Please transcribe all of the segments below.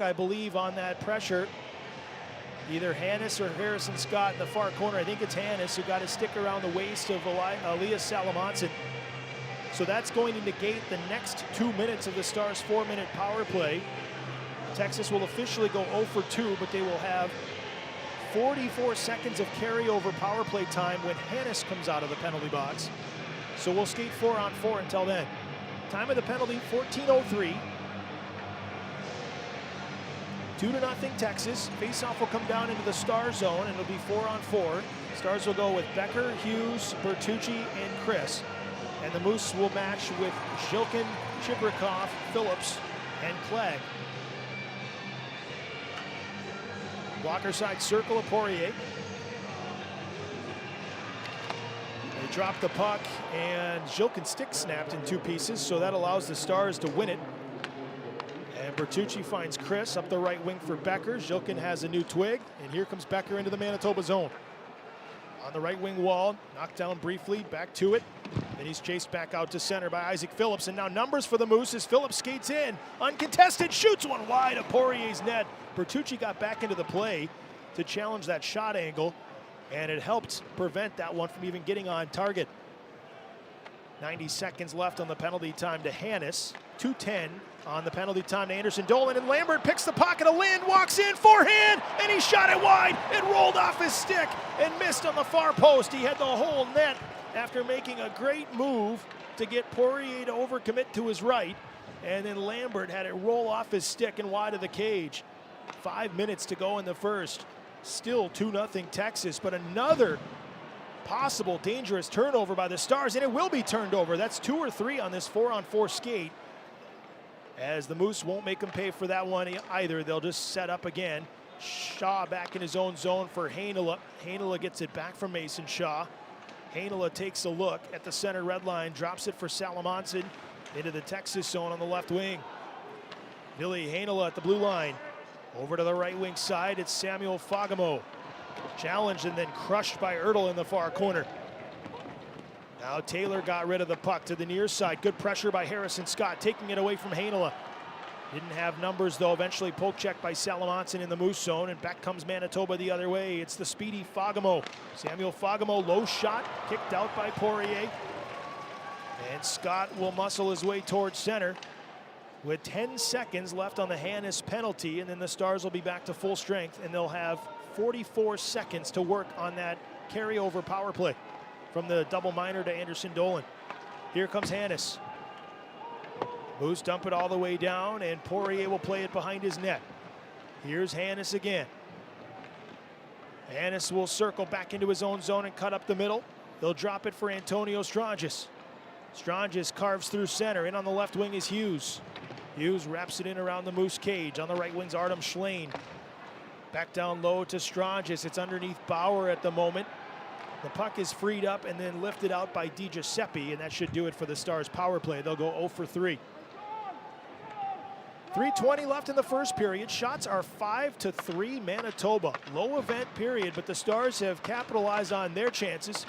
I believe, on that pressure. Either Hannes or Harrison Scott in the far corner. I think it's Hannes who got his stick around the waist of Elias Salamonson. So that's going to negate the next 2 minutes of the Stars' 4-minute power play. Texas will officially go 0 for 2, but they will have 44 seconds of carryover power play time when Hannes comes out of the penalty box. So we'll skate 4-on-4 until then. Time of the penalty, 14:03. 2-0 Texas. Faceoff will come down into the Star zone, and it'll be 4-on-4. Stars will go with Becker, Hughes, Bertucci, and Chris. And the Moose will match with Zhilkin, Chibrikov, Phillips, and Clegg. Blocker side circle of Poirier. They drop the puck, and Zhilkin's stick snapped in 2 pieces, so that allows the Stars to win it. And Bertucci finds Chris up the right wing for Becker. Zhilkin has a new twig, and here comes Becker into the Manitoba zone. On the right wing wall, knocked down briefly, back to it. Then he's chased back out to center by Isaac Phillips, and now numbers for the Moose as Phillips skates in. Uncontested, shoots one wide of Poirier's net. Bertucci got back into the play to challenge that shot angle, and it helped prevent that one from even getting on target. 90 seconds left on the penalty time to Hannes. 2:10 on the penalty time to Anderson Dolan, and Lambert picks the pocket of Lind, walks in, forehand, and he shot it wide. It rolled off his stick and missed on the far post. He had the whole net after making a great move to get Poirier to overcommit to his right, and then Lambert had it roll off his stick and wide of the cage. 5 minutes to go in the first. Still 2-0 Texas, but another possible dangerous turnover by the Stars, and it will be turned over. That's 2 or 3 on this 4-on-4 skate, as the Moose won't make them pay for that one either. They'll just set up again. Shaw back in his own zone for Heinola. Heinola gets it back from Mason Shaw. Heinola takes a look at the center red line, drops it for Salamonson into the Texas zone on the left wing. Billy Heinola at the blue line. Over to the right wing side, it's Samuel Fagemo. Challenged and then crushed by Ertl in the far corner. Now Taylor got rid of the puck to the near side. Good pressure by Harrison Scott, taking it away from Heinola. Didn't have numbers though. Eventually poke check by Salamonson in the Moose zone, and back comes Manitoba the other way. It's the speedy Fagemo. Samuel Fagemo, low shot, kicked out by Poirier. And Scott will muscle his way towards center with 10 seconds left on the Hannes penalty, and then the Stars will be back to full strength, and they'll have 44 seconds to work on that carryover power play from the double minor to Anderson Dolan. Here comes Hannes. Moose dump it all the way down, and Poirier will play it behind his net. Here's Hannes again. Hannes will circle back into his own zone and cut up the middle. They'll drop it for Antonio Stranges. Stranges carves through center. In on the left wing is Hughes. Hughes wraps it in around the Moose cage. On the right wing's Artem Schlane. Back down low to Stranges. It's underneath Bauer at the moment. The puck is freed up and then lifted out by Di Giuseppe, and that should do it for the Stars' power play. They'll go 0 for 3. 3:20 left in the first period. Shots are 5-3 Manitoba. Low event period, but the Stars have capitalized on their chances.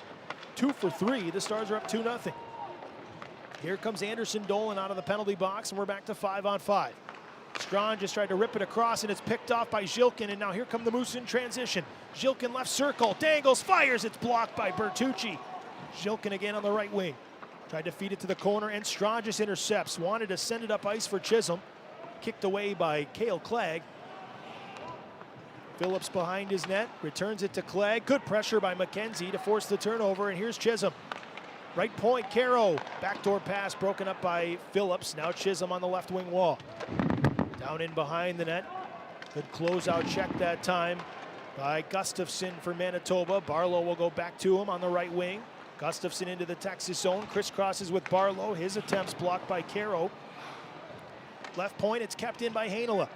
2 for 3. The Stars are up 2-0. Here comes Anderson Dolan out of the penalty box, and we're back to 5-on-5. Strachan just tried to rip it across, and it's picked off by Zhilkin, and now here come the Moose in transition. Zhilkin left circle, dangles, fires, it's blocked by Bertucci. Zhilkin again on the right wing. Tried to feed it to the corner, and Strachan just intercepts. Wanted to send it up ice for Chisholm. Kicked away by Cale Clegg. Phillips behind his net, returns it to Clegg. Good pressure by McKenzie to force the turnover, and here's Chisholm. Right point, Caro. Backdoor pass broken up by Phillips. Now Chisholm on the left wing wall. Down in behind the net. Good closeout check that time by Gustafsson for Manitoba. Barlow will go back to him on the right wing. Gustafsson into the Texas zone. Crisscrosses with Barlow. His attempts blocked by Caro. Left point, it's kept in by Heinola.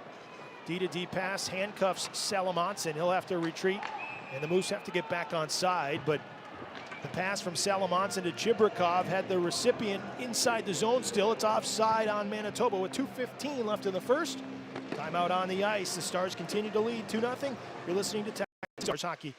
D-to-D pass, handcuffs Salamonson. He'll have to retreat, and the Moose have to get back on side, but the pass from Salamonson to Chibrikov had the recipient inside the zone still. It's offside on Manitoba with 2:15 left in the first. Timeout on the ice. The Stars continue to lead 2-0. You're listening to Texas Stars Hockey.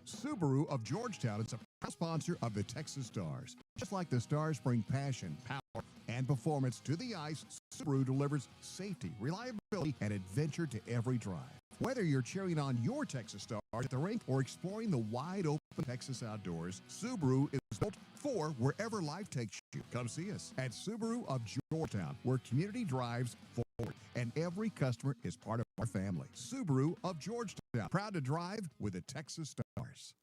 Subaru of Georgetown is a proud sponsor of the Texas Stars. Just like the Stars bring passion, power, and and performance to the ice, Subaru delivers safety, reliability, and adventure to every drive. Whether you're cheering on your Texas Stars at the rink or exploring the wide-open Texas outdoors, Subaru is built for wherever life takes you. Come see us at Subaru of Georgetown, where community drives forward, and every customer is part of our family. Subaru of Georgetown, proud to drive with the Texas Stars.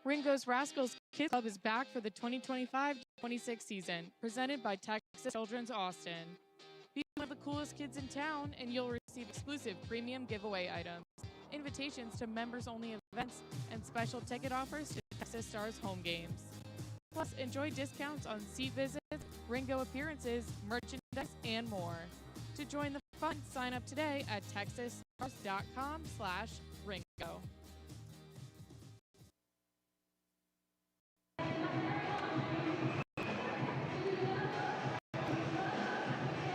Ringo's Rascals Kids Club is back for the 2025-26 season, presented by Texas Children's Austin. Be one of the coolest kids in town, and you'll receive exclusive premium giveaway items, invitations to members-only events, and special ticket offers to Texas Stars home games. Plus, enjoy discounts on seat visits, Ringo appearances, merchandise, and more. To join the fun, sign up today at texasstars.com/Ringo.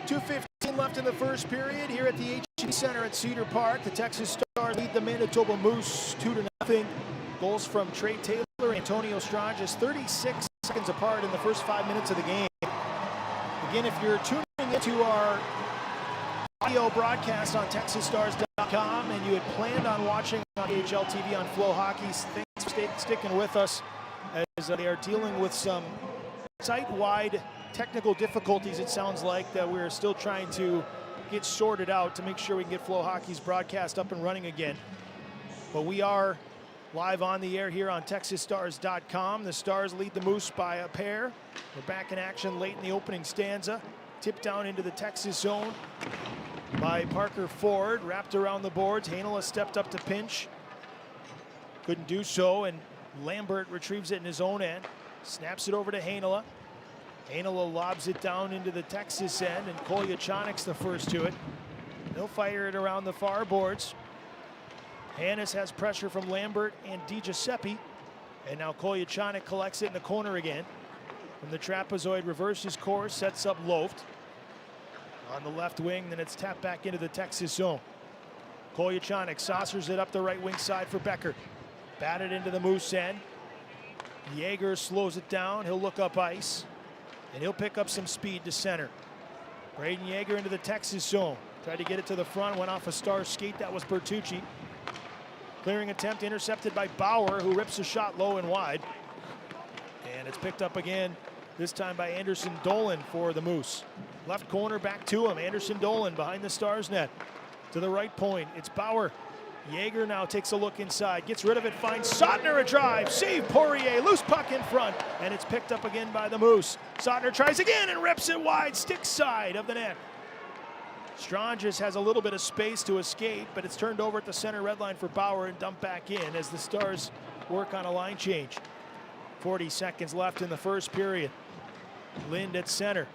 2:15 left in the first period here at the HEB Center at Cedar Park. The Texas Stars lead the Manitoba Moose 2-0. Goals from Trey Taylor and Antonio Stranges 36 seconds apart in the first 5 minutes of the game. Again, if you're tuning into our audio broadcast on TexasStars.com and you had planned on watching on AHL TV on FloHockey, thanks for sticking with us as they are dealing with some site-wide technical difficulties, it sounds like, that we're still trying to get sorted out to make sure we can get FloHockey's broadcast up and running again. But we are live on the air here on TexasStars.com. The Stars lead the Moose by a pair. We're back in action late in the opening stanza. Tipped down into the Texas zone by Parker Ford. Wrapped around the boards. Heinola stepped up to pinch. Couldn't do so, and Lambert retrieves it in his own end. Snaps it over to Heinola. Heinola lobs it down into the Texas end, and Kolyachanik's the first to it. They'll fire it around the far boards. Hannes has pressure from Lambert and DiGiuseppe, and now Kolyachanik collects it in the corner again. From the trapezoid, reverses course, sets up Loft on the left wing, then it's tapped back into the Texas zone. Kolyachanik saucers it up the right wing side for Becker. Batted into the Moose end. Yeager slows it down. He'll look up ice, and he'll pick up some speed to center. Braden Yeager into the Texas zone. Tried to get it to the front, went off a star skate. That was Bertucci. Clearing attempt intercepted by Bauer, who rips a shot low and wide. And it's picked up again, this time by Anderson Dolan for the Moose. Left corner, back to him. Anderson Dolan behind the Stars net. To the right point, it's Bauer. Yeager now takes a look inside, gets rid of it, finds Sotner a drive, save Poirier, loose puck in front, and it's picked up again by the Moose. Sotner tries again and rips it wide, stick side of the net. Stranges has a little bit of space to escape, but it's turned over at the center red line for Bauer and dumped back in as the Stars work on a line change. 40 seconds left in the first period. Lind at center.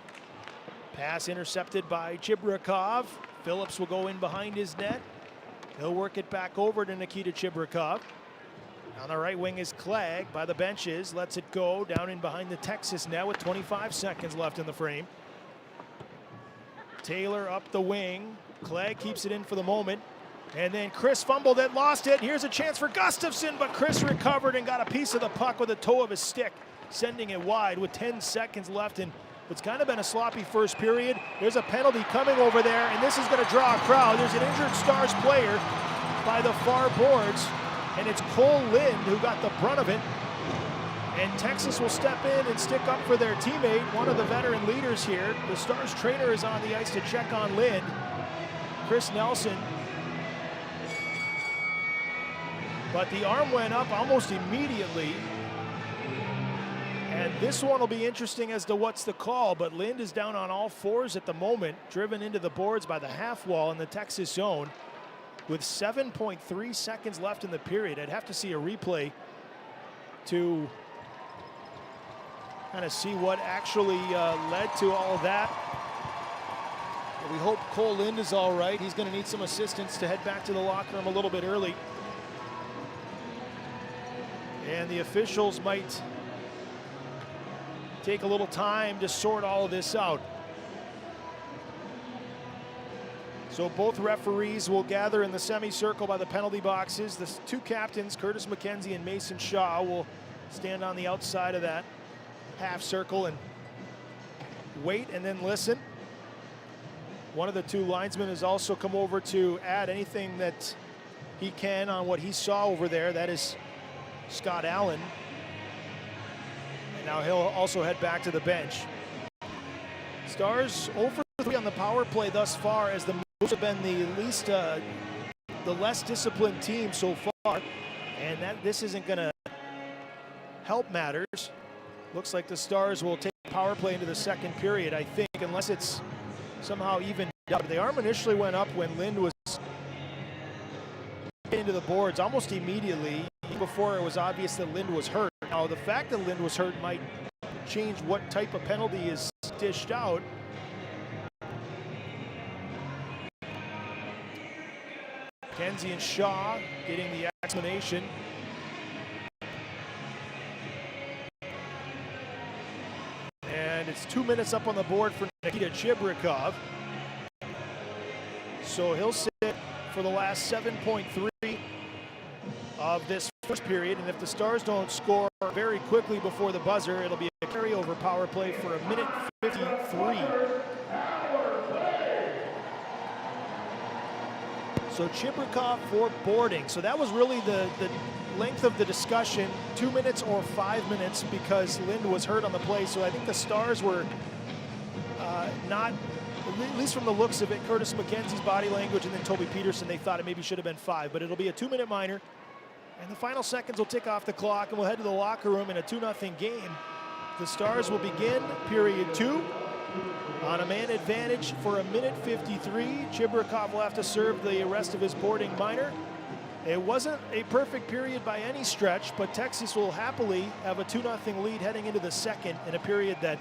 Pass intercepted by Chibrakov. Phillips will go in behind his net. He'll work it back over to Nikita Chibrakov. On the right wing is Clegg by the benches. Lets it go down in behind the Texas net with 25 seconds left in the frame. Taylor up the wing. Clegg keeps it in for the moment. And then Chris fumbled it, lost it. Here's a chance for Gustafsson, but Chris recovered and got a piece of the puck with the toe of his stick, sending it wide with 10 seconds left. And it's kind of been a sloppy first period. There's a penalty coming over there, and this is going to draw a crowd. There's an injured Stars player by the far boards, and it's Cole Lind who got the brunt of it. And Texas will step in and stick up for their teammate, one of the veteran leaders here. The Stars trainer is on the ice to check on Lind. Chris Nelson. But the arm went up almost immediately. And this one will be interesting as to what's the call, but Lind is down on all fours at the moment, driven into the boards by the half wall in the Texas zone with 7.3 seconds left in the period. I'd have to see a replay to kind of see what actually led to all of that. But we hope Cole Lind is all right. He's going to need some assistance to head back to the locker room a little bit early. And the officials might take a little time to sort all of this out. So both referees will gather in the semicircle by the penalty boxes. The two captains, Curtis McKenzie and Mason Shaw, will stand on the outside of that half circle and wait and then listen. One of the two linesmen has also come over to add anything that he can on what he saw over there. That is Scott Allen. And now he'll also head back to the bench. Stars 0 for 3 on the power play thus far, as the Moose have been the less disciplined team so far. And this isn't going to help matters. Looks like the Stars will take power play into the second period, I think, unless it's somehow evened up. The arm initially went up when Lind was into the boards almost immediately, before it was obvious that Lind was hurt. Now, the fact that Lind was hurt might change what type of penalty is dished out. Kenzie and Shaw getting the explanation. And it's 2 minutes up on the board for Nikita Chibrikov. So he'll sit for the last 7.3 of this first period. And if the Stars don't score very quickly before the buzzer, it'll be a carryover power play for 1:53. So Chibrikov for boarding. So that was really the length of the discussion, 2 minutes or 5 minutes, because Lind was hurt on the play. So I think the Stars were not, at least from the looks of it, Curtis McKenzie's body language and then Toby Peterson, they thought it maybe should have been 5, but it'll be a 2-minute minor. And the final seconds will tick off the clock, and we'll head to the locker room in a 2-0 game. The Stars will begin period 2 on a man advantage for 1:53. Chibrikov will have to serve the rest of his boarding minor. It wasn't a perfect period by any stretch, but Texas will happily have a 2-0 lead heading into the second, in a period that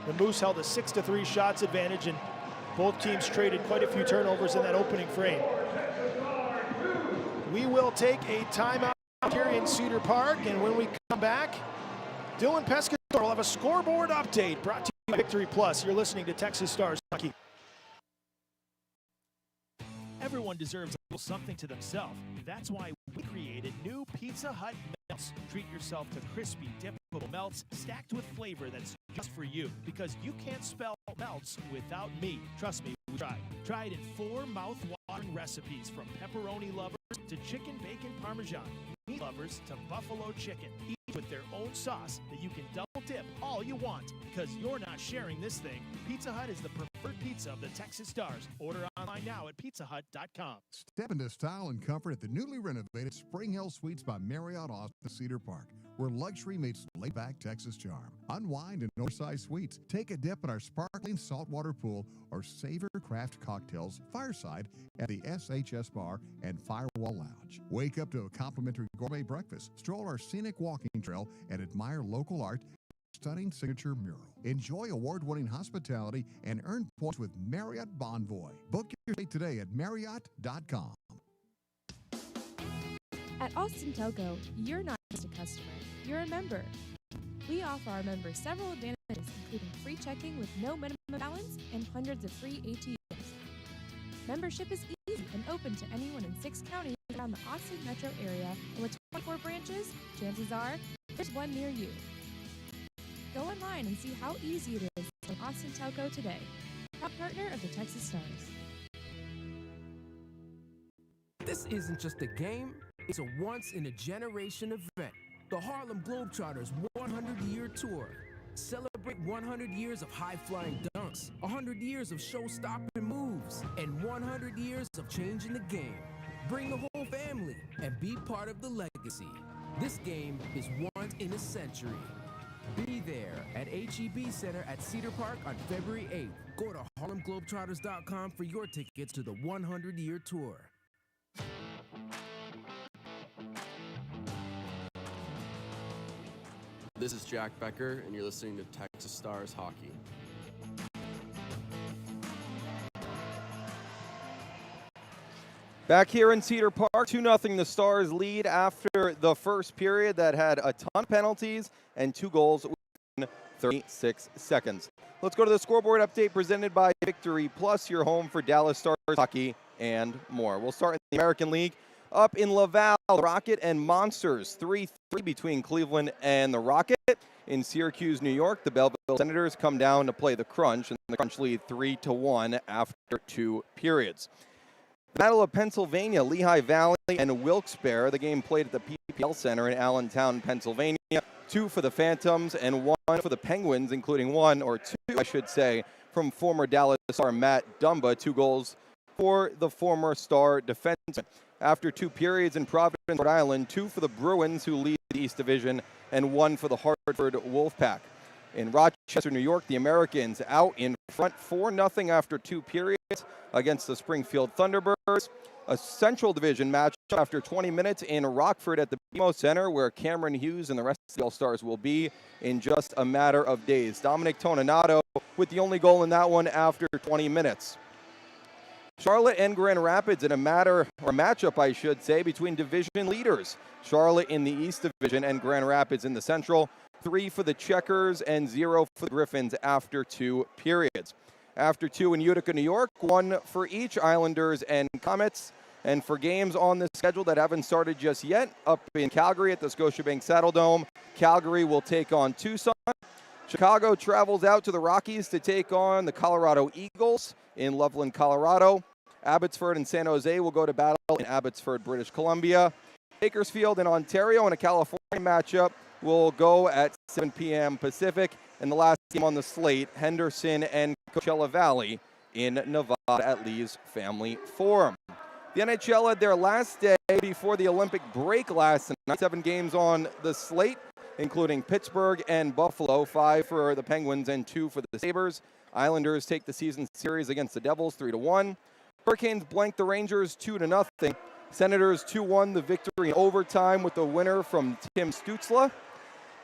the Moose held a 6-3 shots advantage, and both teams traded quite a few turnovers in that opening frame. We will take a timeout here in Cedar Park, and when we come back, Dylan Pescador will have a scoreboard update brought to you by Victory Plus. You're listening to Texas Stars Hockey. Everyone deserves a little something to themselves. That's why we created new Pizza Hut Melts. Treat yourself to crispy, dippable melts stacked with flavor that's just for you. Because you can't spell melts without me. Trust me, we tried. Tried in 4 mouth-watering recipes, from pepperoni lovers to chicken bacon parmesan, meat lovers to buffalo chicken, each with their own sauce that you can double dip all you want. Because you're not sharing this thing. Pizza Hut is the preferred pizza of the Texas Stars. Order online now at pizzahut.com. Step into style and comfort at the newly renovated Spring Hill Suites by Marriott Austin Cedar Park, where luxury meets laid-back Texas charm. Unwind in oversized suites, take a dip in our sparkling saltwater pool, or savor craft cocktails fireside at the SHS Bar and Firewall Lounge. Wake up to a complimentary gourmet breakfast, stroll our scenic walking trail, and admire local art, stunning signature mural. Enjoy award-winning hospitality and earn points with Marriott Bonvoy. Book your stay today at Marriott.com. At Austin Telco, you're not just a customer, you're a member. We offer our members several advantages, including free checking with no minimum balance and hundreds of free ATMs. Membership is easy and open to anyone in 6 counties around the Austin metro area, and with 24 branches, chances are there's one near you. Go online and see how easy it is to join Austin Telco today. Proud partner of the Texas Stars. This isn't just a game, it's a once-in-a-generation event. The Harlem Globetrotters 100-year tour. Celebrate 100 years of high-flying dunks, 100 years of show-stopping moves, and 100 years of changing the game. Bring the whole family and be part of the legacy. This game is once in a century. Be there at HEB Center at Cedar Park on February 8th. Go to HarlemGlobetrotters.com for your tickets to the 100-year tour. This is Jack Becker, and you're listening to Texas Stars Hockey. Back here in Cedar Park, 2-0 the Stars lead after the first period that had a ton of penalties and 2 goals within 36 seconds. Let's go to the scoreboard update presented by Victory Plus, your home for Dallas Stars hockey and more. We'll start in the American League. Up in Laval, Rocket and Monsters, 3-3 between Cleveland and the Rocket. in Syracuse, New York. The Belleville Senators come down to play the Crunch, and the Crunch lead 3-1 after 2 periods. The Battle of Pennsylvania, Lehigh Valley and Wilkes-Barre. The game played at the PPL Center in Allentown, Pennsylvania. 2 for the Phantoms and 1 for the Penguins, including 1 or 2, I should say, from former Dallas Star Matt Dumba. 2 goals for the former Star defenseman. After 2 periods in Providence, Rhode Island, 2 for the Bruins, who lead the East Division, and 1 for the Hartford Wolfpack. In Rochester, New York, the Americans out in front 4-0 after 2 periods against the Springfield Thunderbirds. A Central Division match after 20 minutes in Rockford at the BMO Center, where Cameron Hughes and the rest of the All-Stars will be in just a matter of days. Dominic Toninato with the only goal in that one after 20 minutes. Charlotte and Grand Rapids in a matchup, I should say, between division leaders. Charlotte in the East Division and Grand Rapids in the Central. 3 for the Checkers and 0 for the Griffins after 2 periods. After 2 in Utica, New York, 1 for each Islanders and Comets. And for games on the schedule that haven't started just yet, up in Calgary at the Scotiabank Saddledome, Calgary will take on Tucson. Chicago travels out to the Rockies to take on the Colorado Eagles in Loveland, Colorado. Abbotsford and San Jose will go to battle in Abbotsford, British Columbia. Bakersfield and Ontario in a California matchup will go at 7 p.m. Pacific. And the last game on the slate, Henderson and Coachella Valley in Nevada at Lee's Family Forum. The NHL had their last day before the Olympic break last night. 7 games on the slate, including Pittsburgh and Buffalo, 5 for the Penguins and 2 for the Sabres. Islanders take the season series against the Devils 3-1. Hurricanes blank the Rangers 2-0. Senators 2-1 the victory in overtime with the winner from Tim Stützle.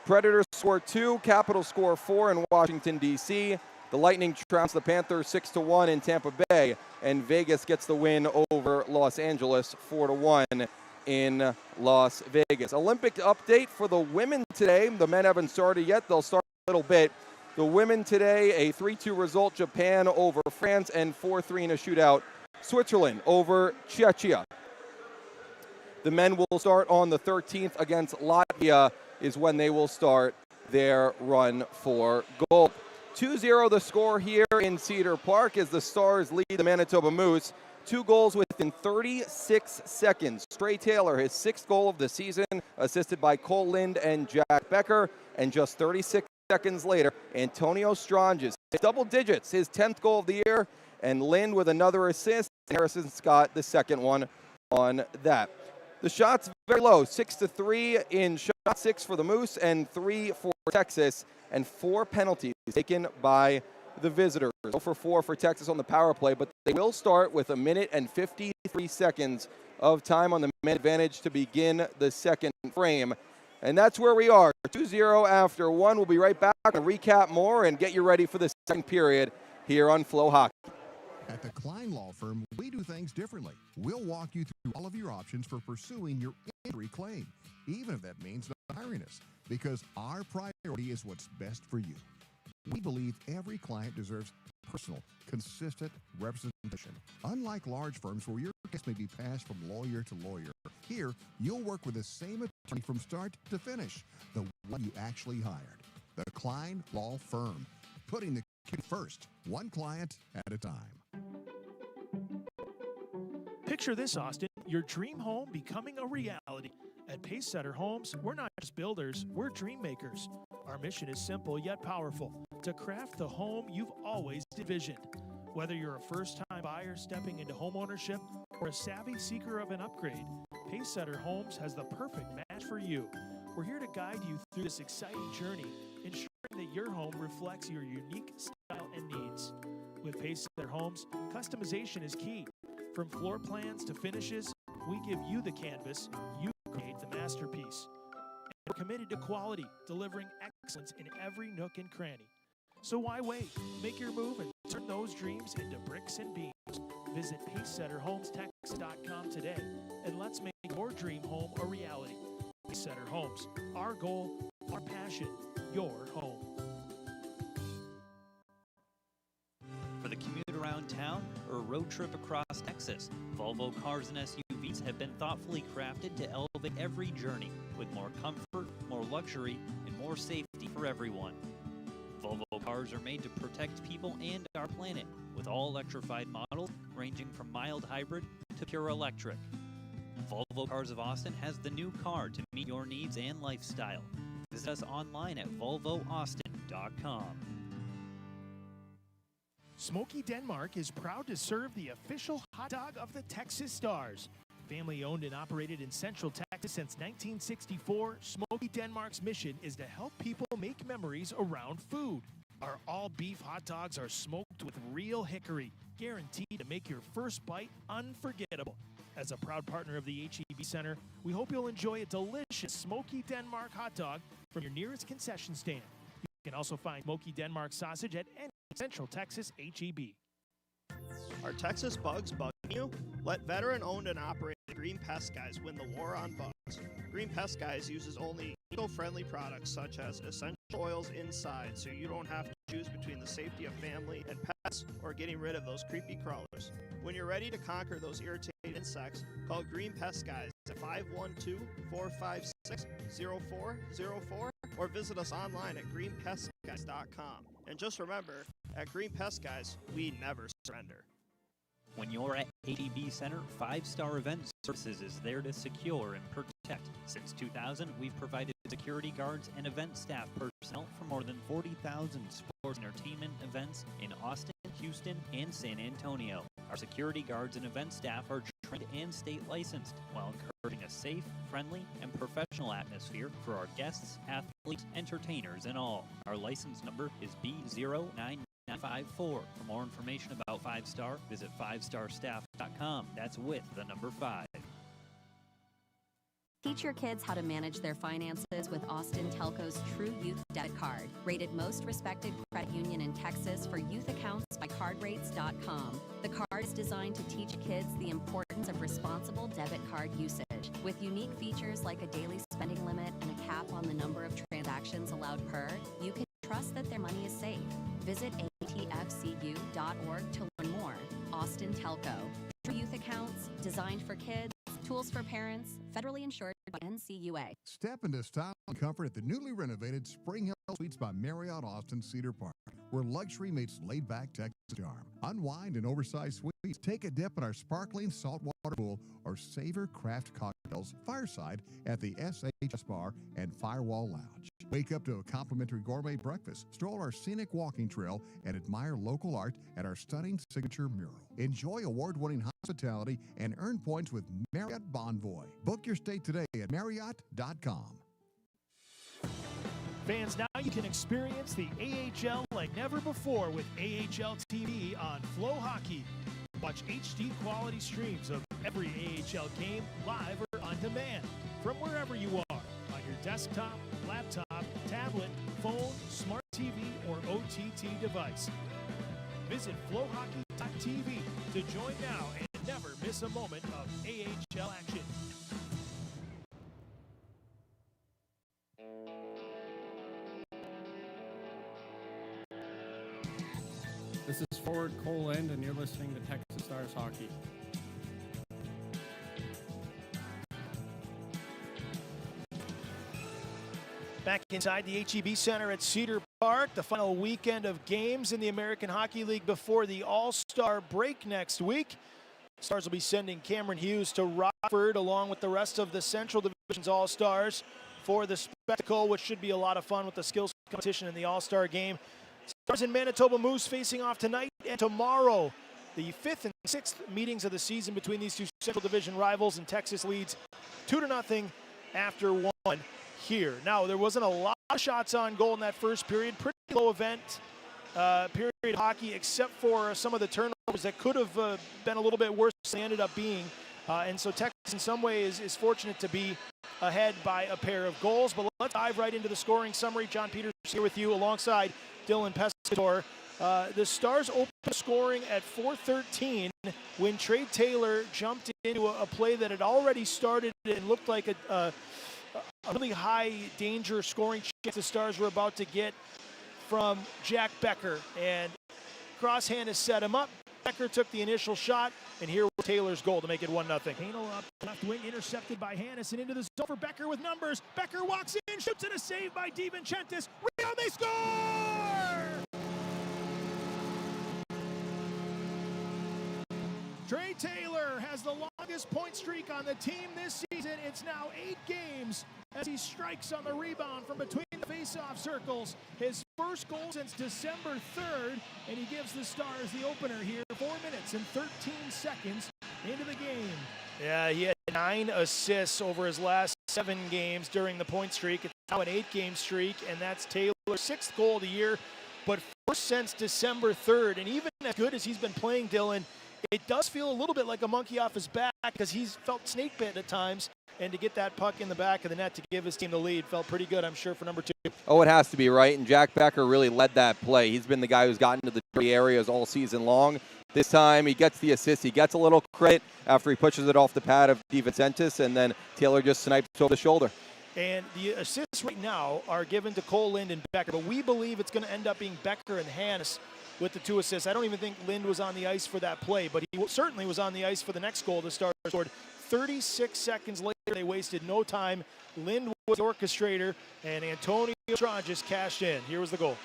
Predators score 2, Capitals score 4 in Washington, D.C. The Lightning trounce the Panthers 6-1 in Tampa Bay, and Vegas gets the win over Los Angeles 4-1 in Las Vegas. Olympic update for the women today. The men haven't started yet. They'll start a little bit. The women today, a 3-2 result, Japan over France, and 4-3 in a shootout, Switzerland over Czechia. The men will start on the 13th against Latvia is when they will start their run for gold. 2-0 the score here in Cedar Park as the Stars lead the Manitoba Moose. 2 goals within 36 seconds. Trey Taylor, his 6th goal of the season, assisted by Cole Lind and Jack Becker. And just 36 seconds later, Antonio Stranges, double digits, his 10th goal of the year. And Lind with another assist. Harrison Scott, the 2nd one on that. The shots very low, 6-3 in shot 6 for the Moose and 3 for Texas, and 4 penalties taken by the visitors. 0-for-4 for Texas on the power play, but they will start with 1 minute and 53 seconds of time on the man advantage to begin the second frame. And that's where we are, 2-0 after 1. We'll be right back to recap more and get you ready for the second period here on FloHockey. At the Klein Law Firm, we do things differently. We'll walk you through all of your options for pursuing your injury claim, even if that means not hiring us, because our priority is what's best for you. We believe every client deserves personal, consistent representation. Unlike large firms where your case may be passed from lawyer to lawyer, here you'll work with the same attorney from start to finish, the one you actually hired. The Klein Law Firm, putting the kid first, one client at a time. Picture this, Austin, your dream home becoming a reality. At Pacesetter Homes, we're not just builders, we're dream makers. Our mission is simple yet powerful, to craft the home you've always envisioned. Whether you're a first-time buyer stepping into homeownership or a savvy seeker of an upgrade, Pacesetter Homes has the perfect match for you. We're here to guide you through this exciting journey, ensuring that your home reflects your unique style and needs. With Pacesetter Homes, customization is key. From floor plans to finishes, we give you the canvas, you create the masterpiece. And we're committed to quality, delivering excellence in every nook and cranny. So why wait? Make your move and turn those dreams into bricks and beams. Visit PacesetterHomesTexas.com today, and let's make your dream home a reality. Pacesetter Homes, our goal, our passion, your home. For the commute around town or a road trip across Texas, Volvo cars and SUVs have been thoughtfully crafted to elevate every journey with more comfort, more luxury, and more safety for everyone. Volvo cars are made to protect people and our planet, with all electrified models ranging from mild hybrid to pure electric. Volvo Cars of Austin has the new car to meet your needs and lifestyle. Visit us online at volvoaustin.com. Smoky Denmark is proud to serve the official hot dog of the Texas Stars. Family owned and operated in Central Texas since 1964, Smoky Denmark's mission is to help people make memories around food. Our all-beef hot dogs are smoked with real hickory, guaranteed to make your first bite unforgettable. As a proud partner of the HEB Center, we hope you'll enjoy a delicious Smoky Denmark hot dog from your nearest concession stand. You can also find Smoky Denmark sausage at any Central Texas HEB. Are Texas bugs bugging you? Let veteran-owned and operated Green Pest Guys win the war on bugs. Green Pest Guys uses only eco-friendly products such as essential oils inside, so you don't have to choose between the safety of family and pets or getting rid of those creepy crawlers. When you're ready to conquer those irritating insects, call Green Pest Guys at 512-456-0404 or visit us online at greenpestguys.com. And just remember, at Green Pest Guys, we never surrender. When you're at HEB Center, 5-Star Event Services is there to secure and protect. Since 2000, we've provided security guards and event staff personnel for more than 40,000 sports and entertainment events in Austin, Houston, and San Antonio. Our security guards and event staff are trained and state licensed, while encouraging a safe, friendly, and professional atmosphere for our guests, athletes, entertainers, and all. Our license number is B09954. For more information about 5-Star, visit 5starstaff.com. That's with the number 5. Teach your kids how to manage their finances with Austin Telco's True Youth Debit Card, rated most respected credit union in Texas for youth accounts by cardrates.com. The card is designed to teach kids the importance of responsible debit card usage. With unique features like a daily spending limit and a cap on the number of transactions allowed per, you can trust that their money is safe. Visit atfcu.org to learn more. Austin Telco. True Youth accounts designed for kids, tools for parents, federally insured by NCUA. Step into style and comfort at the newly renovated Spring Hill Suites by Marriott Austin Cedar Park, where luxury meets laid-back Texas charm. Unwind in oversized suites, take a dip in our sparkling saltwater pool, or savor craft cocktails fireside at the SHS Bar and Firewall Lounge. Wake up to a complimentary gourmet breakfast, stroll our scenic walking trail, and admire local art at our stunning signature mural. Enjoy award-winning hospitality and earn points with Marriott Bonvoy. Book your stay today at Marriott.com. Fans, now you can experience the AHL like never before with AHL TV on FloHockey. Watch HD quality streams of every AHL game live or on demand from wherever you are, on your desktop, laptop, tablet, phone, smart TV, or OTT device. Visit FloHockey.tv to join now and never miss a moment of AHL action. This is forward Cole End, and you're listening to Texas Stars Hockey. Back inside the HEB Center at Cedar Park, the final weekend of games in the American Hockey League before the All-Star break next week. Stars will be sending Cameron Hughes to Rockford along with the rest of the Central Division's All-Stars for the spectacle, which should be a lot of fun with the skills competition in the All-Star game. Stars and Manitoba Moose facing off tonight and tomorrow. The 5th and 6th meetings of the season between these two Central Division rivals, and Texas leads 2-0 after 1 here. Now, there wasn't a lot of shots on goal in that first period. Pretty low event period hockey, except for some of the turnovers that could have been a little bit worse than they ended up being. And so Texas in some ways is fortunate to be ahead by a pair of goals. But let's dive right into the scoring summary. John Peters here with you alongside Dylan Pescador. The Stars opened scoring at 4:13 when Trey Taylor jumped into a play that had already started and looked like a really high danger scoring chance the Stars were about to get from Jack Becker. And Crosshand has set him up. Becker took the initial shot, and here was Taylor's goal to make it 1-0. Hanel up left wing, intercepted by Hannes, and into the zone for Becker with numbers. Becker walks in, shoots, and a save by DiVincentis. Rebound they score! Trey Taylor has the longest point streak on the team this season. It's now 8 games as he strikes on the rebound from between the face-off circles. His first goal since December 3rd, and he gives the Stars the opener here 4 minutes and 13 seconds into the game. Yeah, he had 9 assists over his last 7 games during the point streak. It's now an 8-game streak, and that's Taylor's 6th goal of the year, but first since December 3rd. And even as good as he's been playing, Dylan, it does feel a little bit like a monkey off his back because he's felt snake bit at times, and to get that puck in the back of the net to give his team the lead felt pretty good, I'm sure, for number 2. Oh, it has to be, right? And Jack Becker really led that play. He's been the guy who's gotten to the dirty areas all season long. This time he gets the assist. He gets a little credit after he pushes it off the pad of DiVincentis, and then Taylor just snipes over the shoulder. And the assists right now are given to Cole Lind and Becker, but we believe it's going to end up being Becker and Hannes with the 2 assists. I don't even think Lind was on the ice for that play, but he certainly was on the ice for the next goal the Stars scored. 36 seconds later, they wasted no time. Lind was the orchestrator, and Antonio Stranges cashed in. Here was the goal.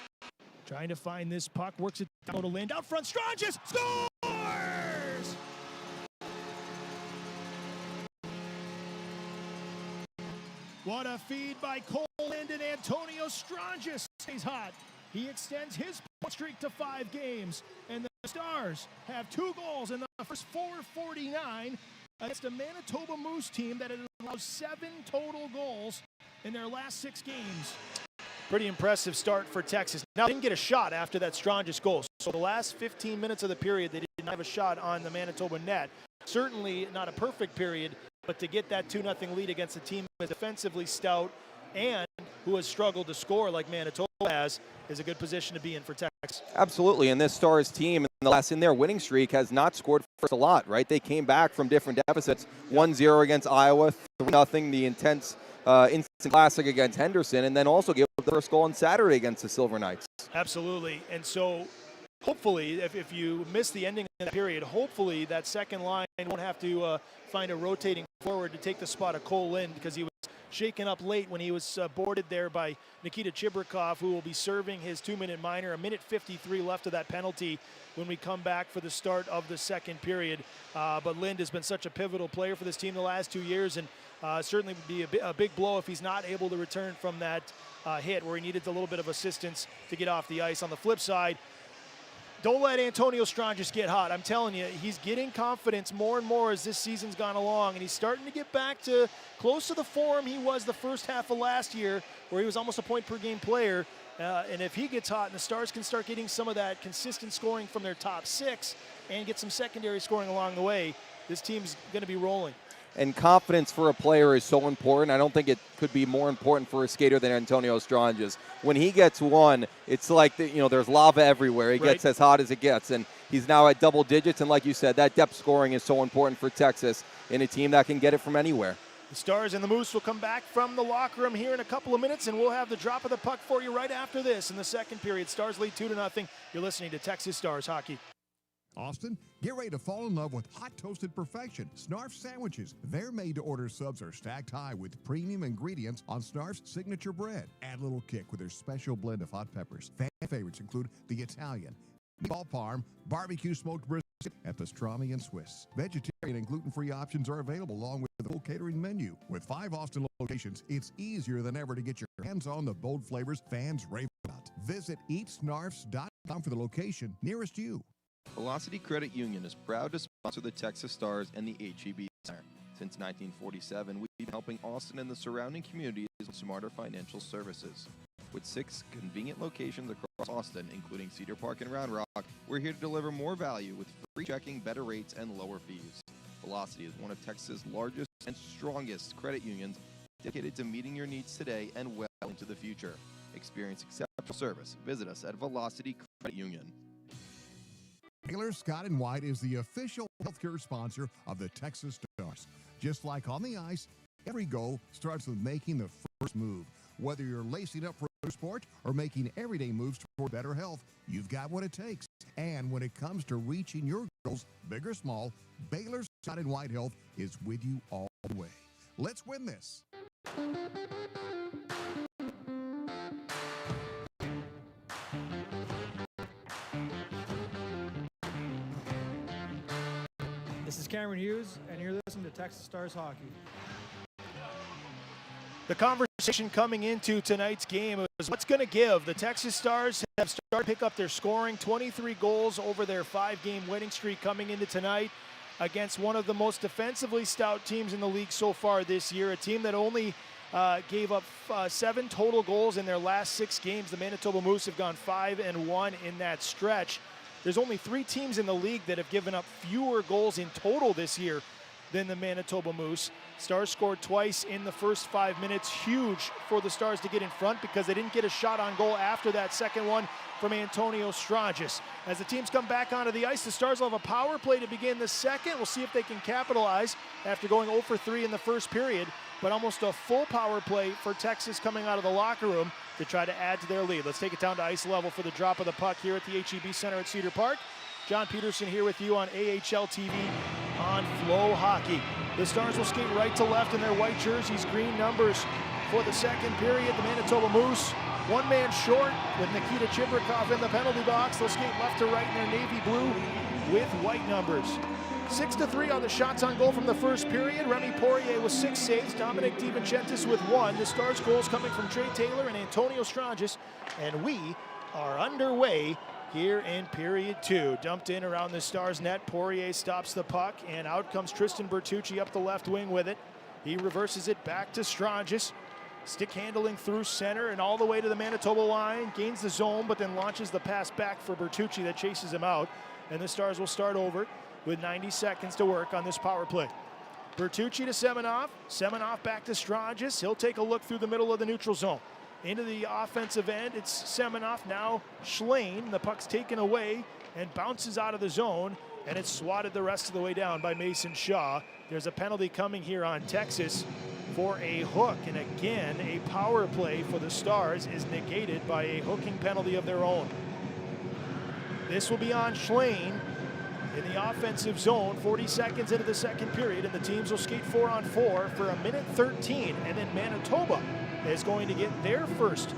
Trying to find this puck, works it down to Lind. Out front, Stranges scores! What a feed by Cole Lind, and Antonio Stranges stays hot. He extends his point streak to 5 games, and the Stars have 2 goals in the first 4:49 against a Manitoba Moose team that has allowed 7 total goals in their last 6 games. Pretty impressive start for Texas. Now, they didn't get a shot after that Stranges goal. So the last 15 minutes of the period, they didn't have a shot on the Manitoba net. Certainly not a perfect period, but to get that 2-0 lead against a team that's defensively stout and who has struggled to score like Manitoba has is a good position to be in for Texas. Absolutely, and this Stars team in their winning streak has not scored first a lot, right? They came back from different deficits, 1-0 against Iowa, 3-0 the intense instant classic against Henderson, and then also gave up the first goal on Saturday against the Silver Knights. Absolutely, and so hopefully, if you miss the ending of the period, hopefully that second line won't have to find a rotating forward to take the spot of Cole Lind, because he was shaken up late when he was boarded there by Nikita Chibrikov, who will be serving his 2-minute minor. 1:53 left of that penalty when we come back for the start of the second period. But Lind has been such a pivotal player for this team the last 2 years, and certainly would be a big blow if he's not able to return from that hit where he needed a little bit of assistance to get off the ice. On the flip side, don't let Antonio Stranges get hot. I'm telling you, he's getting confidence more and more as this season's gone along, and he's starting to get back to close to the form he was the first half of last year, where he was almost a point-per-game player. And if he gets hot and the Stars can start getting some of that consistent scoring from their top 6 and get some secondary scoring along the way, this team's going to be rolling. And confidence for a player is so important. I don't think it could be more important for a skater than Antonio Stranges. When he gets one, it's like there's lava everywhere. He gets as hot as it gets, and he's now at double digits. And like you said, that depth scoring is so important for Texas in a team that can get it from anywhere. The Stars and the Moose will come back from the locker room here in a couple of minutes, and we'll have the drop of the puck for you right after this in the second period. Stars lead 2-0. You're listening to Texas Stars Hockey. Austin, get ready to fall in love with hot toasted perfection. Snarf sandwiches. Their made-to-order subs are stacked high with premium ingredients on Snarf's signature bread. Add a little kick with their special blend of hot peppers. Fan favorites include the Italian, meatball parm, barbecue smoked brisket, and pastrami and Swiss. Vegetarian and gluten-free options are available along with the full catering menu. With 5 Austin locations, it's easier than ever to get your hands on the bold flavors fans rave about. Visit eatsnarfs.com for the location nearest you. Velocity Credit Union is proud to sponsor the Texas Stars and the HEB Center. Since 1947, we've been helping Austin and the surrounding communities with smarter financial services. With 6 convenient locations across Austin, including Cedar Park and Round Rock, we're here to deliver more value with free checking, better rates, and lower fees. Velocity is one of Texas' largest and strongest credit unions, dedicated to meeting your needs today and well into the future. Experience exceptional service. Visit us at Velocity Credit Union. Baylor Scott & White is the official healthcare sponsor of the Texas Stars. Just like on the ice, every goal starts with making the first move. Whether you're lacing up for a sport or making everyday moves toward better health, you've got what it takes. And when it comes to reaching your goals, big or small, Baylor Scott & White Health is with you all the way. Let's win this. This is Cameron Hughes, and you're listening to Texas Stars Hockey. The conversation coming into tonight's game is what's going to give. The Texas Stars have started to pick up their scoring, 23 goals over their 5-game winning streak coming into tonight against one of the most defensively stout teams in the league so far this year, a team that only gave up 7 total goals in their last 6 games. The Manitoba Moose have gone 5-1 in that stretch. There's only 3 teams in the league that have given up fewer goals in total this year than the Manitoba Moose. Stars scored twice in the first 5 minutes. Huge for the Stars to get in front because they didn't get a shot on goal after that second one from Antonio Strangis. As the teams come back onto the ice, the Stars will have a power play to begin the second. We'll see if they can capitalize after going 0 for 3 in the first period, but almost a full power play for Texas coming out of the locker room to try to add to their lead. Let's take it down to ice level for the drop of the puck here at the HEB Center at Cedar Park. John Peterson here with you on AHL TV on FloHockey. The Stars will skate right to left in their white jerseys, green numbers for the second period. The Manitoba Moose, one man short with Nikita Chibrikov in the penalty box. They'll skate left to right in their navy blue with white numbers. 6-3 on the shots on goal from the first period. Remy Poirier with 6 saves, Dominic DiVincentis with 1. The Stars goals coming from Trey Taylor and Antonio Strangis, and we are underway here in period 2. Dumped in around the Stars net. Poirier stops the puck, and out comes Tristan Bertucci up the left wing with it. He reverses it back to Strangis. Stick handling through center and all the way to the Manitoba line. Gains the zone, but then launches the pass back for Bertucci that chases him out. And the Stars will start over with 90 seconds to work on this power play. Bertucci to Semenov. Semenov back to Strangis. He'll take a look through the middle of the neutral zone. Into the offensive end, it's Semenov, now Schlane. The puck's taken away and bounces out of the zone, and it's swatted the rest of the way down by Mason Shaw. There's a penalty coming here on Texas for a hook, and again, a power play for the Stars is negated by a hooking penalty of their own. This will be on Schlane in the offensive zone, 40 seconds into the second period, and the teams will skate 4-on-4 for 1:13, and then Manitoba is going to get their first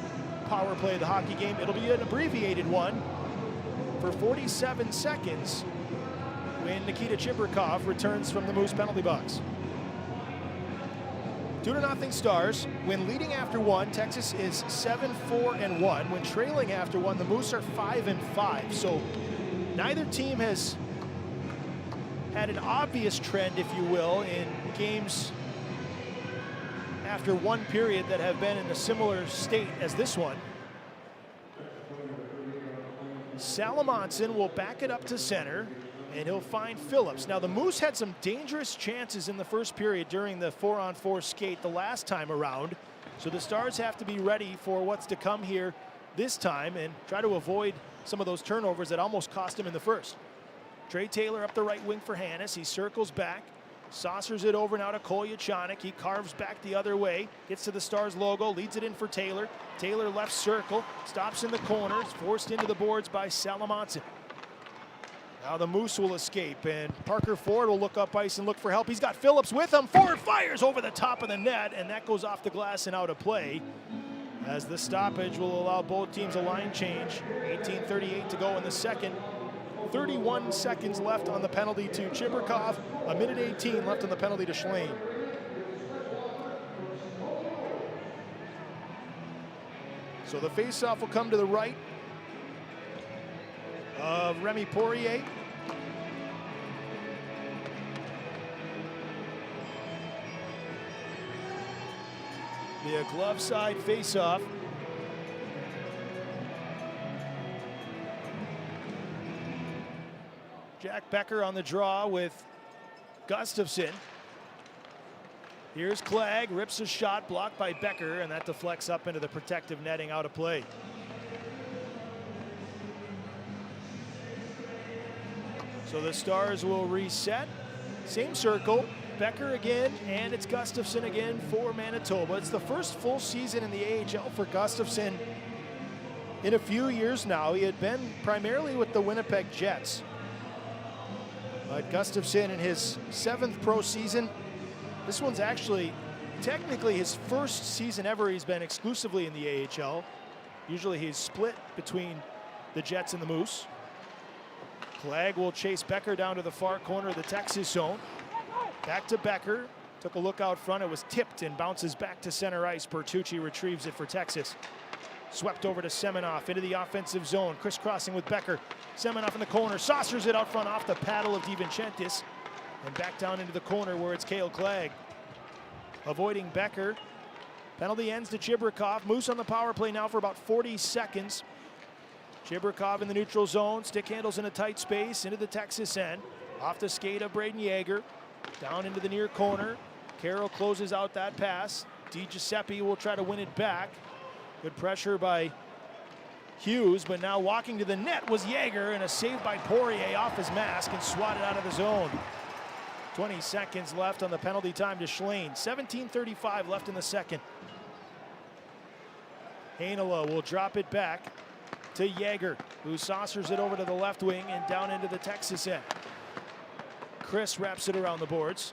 power play of the hockey game. It'll be an abbreviated one for 47 seconds when Nikita Chibrikov returns from the Moose penalty box. 2-0 Stars. When leading after 1, Texas is 7-4-1. When trailing after 1, the Moose are 5-5. So neither team has had an obvious trend, if you will, in games after one period that have been in a similar state as this one. Salamonson will back it up to center, and he'll find Phillips. Now, the Moose had some dangerous chances in the first period during the 4-on-4 skate the last time around, so the Stars have to be ready for what's to come here this time and try to avoid some of those turnovers that almost cost him in the first. Trey Taylor up the right wing for Hannes. He circles back, saucers it over now to Kolyachanik. He carves back the other way, gets to the Stars logo, leads it in for Taylor. Taylor left circle, stops in the corners, forced into the boards by Salamonson. Now the Moose will escape, and Parker Ford will look up ice and look for help. He's got Phillips with him. Ford fires over the top of the net, and that goes off the glass and out of play, as the stoppage will allow both teams a line change. 18:38 to go in the second. 31 seconds left on the penalty to Chibrikov. 1:18 left on the penalty to Schlane. So the faceoff will come to the right of Remy Poirier. The glove side faceoff. Jack Becker on the draw with Gustafsson. Here's Clegg, rips a shot, blocked by Becker, and that deflects up into the protective netting, out of play. So the Stars will reset. Same circle, Becker again, and it's Gustafsson again for Manitoba. It's the first full season in the AHL for Gustafsson in a few years now. He had been primarily with the Winnipeg Jets. But Gustafsson in his 7th pro season. This one's actually technically his first season ever he's been exclusively in the AHL. Usually he's split between the Jets and the Moose. Clegg will chase Becker down to the far corner of the Texas zone. Back to Becker. Took a look out front. It was tipped and bounces back to center ice. Bertucci retrieves it for Texas. Swept over to Semenoff into the offensive zone. Crisscrossing with Becker. Semenoff in the corner. Saucers it out front off the paddle of DiVincentis. And back down into the corner where it's Cale Clegg. Avoiding Becker. Penalty ends to Chibrikov. Moose on the power play now for about 40 seconds. Chibrikov in the neutral zone. Stick handles in a tight space into the Texas end. Off the skate of Braden Yeager. Down into the near corner. Carroll closes out that pass. DiGiuseppe will try to win it back. Good pressure by Hughes, but now walking to the net was Yeager, and a save by Poirier off his mask and swatted out of the zone. 20 seconds left on the penalty time to Schlane. 17:35 left in the second. Heinola will drop it back to Yeager, who saucers it over to the left wing and down into the Texas end. Chris wraps it around the boards.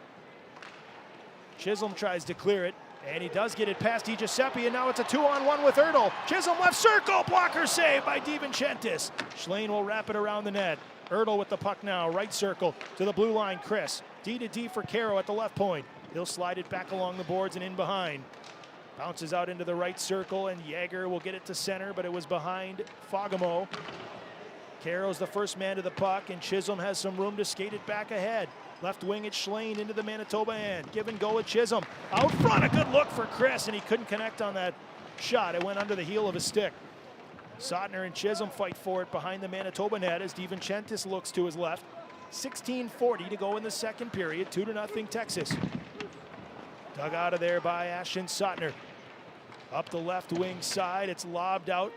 Chisholm tries to clear it, and he does get it past DiGiuseppe, and now it's a 2-on-1 with Ertl. Chisholm left circle, blocker save by DiVincentis. Schlane will wrap it around the net. Ertl with the puck now, right circle to the blue line. Chris, D to D for Caro at the left point. He'll slide it back along the boards and in behind. Bounces out into the right circle, and Yeager will get it to center, but it was behind Fagemo. Caro's the first man to the puck, and Chisholm has some room to skate it back ahead. Left wing at Schlane into the Manitoba end. Give and go at Chisholm. Out front, a good look for Chris, and he couldn't connect on that shot. It went under the heel of his stick. Sotner and Chisholm fight for it behind the Manitoba net as DiVincentis looks to his left. 16:40 to go in the second period. 2-0 Texas. Dug out of there by Ashton Sotner. Up the left wing side, it's lobbed out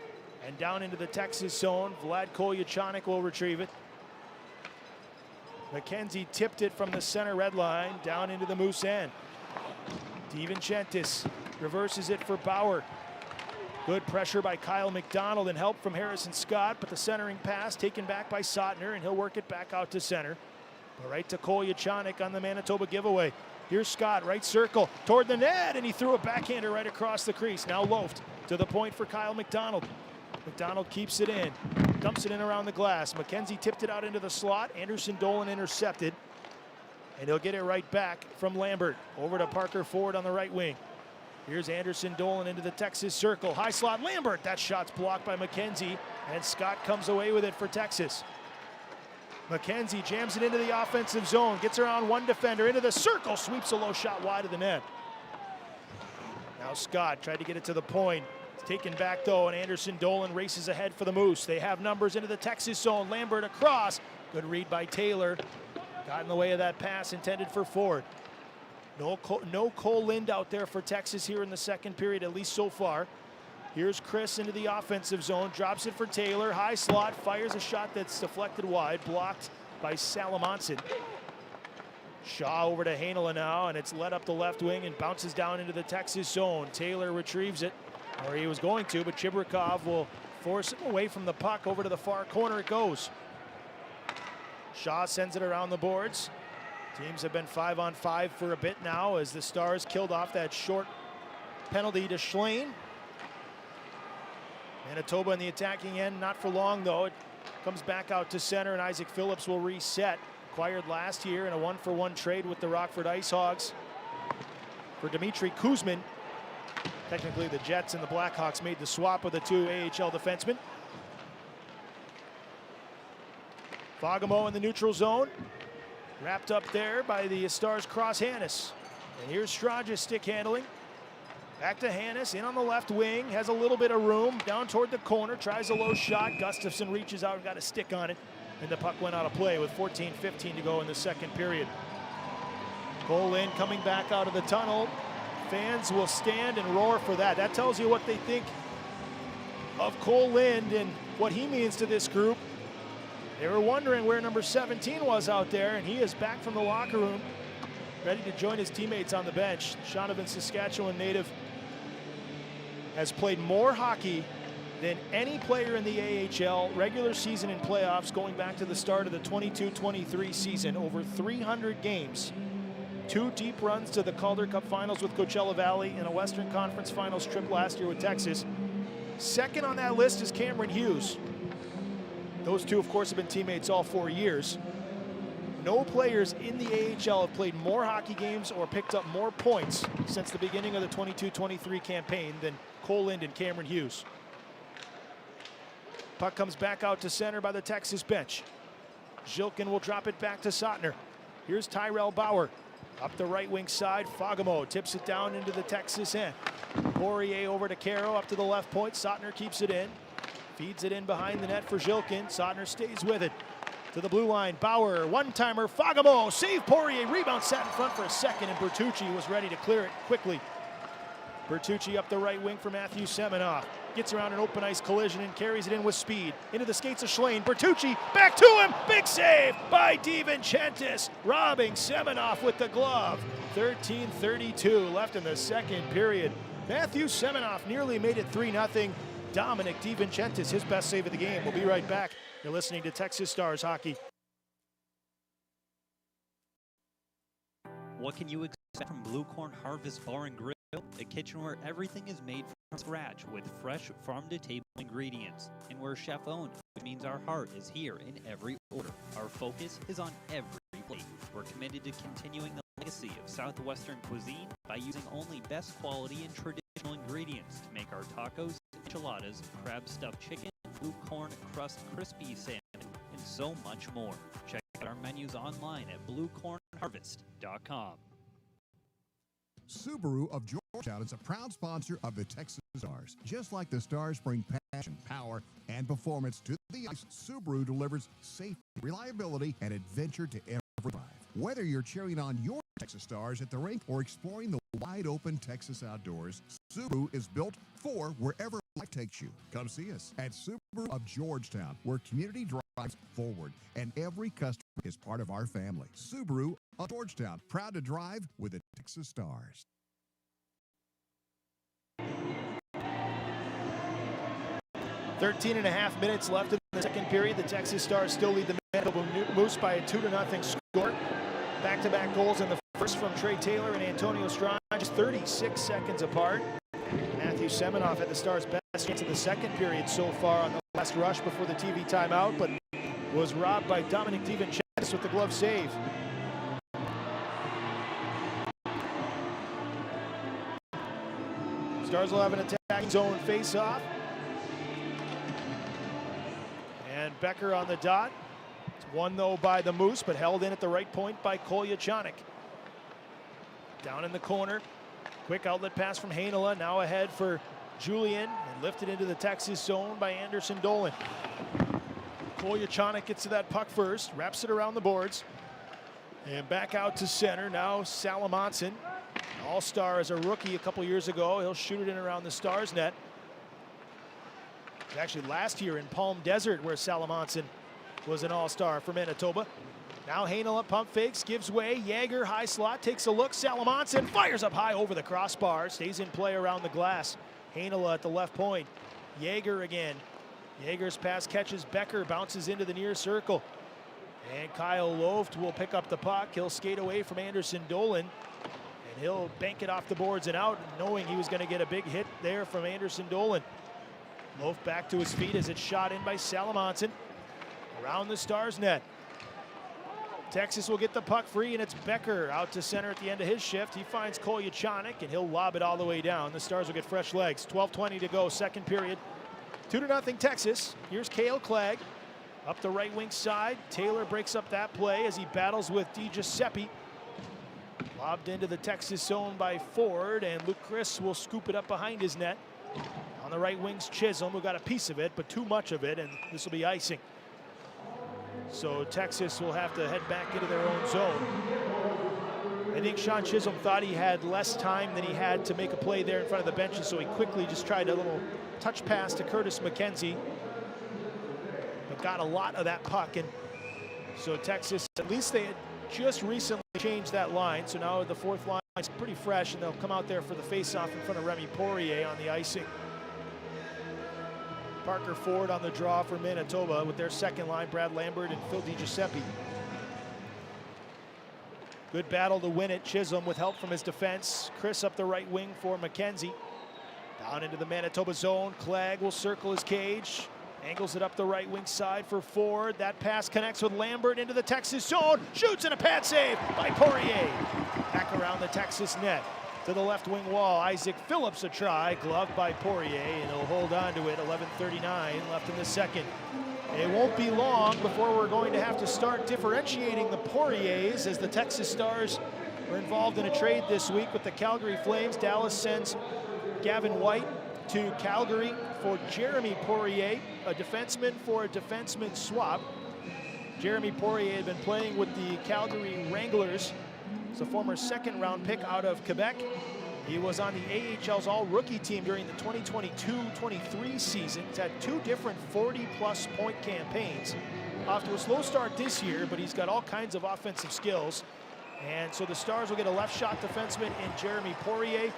and down into the Texas zone. Vlad Kolyachonok will retrieve it. McKenzie tipped it from the center red line down into the Moose end. DiVincentis reverses it for Bauer. Good pressure by Kyle McDonald and help from Harrison Scott, but the centering pass taken back by Sotner, and he'll work it back out to center. But right to Kolyachonok on the Manitoba giveaway. Here's Scott, right circle toward the net, and he threw a backhander right across the crease. Now loafed to the point for Kyle McDonald. McDonald keeps it in, dumps it in around the glass. McKenzie tipped it out into the slot. Anderson Dolan intercepted, and he'll get it right back from Lambert. Over to Parker Ford on the right wing. Here's Anderson Dolan into the Texas circle. High slot, Lambert. That shot's blocked by McKenzie, and Scott comes away with it for Texas. McKenzie jams it into the offensive zone, gets around one defender, into the circle, sweeps a low shot wide of the net. Now Scott tried to get it to the point. It's taken back though, and Anderson Dolan races ahead for the Moose. They have numbers into the Texas zone. Lambert across. Good read by Taylor. Got in the way of that pass intended for Ford. No Cole Lind out there for Texas here in the second period, at least so far. Here's Chris into the offensive zone, drops it for Taylor, high slot, fires a shot that's deflected wide, blocked by Salamonson. Shaw over to Heinola now, and it's led up the left wing and bounces down into the Texas zone. Taylor retrieves it, or he was going to, but Chibrikov will force him away from the puck. Over to the far corner it goes. Shaw sends it around the boards. Teams have been 5-on-5 for a bit now as the Stars killed off that short penalty to Schlane. Manitoba in the attacking end, not for long though. It comes back out to center, and Isaac Phillips will reset. Acquired last year in a 1-for-1 trade with the Rockford Ice Hogs for Dmitry Kuzmin. Technically the Jets and the Blackhawks made the swap with the two AHL defensemen. Fagemo in the neutral zone. Wrapped up there by the Stars cross Hannes. And here's Straja stick handling. Back to Hannes, in on the left wing, has a little bit of room, down toward the corner, tries a low shot. Gustafsson reaches out and got a stick on it, and the puck went out of play with 14:15 to go in the second period. Cole Lind coming back out of the tunnel. Fans will stand and roar for that. That tells you what they think of Cole Lind and what he means to this group. They were wondering where number 17 was out there, and he is back from the locker room, ready to join his teammates on the bench. Shaunavon, Saskatchewan native has played more hockey than any player in the AHL, regular season and playoffs, going back to the start of the 22-23 season. Over 300 games. 2 deep runs to the Calder Cup Finals with Coachella Valley and a Western Conference Finals trip last year with Texas. Second on that list is Cameron Hughes. Those two, of course, have been teammates all 4 years. No players in the AHL have played more hockey games or picked up more points since the beginning of the 22-23 campaign than Cole Lind and Cameron Hughes. Puck comes back out to center by the Texas bench. Zhilkin will drop it back to Sotner. Here's Tyrell Bauer. Up the right wing side, Fagamo tips it down into the Texas end. Poirier over to Caro, up to the left point. Sotner keeps it in. Feeds it in behind the net for Zhilkin. Sotner stays with it. To the blue line, Bauer, one-timer, Fagamo, save Poirier, rebound sat in front for a second, and Bertucci was ready to clear it quickly. Bertucci up the right wing for Matthew Semenoff. Gets around an open ice collision and carries it in with speed. Into the skates of Schlane. Bertucci back to him. Big save by DiVincentis, robbing Semenoff with the glove. 13:32 left in the second period. Matthew Semenoff nearly made it 3-0. Dominic DiVincentis, his best save of the game. We'll be right back. You're listening to Texas Stars Hockey. What can you expect from Blue Corn Harvest Bar and Grill? A kitchen where everything is made from scratch with fresh farm-to-table ingredients, and we're chef-owned, which means our heart is here in every order. Our focus is on every plate. We're committed to continuing the legacy of Southwestern cuisine by using only best quality and traditional ingredients to make our tacos, enchiladas, crab-stuffed chicken, blue corn crust crispy salmon, and so much more. Check out our menus online at bluecornharvest.com. Subaru of Georgetown is a proud sponsor of the Texas Stars. Just like the Stars bring passion, power, and performance to the ice, Subaru delivers safety, reliability, and adventure to every drive. Whether you're cheering on your Texas Stars at the rink or exploring the wide-open Texas outdoors, Subaru is built for wherever life takes you. Come see us at Subaru of Georgetown, where community drives forward, and every customer is part of our family. Subaru of Georgetown, proud to drive with the Texas Stars. Thirteen and a half minutes left in the second period. The Texas Stars still lead the Manitoba Moose by a 2-0 score. Back-to-back goals in the first from Trey Taylor and Antonio Strong, just 36 seconds apart. Matthew Semenoff had the Stars' best chance of the second period so far on the last rush before the TV timeout, but was robbed by Dominic DiVincentis with the glove save. Stars will have an attacking zone face-off. And Becker on the dot. It's won, though, by the Moose, but held in at the right point by Kolyachanik. Down in the corner. Quick outlet pass from Heinola. Now ahead for Julian. And lifted into the Texas zone by Anderson Dolan. Kolyachanik gets to that puck first. Wraps it around the boards. And back out to center. Now Salamonson. All-star as a rookie a couple years ago. He'll shoot it in around the Stars net. Actually last year in Palm Desert where Salamonson was an all-star for Manitoba. Now Heinola pump fakes, gives way. Yager high slot, takes a look. Salamonson fires up high over the crossbar. Stays in play around the glass. Heinola at the left point. Yager again. Yager's pass catches Becker, bounces into the near circle. And Kyle Loft will pick up the puck. He'll skate away from Anderson Dolan. And he'll bank it off the boards and out, knowing he was going to get a big hit there from Anderson Dolan. Loaf back to his feet as it's shot in by Salamonson. Around the Stars net. Texas will get the puck free, and it's Becker out to center at the end of his shift. He finds Kolyachanik, and he'll lob it all the way down. The Stars will get fresh legs. 12:20 to go, second period. 2-0 Texas. Here's Cale Clegg up the right wing side. Taylor breaks up that play as he battles with DiGiuseppe. Lobbed into the Texas zone by Ford, and Luke Chris will scoop it up behind his net. On the right wing's Chisholm, who got a piece of it, but too much of it, and this will be icing. So Texas will have to head back into their own zone. I think Sean Chisholm thought he had less time than he had to make a play there in front of the benches, so he quickly just tried a little touch pass to Curtis McKenzie, but got a lot of that puck. And so Texas, at least they had just recently changed that line, so now the fourth line is pretty fresh, and they'll come out there for the face-off in front of Remy Poirier on the icing. Parker Ford on the draw for Manitoba with their second line, Brad Lambert and Phil DiGiuseppe. Good battle to win it. Chisholm with help from his defense. Chris up the right wing for McKenzie. Down into the Manitoba zone. Clegg will circle his cage. Angles it up the right wing side for Ford. That pass connects with Lambert into the Texas zone. Shoots and a pad save by Poirier. Back around the Texas net to the left wing wall. Isaac Phillips a try, gloved by Poirier, and he'll hold on to it. 11:39 left in the second. It won't be long before we're going to have to start differentiating the Poiriers, as the Texas Stars were involved in a trade this week with the Calgary Flames. Dallas sends Gavin White to Calgary for Jeremy Poirier, a defenseman for a defenseman swap. Jeremy Poirier had been playing with the Calgary Wranglers. He's a former second-round pick out of Quebec. He was on the AHL's all-rookie team during the 2022-23 season. He's had 2 different 40-plus point campaigns. Off to a slow start this year, but he's got all kinds of offensive skills. And so the Stars will get a left-shot defenseman in Jeremy Poirier.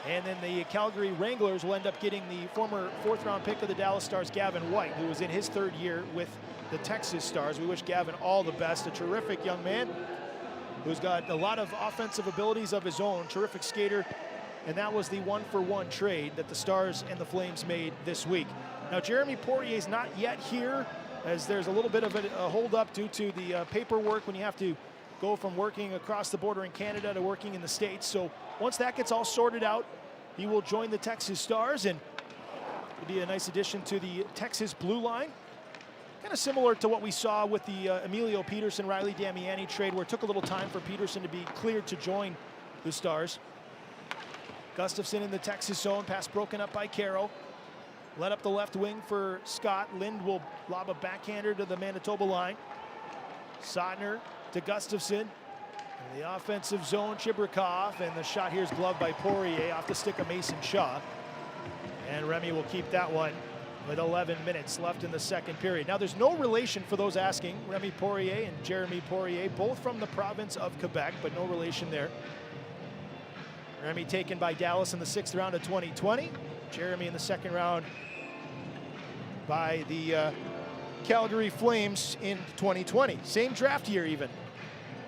And then the Calgary Wranglers will end up getting the former 4th-round pick of the Dallas Stars, Gavin White, who was in his 3rd year with the Texas Stars. We wish Gavin all the best. A terrific young man who's got a lot of offensive abilities of his own, terrific skater. And that was the 1-for-1 trade that the Stars and the Flames made this week. Now, Jeremy Poirier is not yet here, as there's a little bit of a hold-up due to the paperwork when you have to go from working across the border in Canada to working in the States. So once that gets all sorted out, he will join the Texas Stars, and it'll be a nice addition to the Texas blue line. Kind of similar to what we saw with the Emilio Peterson, Riley Damiani trade, where it took a little time for Peterson to be cleared to join the Stars. Gustafson in the Texas zone, pass broken up by Caro. Led up the left wing for Scott. Lind will lob a backhander to the Manitoba line. Sotner to Gustafson. In the offensive zone, Chibrikov, and the shot here is gloved by Poirier off the stick of Mason Shaw. And Remy will keep that one with 11 minutes left in the second period. Now, there's no relation for those asking. Remy Poirier and Jeremy Poirier, both from the province of Quebec, but no relation there. Remy taken by Dallas in the 6th round of 2020. Jeremy in the 2nd round by the Calgary Flames in 2020. Same draft year even.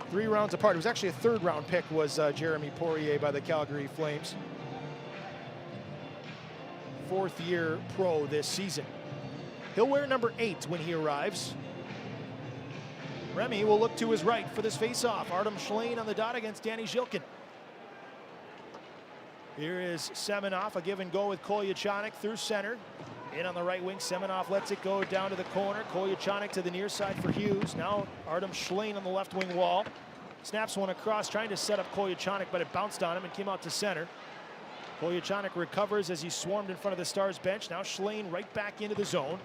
3 rounds apart. It was actually a 3rd round pick, was Jeremy Poirier by the Calgary Flames. 4th year pro this season. He'll wear number 8 when he arrives. Remy will look to his right for this face-off. Artem Schlane on the dot against Danny Zhilkin. Here is Semenov, a give and go with Kolyachanik through center. In on the right wing, Semenov lets it go down to the corner. Kolyachanik to the near side for Hughes. Now Artem Schlane on the left wing wall. Snaps one across, trying to set up Kolyachanik, but it bounced on him and came out to center. Kolyachanik recovers as he swarmed in front of the Stars bench. Now Schlane right back into the zone.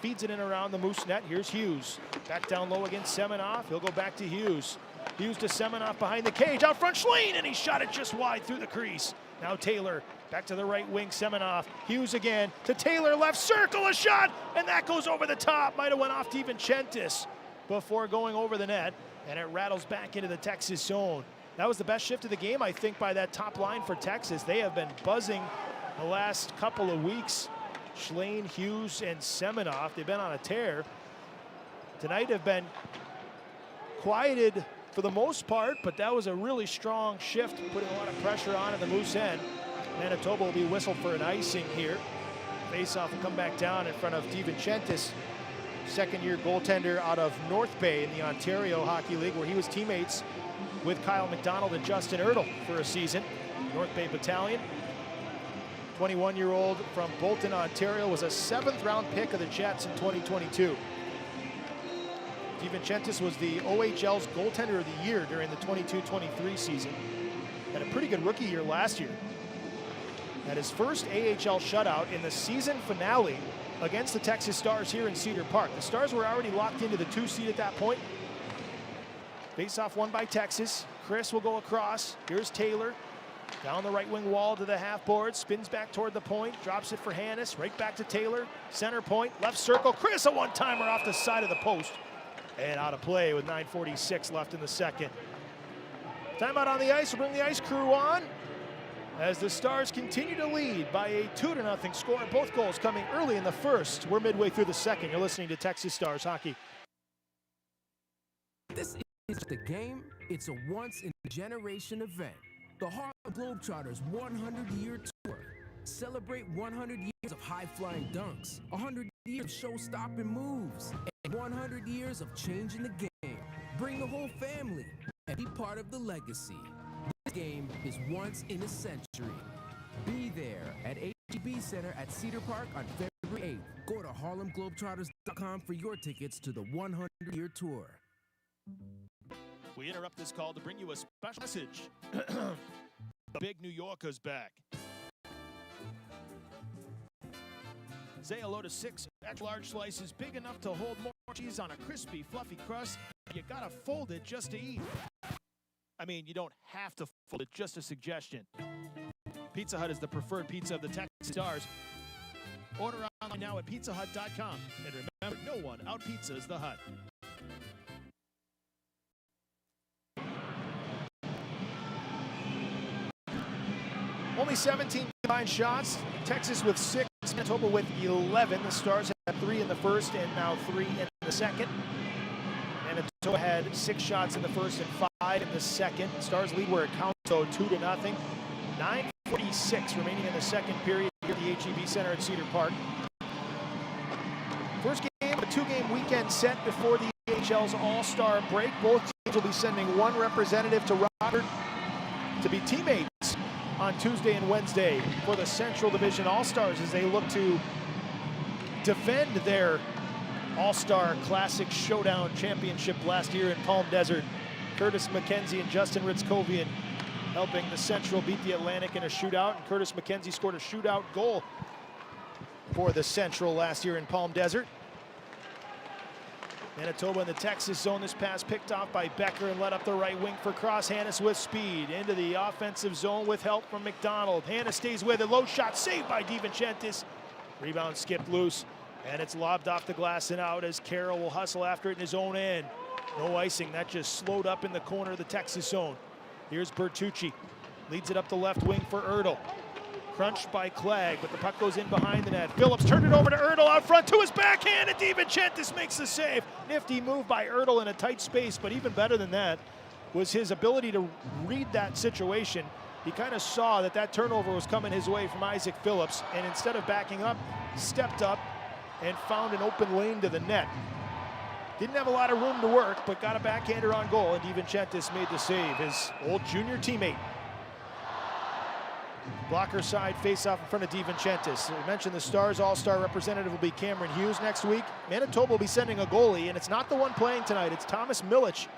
Feeds it in around the Moose net. Here's Hughes. Back down low against Semenov. He'll go back to Hughes. Hughes to Semenov behind the cage. Out front, Schlane, and he shot it just wide through the crease. Now Taylor back to the right wing, Semenov. Hughes again to Taylor, left circle, a shot, and that goes over the top. Might have went off DiVincentis before going over the net, and it rattles back into the Texas zone. That was the best shift of the game, I think, by that top line for Texas. They have been buzzing the last couple of weeks. Schlane, Hughes, and Semenov, they've been on a tear. Tonight have been quieted for the most part, but that was a really strong shift, putting a lot of pressure on at the Moose end. Manitoba will be whistled for an icing here. Faceoff will come back down in front of DiVincentis, 2nd-year goaltender out of North Bay in the Ontario Hockey League, where he was teammates with Kyle McDonald and Justin Ertl for a season. North Bay Battalion. 21-year-old from Bolton, Ontario, was a 7th-round pick of the Jets in 2022. DiVincentis was the OHL's goaltender of the year during the 22-23 season. Had a pretty good rookie year last year. Had his first AHL shutout in the season finale against the Texas Stars here in Cedar Park. The Stars were already locked into the 2 seed at that point. Face-off won by Texas. Chris will go across. Here's Taylor. Down the right wing wall to the half board. Spins back toward the point. Drops it for Hannes. Right back to Taylor. Center point. Left circle. Chris, a one-timer off the side of the post. And out of play with 9:46 left in the second. Timeout on the ice. We'll bring the ice crew on as the Stars continue to lead by a 2-0 score. Both goals coming early in the first. We're midway through the second. You're listening to Texas Stars Hockey. This isn't just a game, it's a once-in-a-generation event. The Harlem Globetrotters 100-year tour. Celebrate 100 years years of high-flying dunks, 100 years of show-stopping moves, and 100 years of changing the game. Bring the whole family and be part of the legacy. This game is once in a century. Be there at HEB Center at Cedar Park on February 8th. Go to HarlemGlobetrotters.com for your tickets to the 100-year tour. We interrupt this call to bring you a special message. The big New Yorker's back. Say hello to 6 extra large slices big enough to hold more cheese on a crispy, fluffy crust. You gotta fold it just to eat. I mean, you don't have to fold it, just a suggestion. Pizza Hut is the preferred pizza of the Texas Stars. Order online now at pizzahut.com. And remember, no one out-pizzas the Hut. Only 17 combined shots. Texas with 6, Manitoba with 11. The Stars had 3 in the first and now 3 in the second. Manitoba had 6 shots in the first and 5 in the second. Stars lead where it counts, so 2-0. 9:46 remaining in the second period here at the HEB Center at Cedar Park. First game, a 2-game weekend set before the AHL's All-Star break. Both teams will be sending one representative to Robert to be teammates on Tuesday and Wednesday for the Central Division All-Stars as they look to defend their All-Star Classic Showdown Championship last year in Palm Desert. Curtis McKenzie and Justin Ritzkovian helping the Central beat the Atlantic in a shootout. And Curtis McKenzie scored a shootout goal for the Central last year in Palm Desert. Manitoba in the Texas zone. This pass picked off by Becker and led up the right wing for Cross. Hannes with speed into the offensive zone with help from McDonald. Hannes stays with it. Low shot saved by DiVincentis. Rebound skipped loose and it's lobbed off the glass and out as Carroll will hustle after it in his own end. No icing. That just slowed up in the corner of the Texas zone. Here's Bertucci. Leads it up the left wing for Ertl. Crunched by Clegg, but the puck goes in behind the net. Phillips turned it over to Ertl out front to his backhand, and DiVincentis makes the save. Nifty move by Ertl in a tight space, but even better than that was his ability to read that situation. He kind of saw that that turnover was coming his way from Isaac Phillips, and instead of backing up, stepped up and found an open lane to the net. Didn't have a lot of room to work, but got a backhander on goal, and DiVincentis made the save, his old junior teammate. Blocker side face-off in front of DiVincentis. We mentioned the Stars All-Star representative will be Cameron Hughes next week. Manitoba will be sending a goalie, and it's not the one playing tonight. It's Thomas Milic,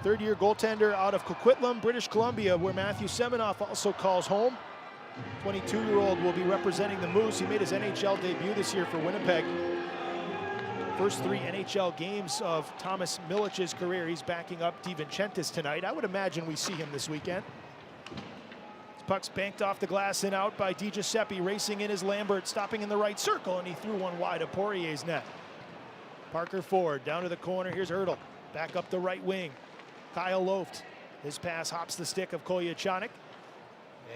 third-year goaltender out of Coquitlam, British Columbia, where Matthew Semenoff also calls home. 22-year-old will be representing the Moose. He made his NHL debut this year for Winnipeg. First 3 NHL games of Thomas Milic's career. He's backing up DiVincentis tonight. I would imagine we see him this weekend. Puck's banked off the glass and out by Di Giuseppe, racing in his Lambert, stopping in the right circle, and he threw one wide of Poirier's net. Parker Ford down to the corner. Here's Ertl, back up the right wing. Kyle Loft, his pass hops the stick of Kolyachonok.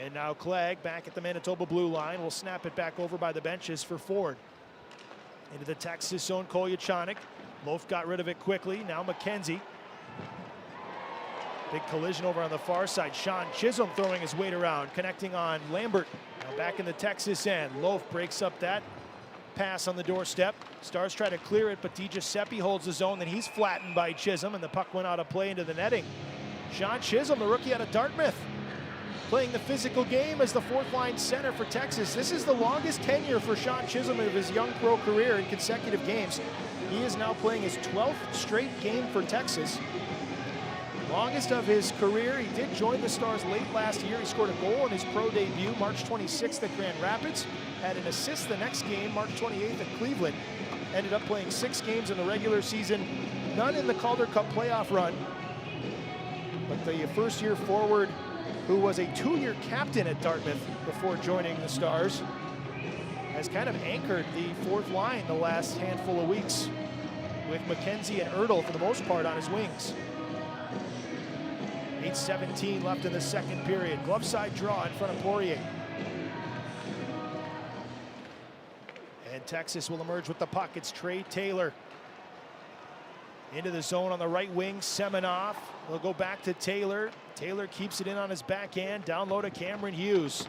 And now Clegg back at the Manitoba blue line. Will snap it back over by the benches for Ford. Into the Texas zone, Kolyachonok. Loft got rid of it quickly. Now McKenzie. Big collision over on the far side. Sean Chisholm throwing his weight around, connecting on Lambert. Now back in the Texas end. Loaf breaks up that pass on the doorstep. Stars try to clear it, but Di Giuseppe holds the zone. Then he's flattened by Chisholm, and the puck went out of play into the netting. Sean Chisholm, the rookie out of Dartmouth, playing the physical game as the fourth-line center for Texas. This is the longest tenure for Sean Chisholm of his young pro career in consecutive games. He is now playing his 12th straight game for Texas. Longest of his career. He did join the Stars late last year. He scored a goal in his pro debut March 26th at Grand Rapids. Had an assist the next game, March 28th at Cleveland. Ended up playing 6 games in the regular season, none in the Calder Cup playoff run. But the first-year forward, who was a 2-year captain at Dartmouth before joining the Stars, has kind of anchored the fourth line the last handful of weeks, with McKenzie and Ertl for the most part on his wings. 8:17 left in the second period. Glove side draw in front of Poirier. And Texas will emerge with the puck. It's Trey Taylor. Into the zone on the right wing, Semenoff. They'll go back to Taylor. Taylor keeps it in on his backhand. Down low to Cameron Hughes.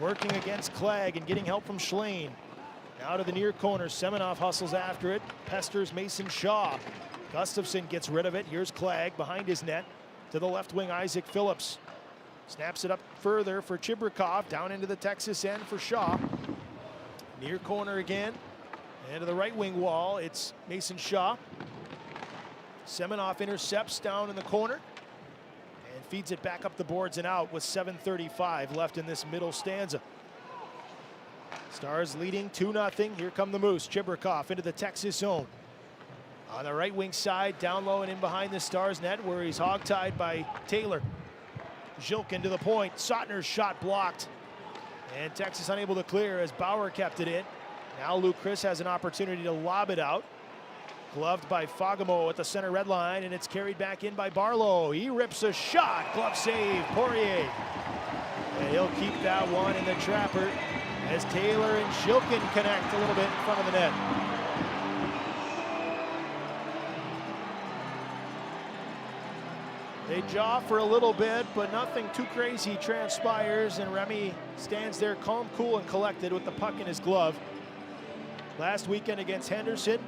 working against Clegg and getting help from Schlane. Now to the near corner. Semenoff hustles after it. Pesters Mason Shaw. Gustafson gets rid of it. Here's Clegg behind his net. To the left wing, Isaac Phillips. Snaps it up further for Chibrikov. Down into the Texas end for Shaw. Near corner again. And to the right wing wall, it's Mason Shaw. Semenoff intercepts down in the corner. And feeds it back up the boards and out with 7:35 left in this middle stanza. Stars leading 2-0. Here come the Moose. Chibrikov into the Texas zone. On the right wing side, down low and in behind the Stars net where he's hogtied by Taylor. Zhilkin to the point. Sotner's shot blocked. And Texas unable to clear as Bauer kept it in. Now Luke Chris has an opportunity to lob it out. Gloved by Fagamo at the center red line, and it's carried back in by Barlow. He rips a shot. Glove save, Poirier. And he'll keep that one in the trapper as Taylor and Zhilkin connect a little bit in front of the net. They jaw for a little bit, but nothing too crazy transpires, and Remy stands there calm, cool, and collected with the puck in his glove. Last weekend against Henderson,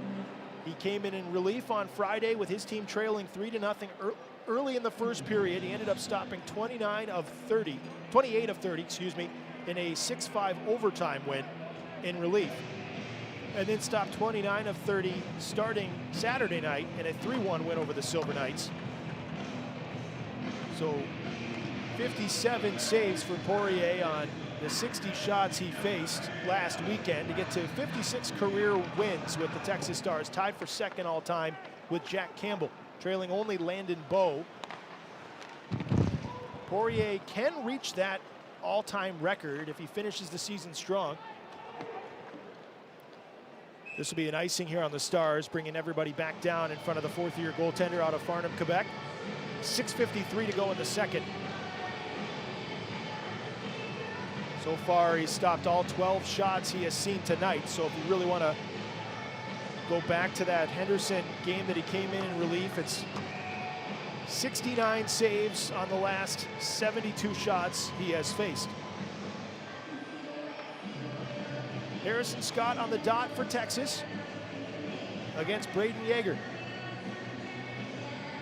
he came in relief on Friday with his team trailing 3-0 early in the first period. He ended up stopping 28 of 30, in a 6-5 overtime win in relief. And then stopped 29 of 30 starting Saturday night in a 3-1 win over the Silver Knights. So 57 saves for Poirier on the 60 shots he faced last weekend to get to 56 career wins with the Texas Stars, tied for second all time with Jack Campbell, trailing only Landon Bowe. Poirier can reach that all-time record if he finishes the season strong. This will be an icing here on the Stars, bringing everybody back down in front of the fourth-year goaltender out of Farnham, Quebec. 6:53 to go in the second. So far, he's stopped all 12 shots he has seen tonight. So if you really want to go back to that Henderson game that he came in relief, it's 69 saves on the last 72 shots he has faced. Harrison Scott on the dot for Texas against Braden Yeager.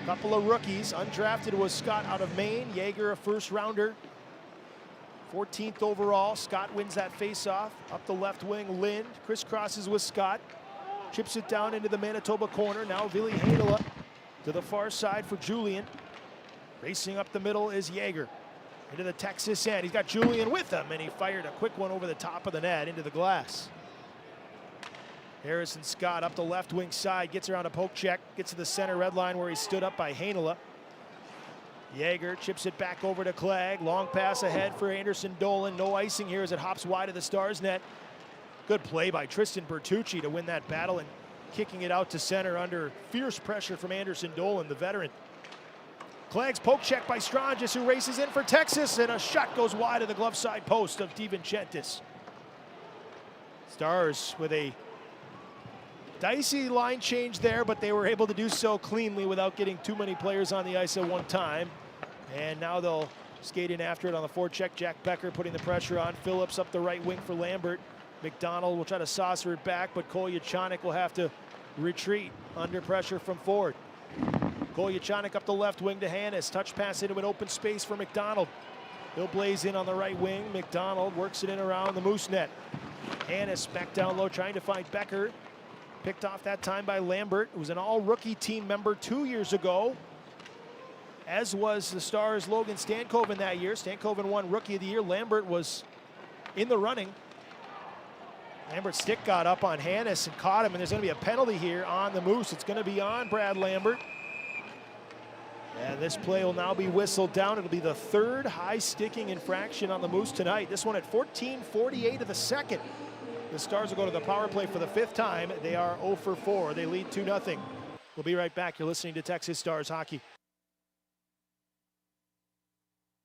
Couple of rookies. Undrafted was Scott out of Maine. Yeager, a first rounder. 14th overall. Scott wins that faceoff. Up the left wing, Lind crisscrosses with Scott. Chips it down into the Manitoba corner. Now Ville Heinola to the far side for Julian. Racing up the middle is Yeager. Into the Texas end. He's got Julian with him, and he fired a quick one over the top of the net into the glass. Harrison Scott up the left wing side, gets around a poke check, gets to the center red line where he stood up by Heinola. Yeager chips it back over to Clegg. Long pass ahead for Anderson Dolan. No icing here as it hops wide of the Stars net. Good play by Tristan Bertucci to win that battle and kicking it out to center under fierce pressure from Anderson Dolan, the veteran. Clegg's poke check by Strangis, who races in for Texas, and a shot goes wide of the glove side post of DiVincentis. Stars with a dicey line change there, but they were able to do so cleanly without getting too many players on the ice at one time. And now they'll skate in after it on the forecheck. Jack Becker putting the pressure on. Phillips up the right wing for Lambert. McDonald will try to saucer it back, but Kolyachanik will have to retreat under pressure from Ford. Kolyachanik up the left wing to Hannes. Touch pass into an open space for McDonald. He'll blaze in on the right wing. McDonald works it in around the Moose net. Hannes back down low trying to find Becker. Picked off that time by Lambert, who was an all-rookie team member 2 years ago, as was the Stars' Logan Stankoven that year. Stankoven won Rookie of the Year. Lambert was in the running. Lambert's stick got up on Hannes and caught him, and there's going to be a penalty here on the Moose. It's going to be on Brad Lambert. And this play will now be whistled down. It'll be the third high-sticking infraction on the Moose tonight. This one at 14:48 of the second. The Stars will go to the power play for the fifth time. They are 0 for 4. They lead 2-0. We'll be right back. You're listening to Texas Stars Hockey.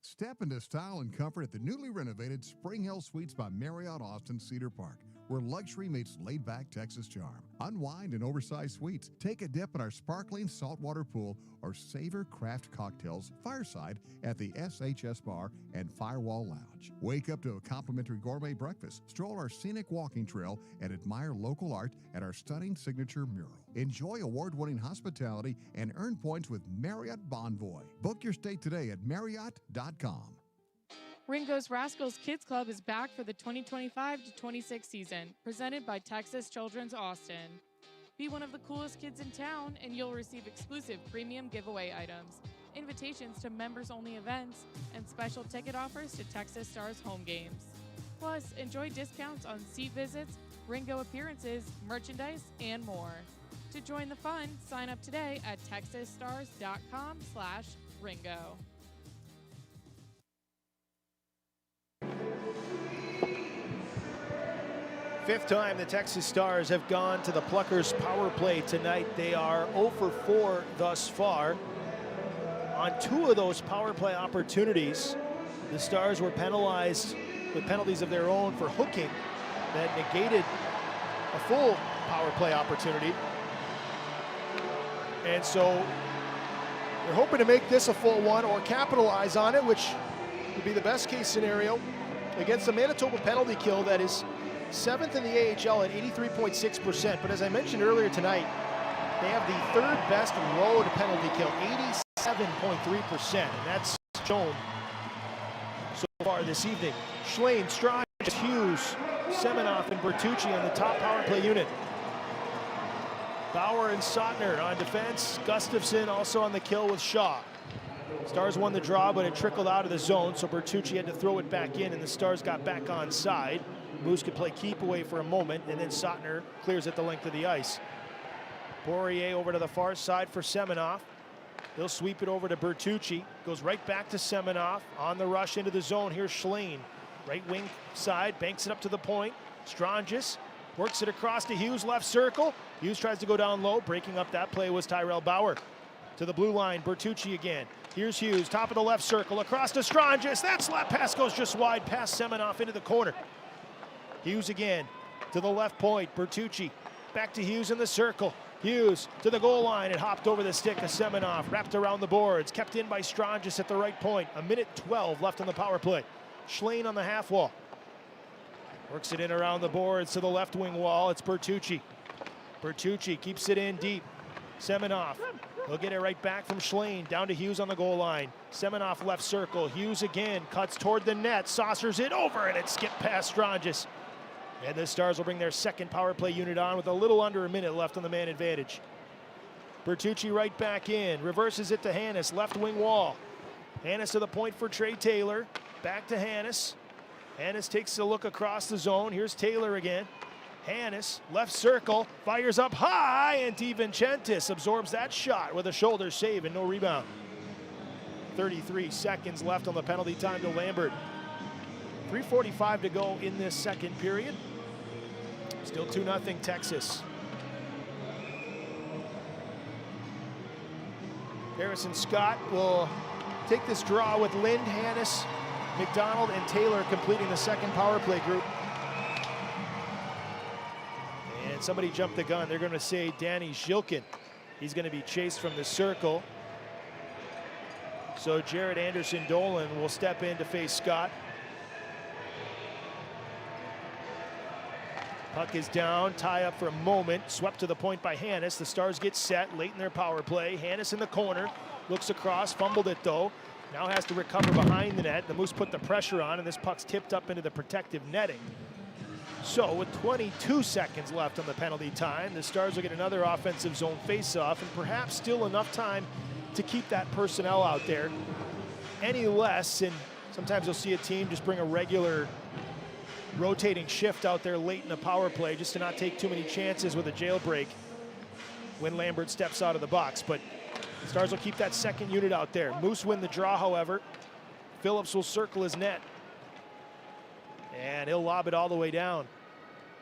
Step into style and comfort at the newly renovated Spring Hill Suites by Marriott Austin Cedar Park, where luxury meets laid-back Texas charm. Unwind in oversized suites, take a dip in our sparkling saltwater pool, or savor craft cocktails fireside at the SHS Bar and Firewall Lounge. Wake up to a complimentary gourmet breakfast, stroll our scenic walking trail, and admire local art at our stunning signature mural. Enjoy award-winning hospitality and earn points with Marriott Bonvoy. Book your stay today at Marriott.com. Ringo's Rascals Kids Club is back for the 2025-26 season, presented by Texas Children's Austin. Be one of the coolest kids in town, and you'll receive exclusive premium giveaway items, invitations to members-only events, and special ticket offers to Texas Stars home games. Plus, enjoy discounts on seat visits, Ringo appearances, merchandise, and more. To join the fun, sign up today at texasstars.com/Ringo. Fifth time the Texas Stars have gone to the Pluckers power play tonight. They are 0 for 4 thus far. On 2 of those power play opportunities, the Stars were penalized with penalties of their own for hooking that negated a full power play opportunity. And so they're hoping to make this a full one or capitalize on it, which would be the best case scenario against the Manitoba penalty kill that is 7th in the AHL at 83.6%. But as I mentioned earlier tonight, they have the 3rd best road penalty kill, 87.3%. And that's shown so far this evening. Schlane, Strachan, Hughes, Semenoff, and Bertucci on the top power play unit. Bauer and Sotner on defense. Gustafsson also on the kill with Shaw. Stars won the draw, but it trickled out of the zone, so Bertucci had to throw it back in, and the Stars got back on side. Moose could play keep away for a moment, and then Sotner clears it the length of the ice. Poirier over to the far side for Semenoff. He'll sweep it over to Bertucci. Goes right back to Semenoff. On the rush into the zone, here's Schlane. Right wing side, banks it up to the point. Strangis works it across to Hughes, left circle. Hughes tries to go down low. Breaking up that play was Tyrell Bauer. To the blue line, Bertucci again. Here's Hughes, top of the left circle, across to Strangis. That slap pass goes just wide past Semenoff into the corner. Hughes again to the left point. Bertucci back to Hughes in the circle. Hughes to the goal line. It hopped over the stick of Semenoff, wrapped around the boards, kept in by Strangis at the right point. 1:12 left on the power play. Schlane on the half wall. Works it in around the boards to the left wing wall. It's Bertucci. Bertucci keeps it in deep. Semenoff. He'll get it right back from Schlane. Down to Hughes on the goal line. Semenoff left circle. Hughes again cuts toward the net. Saucers it over, and it skipped past Strangis. And the Stars will bring their 2nd power play unit on with a little under a minute left on the man advantage. Bertucci right back in. Reverses it to Hannes. Left wing wall. Hannes to the point for Trey Taylor. Back to Hannes. Hannes takes a look across the zone. Here's Taylor again. Hannes, left circle, fires up high, and DiVincentis absorbs that shot with a shoulder save and no rebound. 33 seconds left on the penalty time to Lambert. 3:45 to go in this second period. Still 2-0 Texas. Harrison Scott will take this draw with Lind, Hannes, McDonald, and Taylor completing the 2nd power play group. And somebody jumped the gun. They're going to say Danny Zhilkin. He's going to be chased from the circle. So Jared Anderson-Dolan will step in to face Scott. Puck is down, tie up for a moment, swept to the point by Hannes. The Stars get set late in their power play. Hannes in the corner, looks across, fumbled it though. Now has to recover behind the net. The Moose put the pressure on, and this puck's tipped up into the protective netting. So with 22 seconds left on the penalty time, the Stars will get another offensive zone face-off, and perhaps still enough time to keep that personnel out there. Any less, and sometimes you'll see a team just bring a regular rotating shift out there late in the power play just to not take too many chances with a jailbreak when Lambert steps out of the box. But the Stars will keep that 2nd unit out there. Moose win the draw, however. Phillips will circle his net, and he'll lob it all the way down.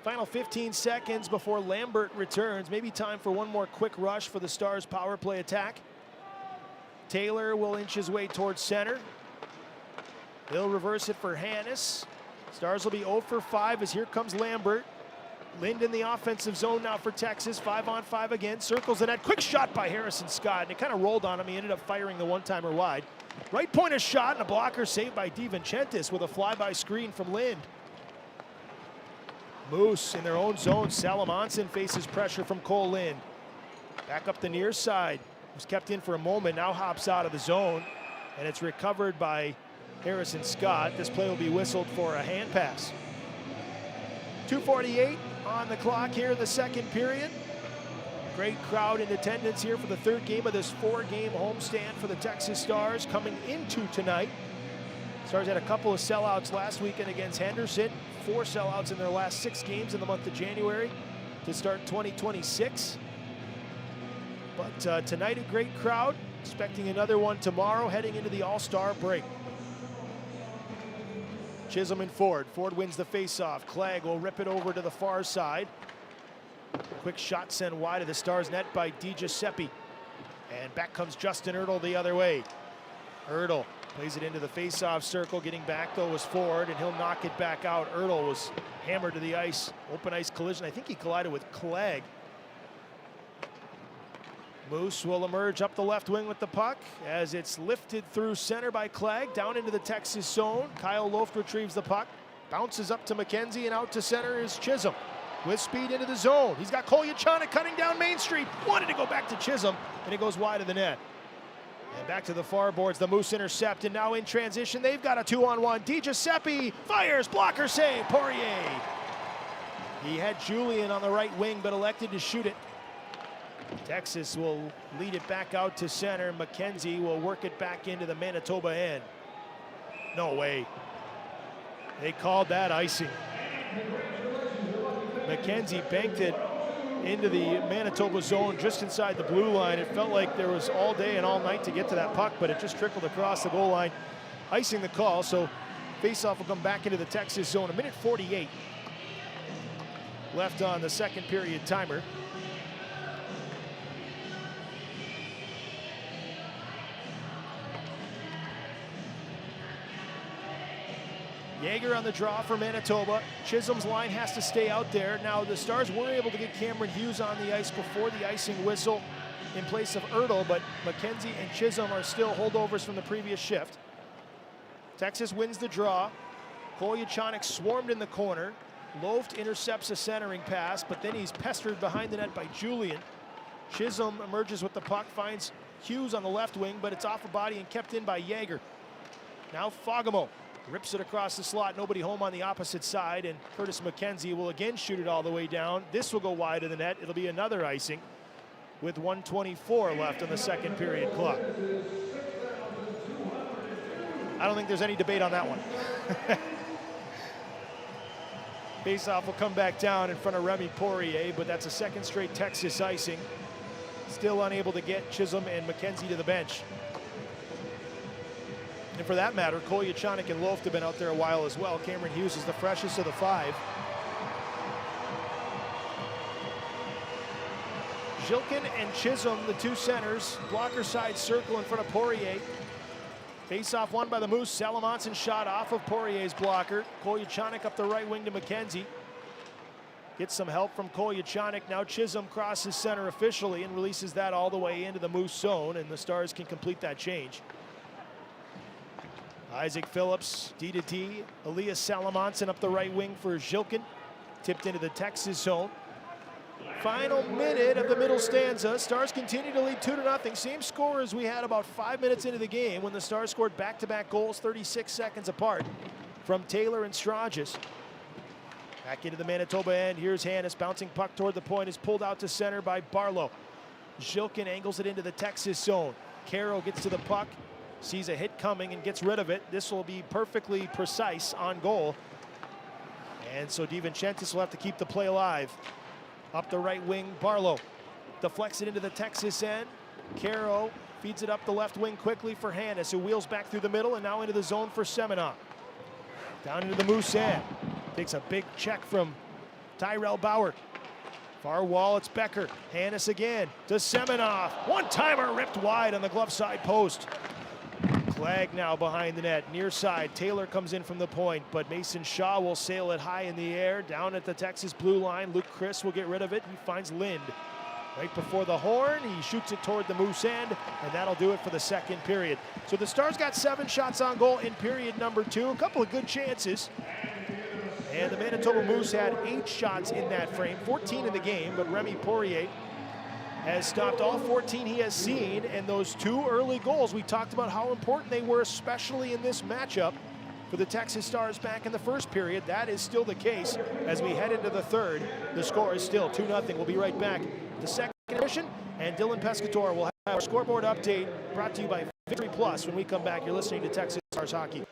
Final 15 seconds before Lambert returns. Maybe time for one more quick rush for the Stars power play attack. Taylor will inch his way towards center. He'll reverse it for Hannes. Stars will be 0 for 5 as here comes Lambert. Lind in the offensive zone now for Texas. 5-on-5 again. Circles the net. Quick shot by Harrison Scott, and it kind of rolled on him. He ended up firing the one-timer wide. Right pointer shot and a blocker saved by DiVincentis with a flyby screen from Lind. Moose in their own zone. Salamonson faces pressure from Cole Lind. Back up the near side. Was kept in for a moment. Now hops out of the zone, and it's recovered by Harrison Scott. This play will be whistled for a hand pass. 2:48 on the clock here in the second period. Great crowd in attendance here for the third game of this 4-game homestand for the Texas Stars coming into tonight. Stars had a couple of sellouts last weekend against Henderson. 4 sellouts in their last 6 games in the month of January to start 2026. But tonight a great crowd. Expecting another one tomorrow heading into the All-Star break. Chisholm and Ford. Ford wins the faceoff. Clegg will rip it over to the far side. Quick shot sent wide of the Stars net by DiGiuseppe. And back comes Justin Ertl the other way. Ertl plays it into the faceoff circle. Getting back though was Ford, and he'll knock it back out. Ertl was hammered to the ice. Open ice collision. I think he collided with Clegg. Moose will emerge up the left wing with the puck as it's lifted through center by Clegg down into the Texas zone. Kyle Loft retrieves the puck, bounces up to McKenzie, and out to center is Chisholm with speed into the zone. He's got Kolyachanik cutting down Main Street. Wanted to go back to Chisholm, and it goes wide of the net. And back to the far boards, the Moose intercept, and now in transition, they've got a 2-on-1. DiGiuseppe fires, blocker save, Poirier. He had Julian on the right wing, but elected to shoot it. Texas will lead it back out to center. McKenzie will work it back into the Manitoba end. No way. They called that icing. McKenzie banked it into the Manitoba zone just inside the blue line. It felt like there was all day and all night to get to that puck, but it just trickled across the goal line, icing the call. So faceoff will come back into the Texas zone. 1:48 left on the second period timer. Yeager on the draw for Manitoba. Chisholm's line has to stay out there. Now the Stars were able to get Cameron Hughes on the ice before the icing whistle in place of Ertl, but McKenzie and Chisholm are still holdovers from the previous shift. Texas wins the draw. Kolyachanik swarmed in the corner. Loft intercepts a centering pass, but then he's pestered behind the net by Julian. Chisholm emerges with the puck, finds Hughes on the left wing, but it's off a body and kept in by Yeager. Now Fogamo rips it across the slot, nobody home on the opposite side, and Curtis McKenzie will again shoot it all the way down. This will go wide of the net. It'll be another icing with 1:24 left on the second period clock. I don't think there's any debate on that one. Faceoff will come back down in front of Remy Poirier, but that's a second straight Texas icing. Still unable to get Chisholm and McKenzie to the bench. And for that matter, Kolyachanik and Loft have been out there a while as well. Cameron Hughes is the freshest of the 5. Zhilkin and Chisholm, the 2 centers. Blocker side circle in front of Poirier. Face-off won by the Moose. Salamonson shot off of Poirier's blocker. Kolyachanik up the right wing to McKenzie. Gets some help from Kolyachanik. Now Chisholm crosses center officially and releases that all the way into the Moose zone, and the Stars can complete that change. Isaac Phillips, D-to-D. Elias Salamonson up the right wing for Zhilkin. Tipped into the Texas zone. Final minute of the middle stanza. Stars continue to lead 2-0. Same score as we had about 5 minutes into the game when the Stars scored back-to-back goals 36 seconds apart from Taylor and Strangis. Back into the Manitoba end. Here's Hannes. Bouncing puck toward the point is pulled out to center by Barlow. Zhilkin angles it into the Texas zone. Caro gets to the puck. Sees a hit coming and gets rid of it. This will be perfectly precise on goal. And so DiVincentis will have to keep the play alive. Up the right wing, Barlow deflects it into the Texas end. Caro feeds it up the left wing quickly for Hannes, who wheels back through the middle and now into the zone for Semenov. Down into the Moose end. Takes a big check from Tyrell Bauer. Far wall, it's Becker. Hannes again to Semenov. One-timer ripped wide on the glove side post. Flag now behind the net, near side. Taylor comes in from the point, but Mason Shaw will sail it high in the air. Down at the Texas blue line, Luke Chris will get rid of it. He finds Lind. Right before the horn, he shoots it toward the Moose end, and that'll do it for the second period. So the Stars got 7 shots on goal in period number 2. A couple of good chances. And the Manitoba Moose had 8 shots in that frame, 14 in the game, but Remy Poirier has stopped all 14 he has seen, and those 2 early goals, we talked about how important they were, especially in this matchup for the Texas Stars back in the first period. That is still the case as we head into the third. The score is still 2-0. We'll be right back. The second edition, and Dylan Pescator will have our scoreboard update brought to you by Victory Plus. When we come back, you're listening to Texas Stars Hockey.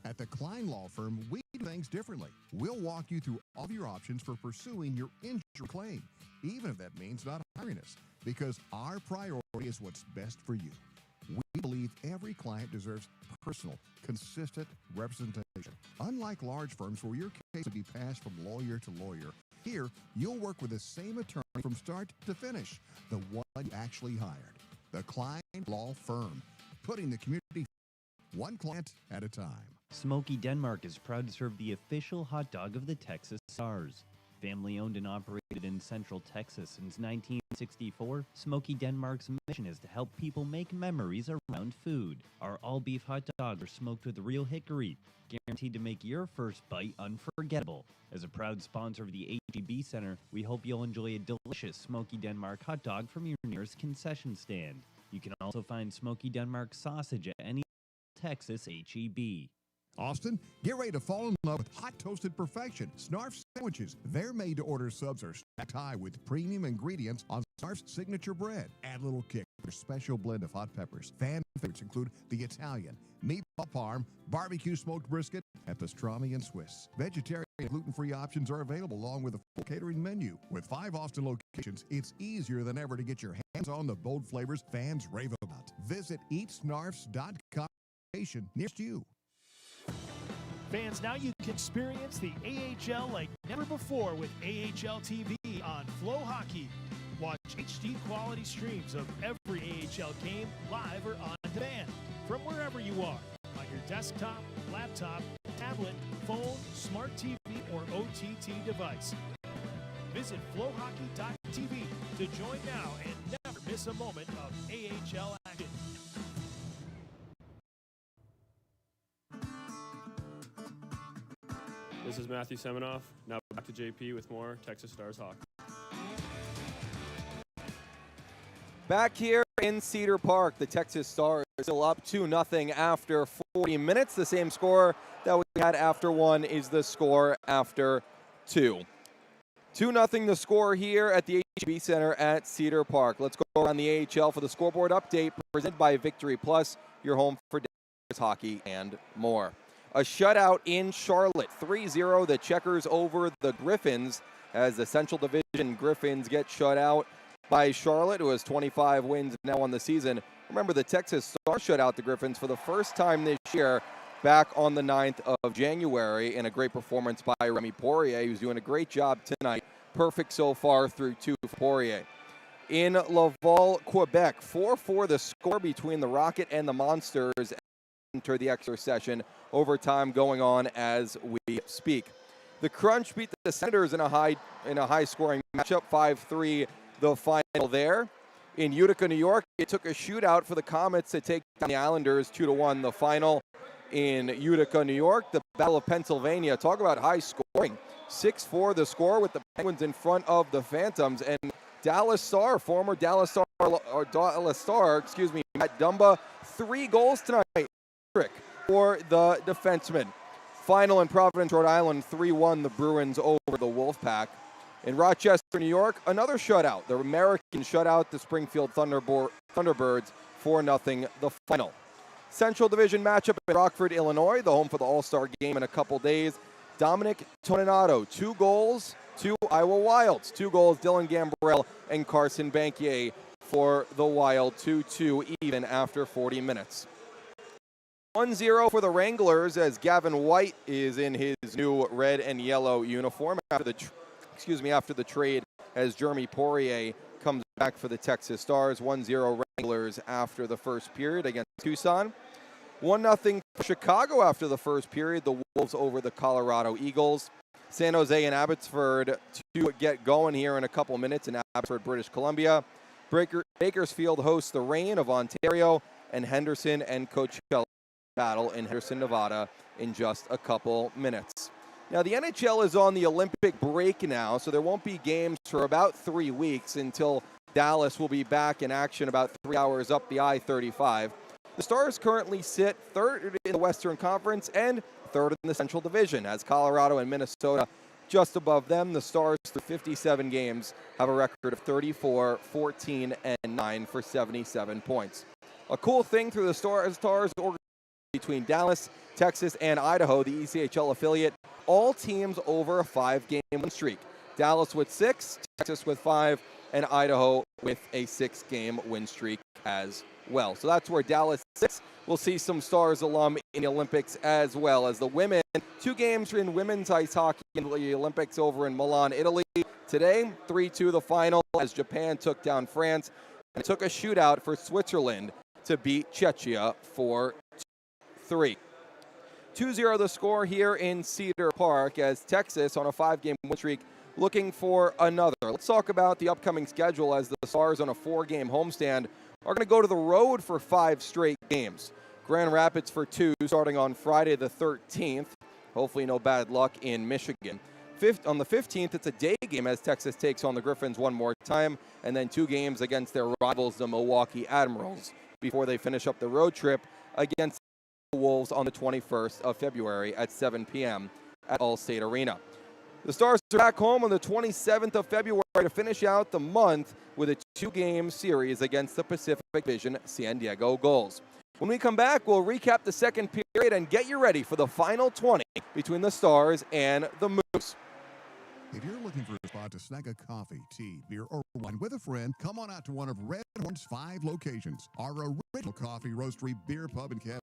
At the Klein Law Firm, we do things differently. We'll walk you through all of your options for pursuing your injury claim, even if that means not hiring us, because our priority is what's best for you. We believe every client deserves personal, consistent representation. Unlike large firms where your case will be passed from lawyer to lawyer, here you'll work with the same attorney from start to finish, the one you actually hired. The Klein Law Firm, putting the community one client at a time. Smoky Denmark is proud to serve the official hot dog of the Texas Stars. Family owned and operated in Central Texas since 1964, Smoky Denmark's mission is to help people make memories around food. Our all-beef hot dogs are smoked with real hickory, guaranteed to make your first bite unforgettable. As a proud sponsor of the HEB Center, we hope you'll enjoy a delicious Smoky Denmark hot dog from your nearest concession stand. You can also find Smoky Denmark sausage at any Texas HEB. Austin, get ready to fall in love with hot toasted perfection. Snarf sandwiches. Their made-to-order subs are stacked high with premium ingredients on Snarf's signature bread. Add a little kick with their special blend of hot peppers. Fan favorites include the Italian, meatball parm, barbecue smoked brisket, and pastrami and Swiss. Vegetarian and gluten-free options are available along with a full catering menu. With 5 Austin locations, it's easier than ever to get your hands on the bold flavors fans rave about. Visit eatsnarfs.com nearest you. Fans, now you can experience the AHL like never before with AHL TV on FloHockey. Watch HD quality streams of every AHL game live or on demand from wherever you are, on your desktop, laptop, tablet, phone, smart TV, or OTT device. Visit FloHockey.tv to join now and never miss a moment of AHL action. This is Matthew Semenoff. Now back to JP with more Texas Stars Hockey. Back here in Cedar Park, the Texas Stars are still up 2-0 after 40 minutes. The same score that we had after 1 is the score after 2. 2-0 the score here at the HEB Center at Cedar Park. Let's go around the AHL for the scoreboard update presented by Victory Plus, your home for Texas hockey and more. A shutout in Charlotte, 3-0 the Checkers over the Griffins as the Central Division Griffins get shut out by Charlotte, who has 25 wins now on the season. Remember, the Texas Stars shut out the Griffins for the first time this year back on the 9th of January in a great performance by Remy Poirier, who's doing a great job tonight. Perfect so far through 2 for Poirier. In Laval, Quebec, 4-4 the score between the Rocket and the Monsters. Enter the extra session. Overtime going on as we speak. The Crunch beat the Senators in a high scoring matchup, 5-3 the final there. In Utica, New York, it took a shootout for the Comets to take down the Islanders, 2-1 the final in Utica, New York. The Battle of Pennsylvania, talk about high scoring. 6-4 the score with the Penguins in front of the Phantoms, and former Dallas Star, Matt Dumba, 3 goals tonight for the defenseman. Final in Providence, Rhode Island, 3-1 the Bruins over the Wolfpack. In Rochester, New York, another shutout. The Americans shut out the Springfield Thunderbirds, 4-0 the final. Central Division matchup in Rockford, Illinois, the home for the All-Star game in a couple days. Dominic Toninato, 2 goals to Iowa Wilds. 2 goals, Dylan Gambrell and Carson Bankier for the Wild, 2-2 even after 40 minutes. 1-0 for the Wranglers as Gavin White is in his new red and yellow uniform after the trade as Jeremy Poirier comes back for the Texas Stars. 1-0 Anglers after the first period against Tucson. 1-0 for Chicago after the first period. The Wolves over the Colorado Eagles. San Jose and Abbotsford to get going here in a couple minutes in Abbotsford, British Columbia. Bakersfield hosts the Reign of Ontario, and Henderson and Coachella battle in Henderson, Nevada in just a couple minutes. Now, the NHL is on the Olympic break now, so there won't be games for about 3 weeks until Dallas will be back in action about 3 hours up the I-35. The Stars currently sit third in the Western Conference and third in the Central Division, as Colorado and Minnesota just above them. The Stars, through 57 games, have a record of 34, 14, and 9 for 77 points. A cool thing through the Stars between Dallas, Texas, and Idaho, the ECHL affiliate, all teams over a 5-game win streak. Dallas with 6, Texas with 5, and Idaho with a 6-game win streak as well. So that's where Dallas sits. We'll see some Stars alum in the Olympics as well as the women. 2 games in women's ice hockey in the Olympics over in Milan, Italy. Today, 3-2 the final as Japan took down France and took a shootout for Switzerland to beat Czechia for 3. 2-0 the score here in Cedar Park as Texas on a 5-game win streak looking for another. Let's talk about the upcoming schedule as the Stars on a 4-game homestand are going to go to the road for 5 straight games. Grand Rapids for 2 starting on Friday the 13th. Hopefully no bad luck in Michigan. On the 15th, it's a day game as Texas takes on the Griffins one more time, and then 2 games against their rivals, the Milwaukee Admirals, before they finish up the road trip against the Wolves on the 21st of February at 7 p.m. at Allstate Arena. The Stars are back home on the 27th of February to finish out the month with a 2-game series against the Pacific Division San Diego Gulls. When we come back, we'll recap the second period and get you ready for the final 20 between the Stars and the Moose. If you're looking for a spot to snag a coffee, tea, beer, or wine with a friend, come on out to one of Red Horn's 5 locations. Our original coffee roastery, beer pub, and cafe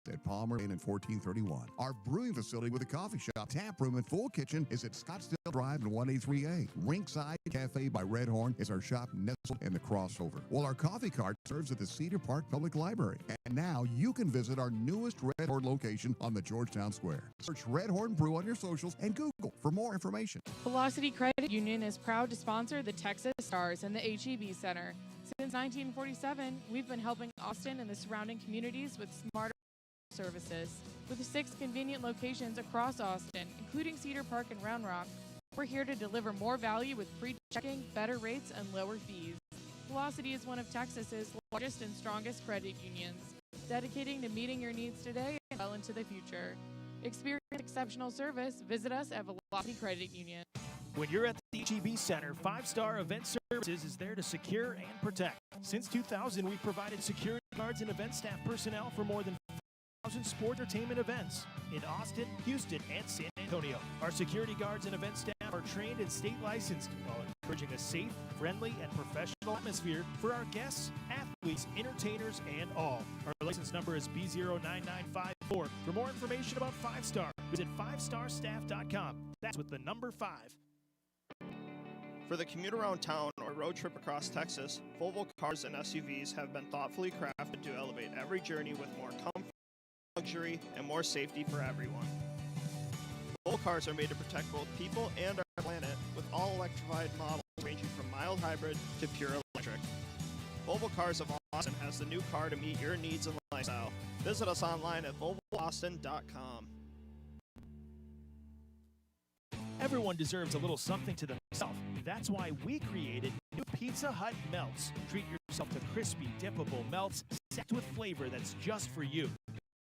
at Palmer Lane and 1431. Our brewing facility with a coffee shop, tap room, and full kitchen is at Scottsdale Drive and 183A. Rinkside Cafe by Red Horn is our shop nestled in the crossover. While our coffee cart serves at the Cedar Park Public Library. And now you can visit our newest Red Horn location on the Georgetown Square. Search Red Horn Brew on your socials and Google for more information. Velocity Credit Union is proud to sponsor the Texas Stars and the HEB Center. Since 1947, we've been helping Austin and the surrounding communities with smarter services. With 6 convenient locations across Austin, including Cedar Park and Round Rock, we're here to deliver more value with free checking, better rates, and lower fees. Velocity is one of Texas's largest and strongest credit unions, dedicating to meeting your needs today and well into the future. Experience exceptional service. Visit us at Velocity Credit Union. When you're at the HEB Center, 5-Star Event Services is there to secure and protect. Since 2000, we've provided security guards and event staff personnel for more than 1,000 sport entertainment events in Austin, Houston, and San Antonio. Our security guards and event staff are trained and state licensed while encouraging a safe, friendly, and professional atmosphere for our guests, athletes, entertainers, and all. Our license number is B09954. For more information about 5-Star, visit 5starstaff.com. That's with the number 5. For the commute around town or road trip across Texas, Volvo cars and SUVs have been thoughtfully crafted to elevate every journey with more comfort, luxury, and more safety for everyone. Volvo cars are made to protect both people and our planet with all electrified models ranging from mild hybrid to pure electric. Volvo Cars of Austin has the new car to meet your needs and lifestyle. Visit us online at volvoaustin.com. Everyone deserves a little something to themselves. That's why we created new Pizza Hut Melts. Treat yourself to crispy, dippable melts stacked with flavor that's just for you.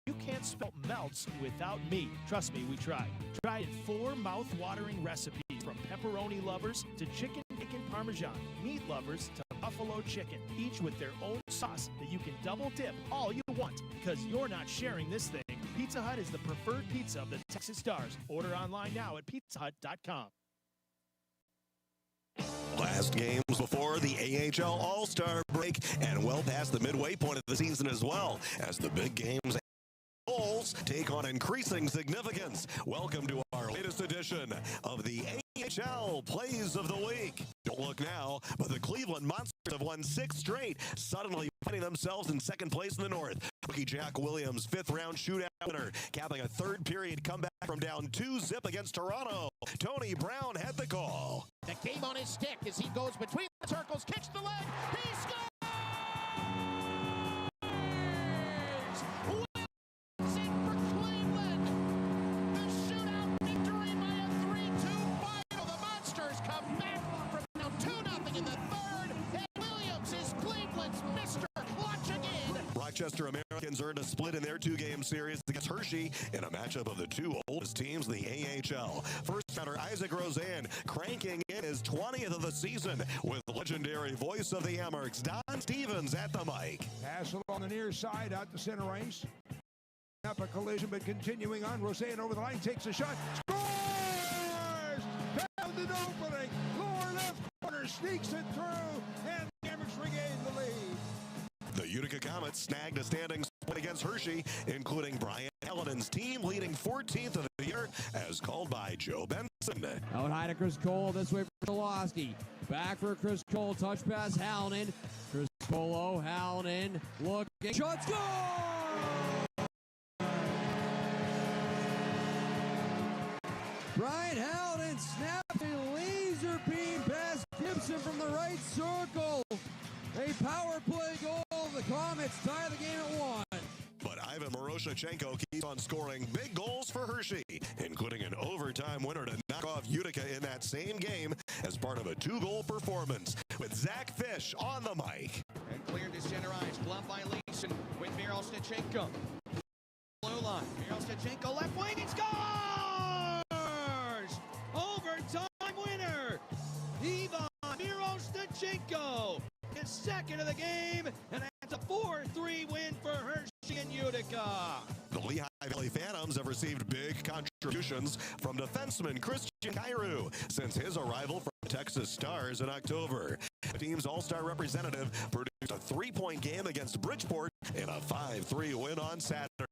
You can't spell melts without me. Trust me, we tried. Tried 4 mouth-watering recipes from pepperoni lovers to chicken bacon parmesan, meat lovers to buffalo chicken, each with their own sauce that you can double dip all you want because you're not sharing this thing. Pizza Hut is the preferred pizza of the Texas Stars. Order online now at pizzahut.com. Last games before the AHL All-Star break and well past the midway point of the season as well as the big games goals take on increasing significance. Welcome to our latest edition of the AHL Plays of the Week. Don't look now, but the Cleveland Monsters have won 6 straight, suddenly finding themselves in second place in the North. Rookie Jack Williams, 5th-round shootout winner, capping a third-period comeback from down 2-0 against Toronto. Tony Brown had the call. The game on his stick as he goes between the circles, kicks the leg, he scores! Williams in for Cleveland. The shootout victory by a 3-2 final. The Monsters come back from now 2-0 in the third, and Williams is Cleveland's Mr. Clutch again. Rochester Americans earned a split in their 2-game series against Hershey in a matchup of the 2 oldest teams in the AHL. First rounder Isaac Roseanne cranking in his 20th of the season with legendary voice of the Amerks, Don Stevens at the mic. Pass along the near side out to center ice. Up a collision, but continuing on. Roseanne over the line, takes a shot, scores! Found an opening, lower left corner, sneaks it through, and the Amerks regain the lead. The Utica Comets snagged a standing split against Hershey, including Brian Allen's team leading 14th of the year, as called by Joe Benson. Out high to Chris Cole, this way for Zalowski. Back for Chris Cole, touch pass, Hallinan. Chris Cole, Hallinan, looking, shot, score! Brian Hallinan snapped a laser beam past Gibson from the right circle. A power play goal. The Comets tie the game at 1. But Ivan Miroshnichenko keeps on scoring big goals for Hershey, including an overtime winner to knock off Utica in that same game as part of a 2-goal performance, with Zach Fish on the mic. And cleared to center ice, gloved by Leeson with Miroshnichenko. Blue line, Miroshnichenko left wing, and scores! Overtime winner, Ivan Miroshnichenko. His second of the game, and that's a 4-3 win for Hershey and Utica. The Lehigh Valley Phantoms have received big contributions from defenseman Christian Kairu since his arrival from Texas Stars in October. The team's all-star representative produced a 3-point game against Bridgeport in a 5-3 win on Saturday.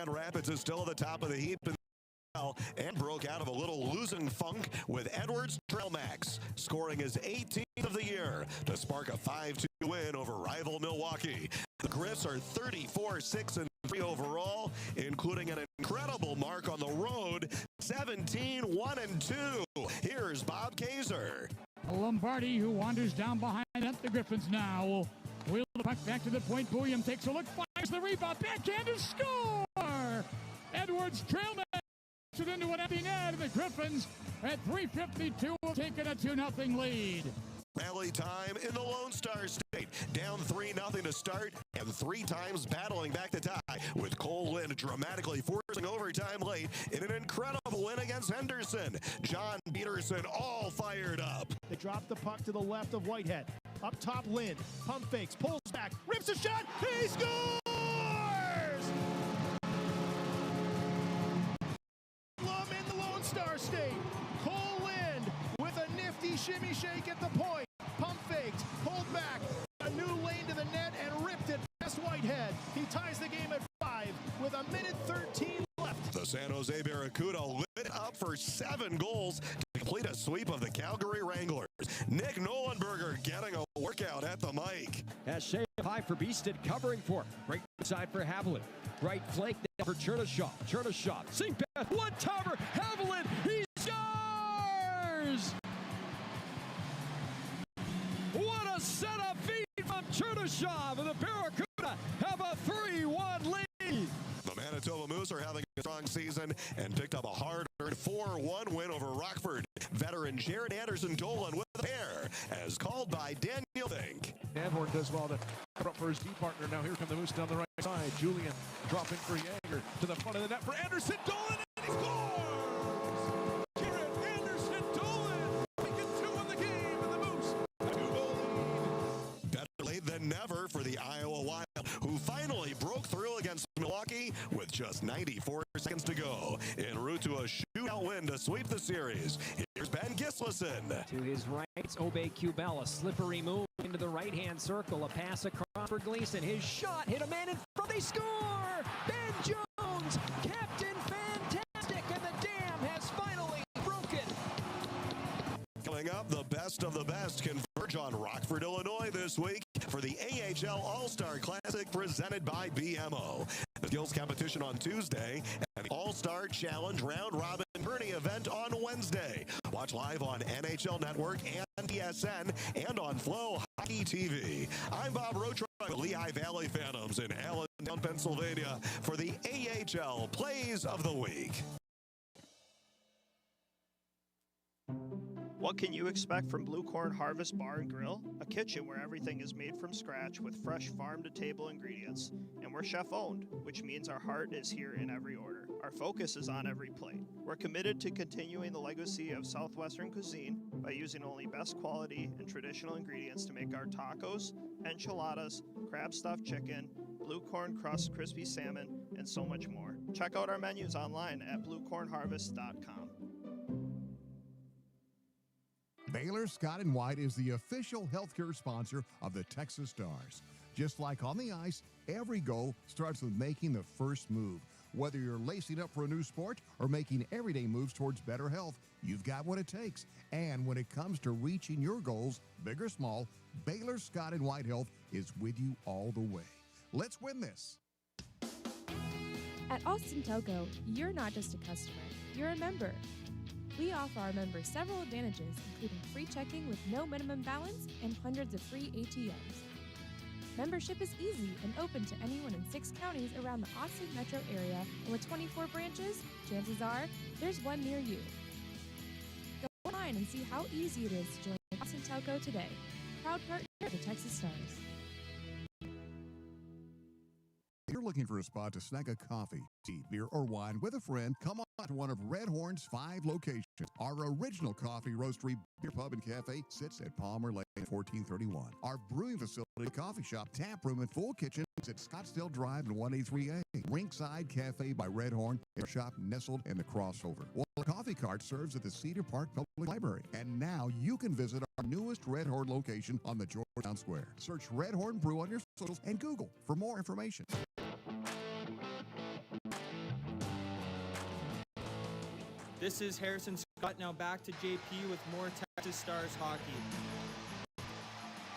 Rapids is still at the top of the heap and broke out of a little losing funk with Edwards Trailmax scoring his 18th of the year to spark a 5-2 win over rival Milwaukee. The Griffs are 34-6-3 overall, including an incredible mark on the road, 17-1-2. Here's Bob Kaiser. Lombardi, who wanders down behind the Griffins now, will wheel the puck back to the point. William takes a look, fires the rebound, backhand to score! Edwards Trailman it into an empty net, and the Griffins at 3:52 have taken a 2-0 lead. Rally time in the Lone Star State. Down 3-0 to start, and 3 times battling back to tie, with Cole Lind dramatically forcing overtime late in an incredible win against Henderson. John Peterson all fired up. They drop the puck to the left of Whitehead. Up top, Lind. Pump fakes, pulls back, rips a shot, he scores! In the Lone Star State, Cole Lind with a nifty shimmy shake at the point. Pump faked, pulled back, a new lane to the net, and ripped it past Whitehead. He ties the game at 5 with 1:13 left. The San Jose Barracuda lit up for 7 goals to complete a sweep of the Calgary Wranglers. Nick Nolenberger getting a workout at the mic. As Shea high for Beasted covering for. Right side for Haviland. Right flank for Chernishaw. Chernishaw. Sink pass. One-timer. Haviland. He scores! What a setup feed from Chernishaw. And the Barracuda have a 3-1 lead. The Manitoba Moose are having a strong season and picked up a hard-earned 4-1 win over Rockford. Veteran Jared Anderson Dolan with a pair, as called by Daniel Fink. Danhorn does well to cover up for his D partner. Now here come the Moose down the right side. Julian dropping for Yager to the front of the net for Anderson Dolan, and he scores! just 94 seconds to go, en route to a shootout win to sweep the series, here's Ben Gislason. To his right, it's Obey Cubell, a slippery move into the right-hand circle, a pass across for Gleason. His shot hit a man in front, they score! Ben Jones, Captain Fantastic, and the dam has finally broken. Coming up, the best of the best converge on Rockford, Illinois this week for the AHL All-Star Classic presented by BMO. The skills competition on Tuesday and the All-Star Challenge Round Robin tourney event on Wednesday. Watch live on NHL Network and TSN and on FloHockey TV. I'm Bob Rotra with Lehigh Valley Phantoms in Allentown, Pennsylvania for the AHL Plays of the Week. What can you expect from Blue Corn Harvest Bar and Grill? A kitchen where everything is made from scratch with fresh farm-to-table ingredients. And we're chef-owned, which means our heart is here in every order. Our focus is on every plate. We're committed to continuing the legacy of Southwestern cuisine by using only best quality and traditional ingredients to make our tacos, enchiladas, crab-stuffed chicken, blue corn crust crispy salmon, and so much more. Check out our menus online at bluecornharvest.com. Baylor Scott & White is the official healthcare sponsor of the Texas Stars. Just like on the ice, every goal starts with making the first move. Whether you're lacing up for a new sport or making everyday moves towards better health, you've got what it takes. And when it comes to reaching your goals, big or small, Baylor Scott & White Health is with you all the way. Let's win this. At Austin Telco, you're not just a customer, you're a member. We offer our members several advantages, including free checking with no minimum balance and hundreds of free ATMs. Membership is easy and open to anyone in 6 counties around the Austin metro area, and with 24 branches, chances are there's one near you. Go online and see how easy it is to join Austin Telco today. Proud partner of the Texas Stars. If you're looking for a spot to snack a coffee, tea, beer, or wine with a friend, come on to one of Red Horn's 5 locations. Our original coffee roastery, beer pub, and cafe sits at Palmer Lane 1431. Our brewing facility, coffee shop, tap room, and full kitchen is at Scottsdale Drive and 183A. Rinkside Cafe by Red Horn is a shop nestled in the crossover. Well, the coffee cart serves at the Cedar Park Public Library. And now you can visit our newest Red Horn location on the Georgetown Square. Search Red Horn Brew on your socials and Google for more information. This is Harrison Scott. Now back to JP with more Texas Stars hockey.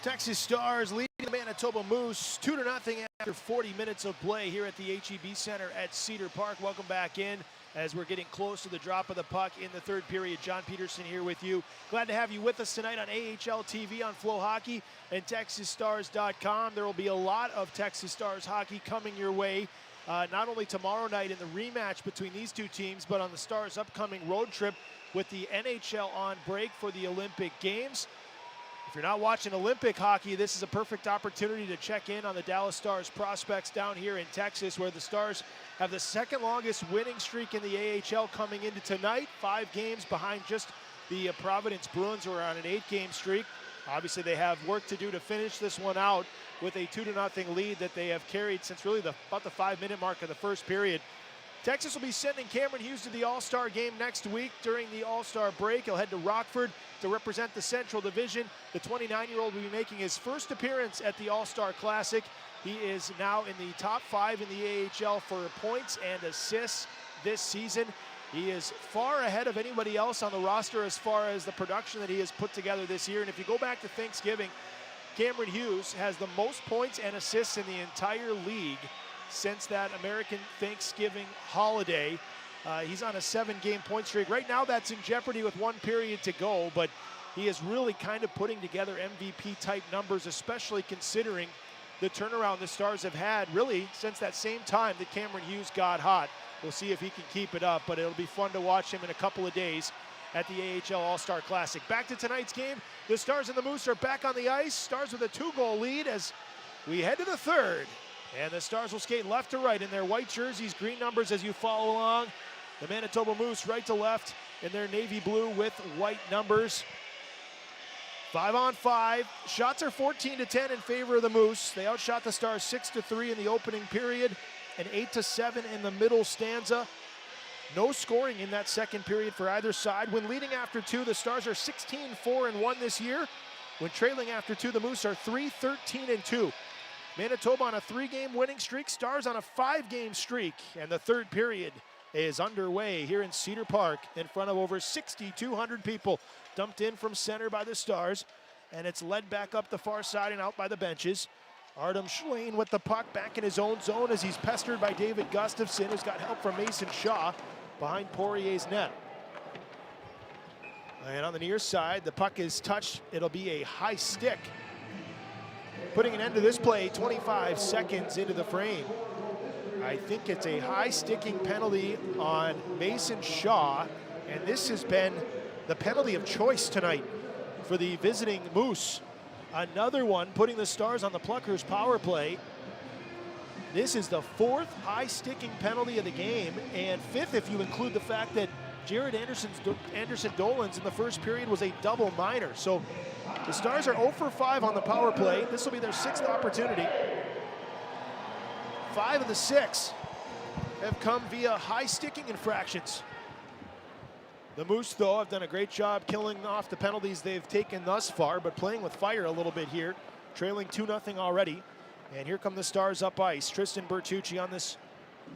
Texas Stars leading the Manitoba Moose 2-0 after 40 minutes of play here at the HEB Center at Cedar Park. Welcome back in as we're getting close to the drop of the puck in the third period. John Peterson here with you. Glad to have you with us tonight on AHL TV, on FloHockey, and TexasStars.com. There will be a lot of Texas Stars hockey coming your way. Not only tomorrow night in the rematch between these two teams, but on the Stars' upcoming road trip with the NHL on break for the Olympic Games. If you're not watching Olympic hockey, this is a perfect opportunity to check in on the Dallas Stars prospects down here in Texas, where the Stars have the second longest winning streak in the AHL coming into tonight. 5 games behind just the Providence Bruins, who are on an 8-game streak. Obviously, they have work to do to finish this one out with a 2-0 lead that they have carried since really about the 5-minute mark of the first period. Texas will be sending Cameron Hughes to the All-Star game next week during the All-Star break. He'll head to Rockford to represent the Central Division. The 29-year-old will be making his first appearance at the All-Star Classic. He is now in the top 5 in the AHL for points and assists this season. He is far ahead of anybody else on the roster as far as the production that he has put together this year. And if you go back to Thanksgiving, Cameron Hughes has the most points and assists in the entire league since that American Thanksgiving holiday. He's on a 7-game point streak. Right now that's in jeopardy with 1 period to go, but he is really kind of putting together MVP-type numbers, especially considering the turnaround the Stars have had really since that same time that Cameron Hughes got hot. We'll see if he can keep it up, but it'll be fun to watch him in a couple of days at the AHL All-Star Classic. Back to tonight's game. The Stars and the Moose are back on the ice. Stars with a 2-goal lead as we head to the third. And the Stars will skate left to right in their white jerseys, green numbers as you follow along. The Manitoba Moose right to left in their navy blue with white numbers. 5-on-5. Shots are 14-10 in favor of the Moose. They outshot the Stars 6-3 in the opening period. an 8-7 in the middle stanza. No scoring in that second period for either side. When leading after 2, the Stars are 16-4-1 this year. When trailing after 2, the Moose are 3-13-2. Manitoba on a 3-game winning streak, Stars on a 5-game streak, and the third period is underway here in Cedar Park in front of over 6,200 people. Dumped in from center by the Stars, and it's led back up the far side and out by the benches. Artem Schlane with the puck back in his own zone as he's pestered by David Gustafson, who's got help from Mason Shaw behind Poirier's net. And on the near side, the puck is touched. It'll be a high stick. Putting an end to this play 25 seconds into the frame. I think it's a high sticking penalty on Mason Shaw, and this has been the penalty of choice tonight for the visiting Moose. Another one putting the Stars on the Pluckers power play. This is the 4th high sticking penalty of the game, and 5th if you include the fact that Jared Anderson Dolan's in the first period was a double minor. So the Stars are 0 for 5 on the power play. This will be their 6th opportunity. 5 of the 6 have come via high sticking infractions. The Moose, though, have done a great job killing off the penalties they've taken thus far, but playing with fire a little bit here, trailing 2-0 already. And here come the Stars up ice. Tristan Bertucci on this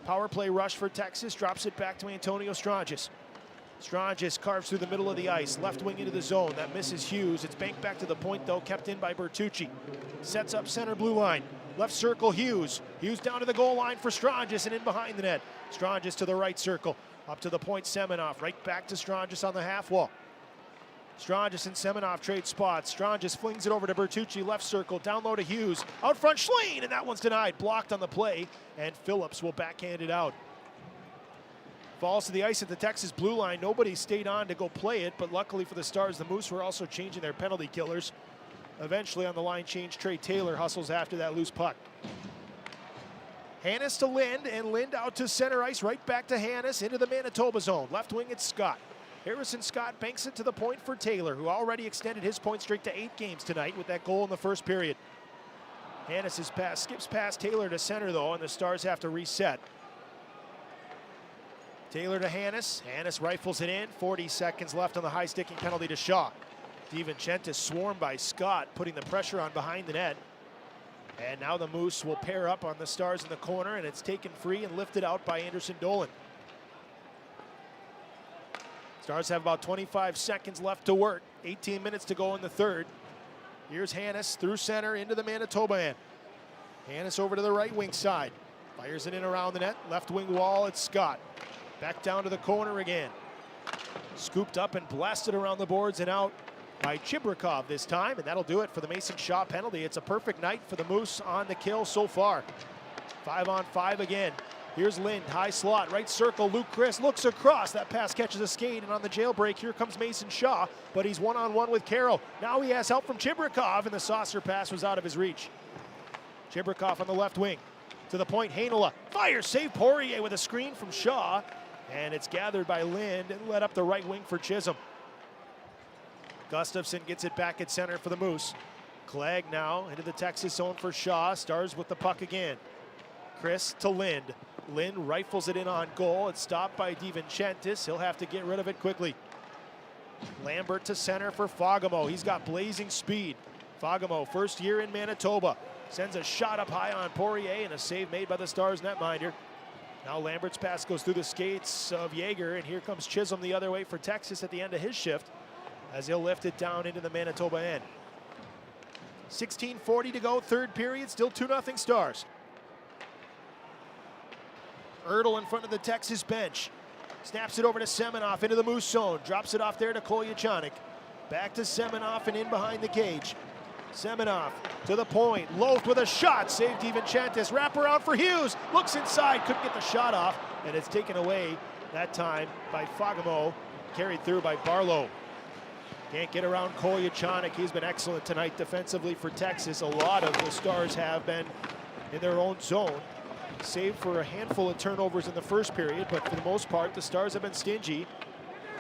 power play rush for Texas, drops it back to Antonio Stranges. Stranges carves through the middle of the ice, left wing into the zone. That misses Hughes. It's banked back to the point, though, kept in by Bertucci. Sets up center blue line. Left circle, Hughes. Hughes down to the goal line for Stranges and in behind the net. Stranges to the right circle. Up to the point, Semenoff. Right back to Stranges on the half wall. Stranges and Semenoff trade spots. Stranges flings it over to Bertucci, left circle. Down low to Hughes. Out front, Schlane, and that one's denied. Blocked on the play, and Phillips will backhand it out. Falls to the ice at the Texas blue line. Nobody stayed on to go play it, but luckily for the Stars, the Moose were also changing their penalty killers. Eventually on the line change, Trey Taylor hustles after that loose puck. Hannes to Lind, and Lind out to center ice, right back to Hannes, into the Manitoba zone. Left wing, it's Scott. Harrison Scott banks it to the point for Taylor, who already extended his point streak to 8 games tonight with that goal in the first period. Hannes' pass skips past Taylor to center, though, and the Stars have to reset. Taylor to Hannes. Hannes rifles it in. 40 seconds left on the high-sticking penalty to Shaw. DiVincentis swarmed by Scott, putting the pressure on behind the net. And now the Moose will pair up on the Stars in the corner, and it's taken free and lifted out by Anderson Dolan. Stars have about 25 seconds left to work. 18 minutes to go in the third. Here's Hannes through center into the Manitoba end. Hannes over to the right wing side. Fires it in around the net. Left wing wall, it's Scott. Back down to the corner again. Scooped up and blasted around the boards and out by Chibrikov this time, and that'll do it for the Mason Shaw penalty. It's a perfect night for the Moose on the kill so far. 5-on-5 again. Here's Lind, high slot, right circle. Luke Chris looks across. That pass catches a skate, and on the jailbreak, here comes Mason Shaw, but he's one-on-one with Carroll. Now he has help from Chibrikov, and the saucer pass was out of his reach. Chibrikov on the left wing. To the point, Heinola fires, save Poirier with a screen from Shaw, and it's gathered by Lind and led up the right wing for Chisholm. Gustafson gets it back at center for the Moose. Clegg now into the Texas zone for Shaw. Stars with the puck again. Chris to Lind. Lind rifles it in on goal. It's stopped by DiVincentis. He'll have to get rid of it quickly. Lambert to center for Fagemo. He's got blazing speed. Fagemo, first year in Manitoba. Sends a shot up high on Poirier and a save made by the Stars netminder. Now Lambert's pass goes through the skates of Yeager, and here comes Chisholm the other way for Texas at the end of his shift as he'll lift it down into the Manitoba end. 16:40 to go, third period, still 2-0 Stars. Ertl in front of the Texas bench. Snaps it over to Semenoff into the Moose zone. Drops it off there to Kolyachanik. Back to Semenoff and in behind the cage. Semenoff to the point. Loth with a shot. Saved DiVincentis. Wrap around for Hughes. Looks inside. Couldn't get the shot off. And it's taken away that time by Fagemo. Carried through by Barlow. Can't get around Kolyachanik. He's been excellent tonight defensively for Texas. A lot of the Stars have been in their own zone. Save for a handful of turnovers in the first period, but for the most part, the Stars have been stingy.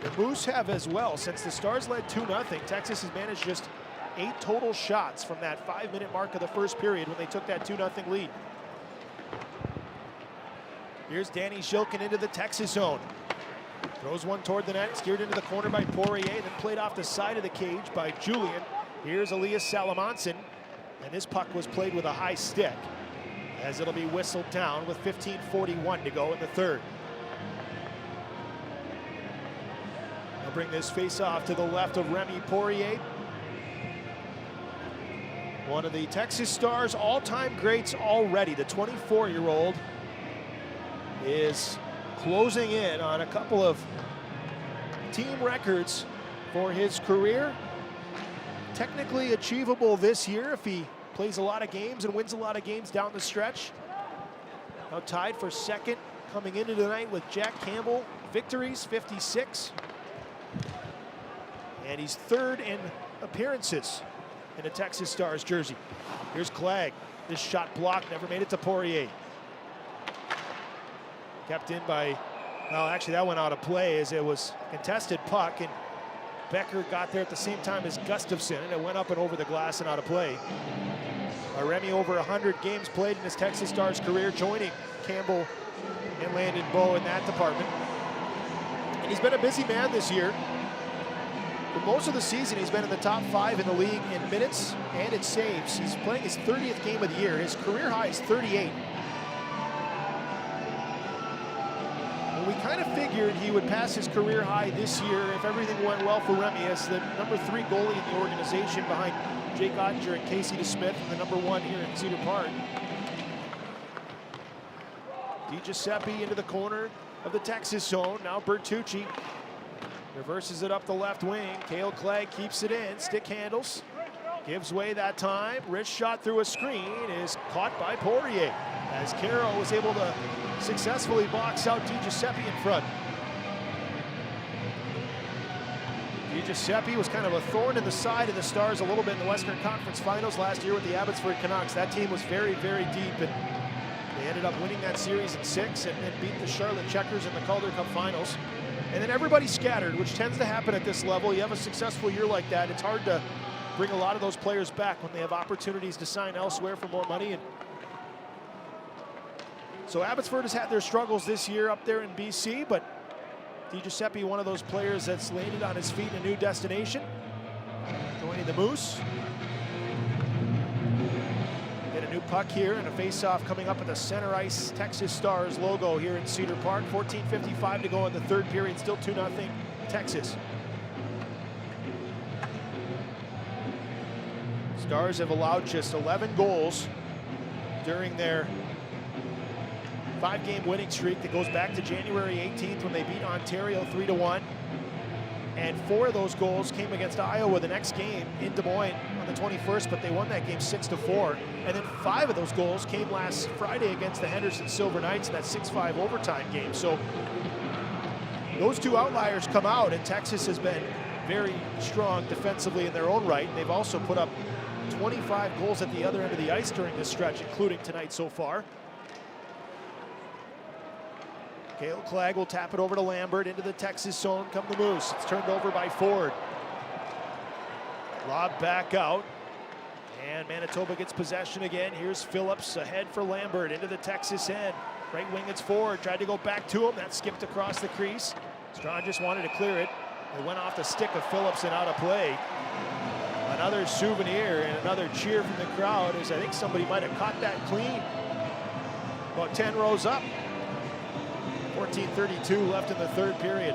The Moose have as well. Since the Stars led 2-0, Texas has managed just 8 total shots from that 5-minute mark of the first period when they took that 2-0 lead. Here's Danny Shilkin into the Texas zone. Throws one toward the net, steered into the corner by Poirier, then played off the side of the cage by Julian. Here's Elias Salamonson, and this puck was played with a high stick, as it'll be whistled down with 15:41 to go in the third. They'll bring this face-off to the left of Remy Poirier. One of the Texas Stars' all-time greats already. The 24-year-old is closing in on a couple of team records for his career. Technically achievable this year if he plays a lot of games and wins a lot of games down the stretch. Now tied for second coming into tonight with Jack Campbell. Victories, 56. And he's third in appearances in a Texas Stars jersey. Here's Clegg. This shot blocked, never made it to Poirier. Kept in by, well, actually that went out of play as it was contested puck, and Becker got there at the same time as Gustafson, and it went up and over the glass and out of play. Remy, over 100 games played in his Texas Stars career, joining Campbell and Landon Bowe in that department. And he's been a busy man this year. For most of the season, he's been in the top 5 in the league in minutes and in saves. He's playing his 30th game of the year. His career high is 38. And we kind of figured he would pass his career high this year if everything went well for Remy as the number 3 goalie in the organization behind Jake Ottinger and Casey DeSmith, and the number 1 here in Cedar Park. DiGiuseppe into the corner of the Texas zone. Now Bertucci reverses it up the left wing. Cale Clegg keeps it in, stick handles, gives way that time. Wrist shot through a screen is caught by Poirier, as Caro was able to successfully box out DiGiuseppe in front. DiGiuseppe was kind of a thorn in the side of the Stars a little bit in the Western Conference Finals last year with the Abbotsford Canucks. That team was very, very deep, and they ended up winning that series in 6 and beat the Charlotte Checkers in the Calder Cup Finals. And then everybody scattered, which tends to happen at this level. You have a successful year like that, it's hard to bring a lot of those players back when they have opportunities to sign elsewhere for more money. And so Abbotsford has had their struggles this year up there in BC, but DiGiuseppe, one of those players that's landed on his feet in a new destination, joining the Moose. Get a new puck here and a face-off coming up at the center ice Texas Stars logo here in Cedar Park. 14:55 to go in the third period, still 2-0 Texas. Stars have allowed just 11 goals during their 5-game winning streak that goes back to January 18th when they beat Ontario 3-1. And 4 of those goals came against Iowa the next game in Des Moines on the 21st, but they won that game 6-4. And then 5 of those goals came last Friday against the Henderson Silver Knights in that 6-5 overtime game. So those 2 outliers come out, and Texas has been very strong defensively in their own right. They've also put up 25 goals at the other end of the ice during this stretch, including tonight so far. Cale Clegg will tap it over to Lambert into the Texas zone. Come the Moose. It's turned over by Ford. Lob back out. And Manitoba gets possession again. Here's Phillips ahead for Lambert into the Texas end. Right wing, it's Ford. Tried to go back to him. That skipped across the crease. Strawn just wanted to clear it. It went off the stick of Phillips and out of play. Another souvenir and another cheer from the crowd, as I think somebody might have caught that clean. About 10 rows up. 14:32 left in the third period.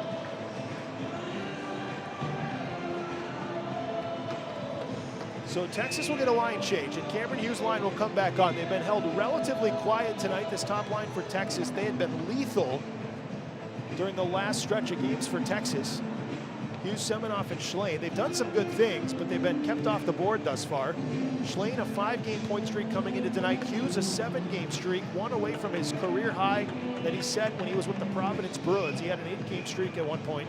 So Texas will get a line change, and Cameron Hughes' line will come back on. They've been held relatively quiet tonight, this top line for Texas. They had been lethal during the last stretch of games for Texas. Hughes, Semenoff, and Schlane. They've done some good things, but they've been kept off the board thus far. Schlane, a 5-game point streak coming into tonight. Hughes, a 7-game streak, 1 away from his career high that he set when he was with the Providence Bruins. He had an 8-game streak at one point,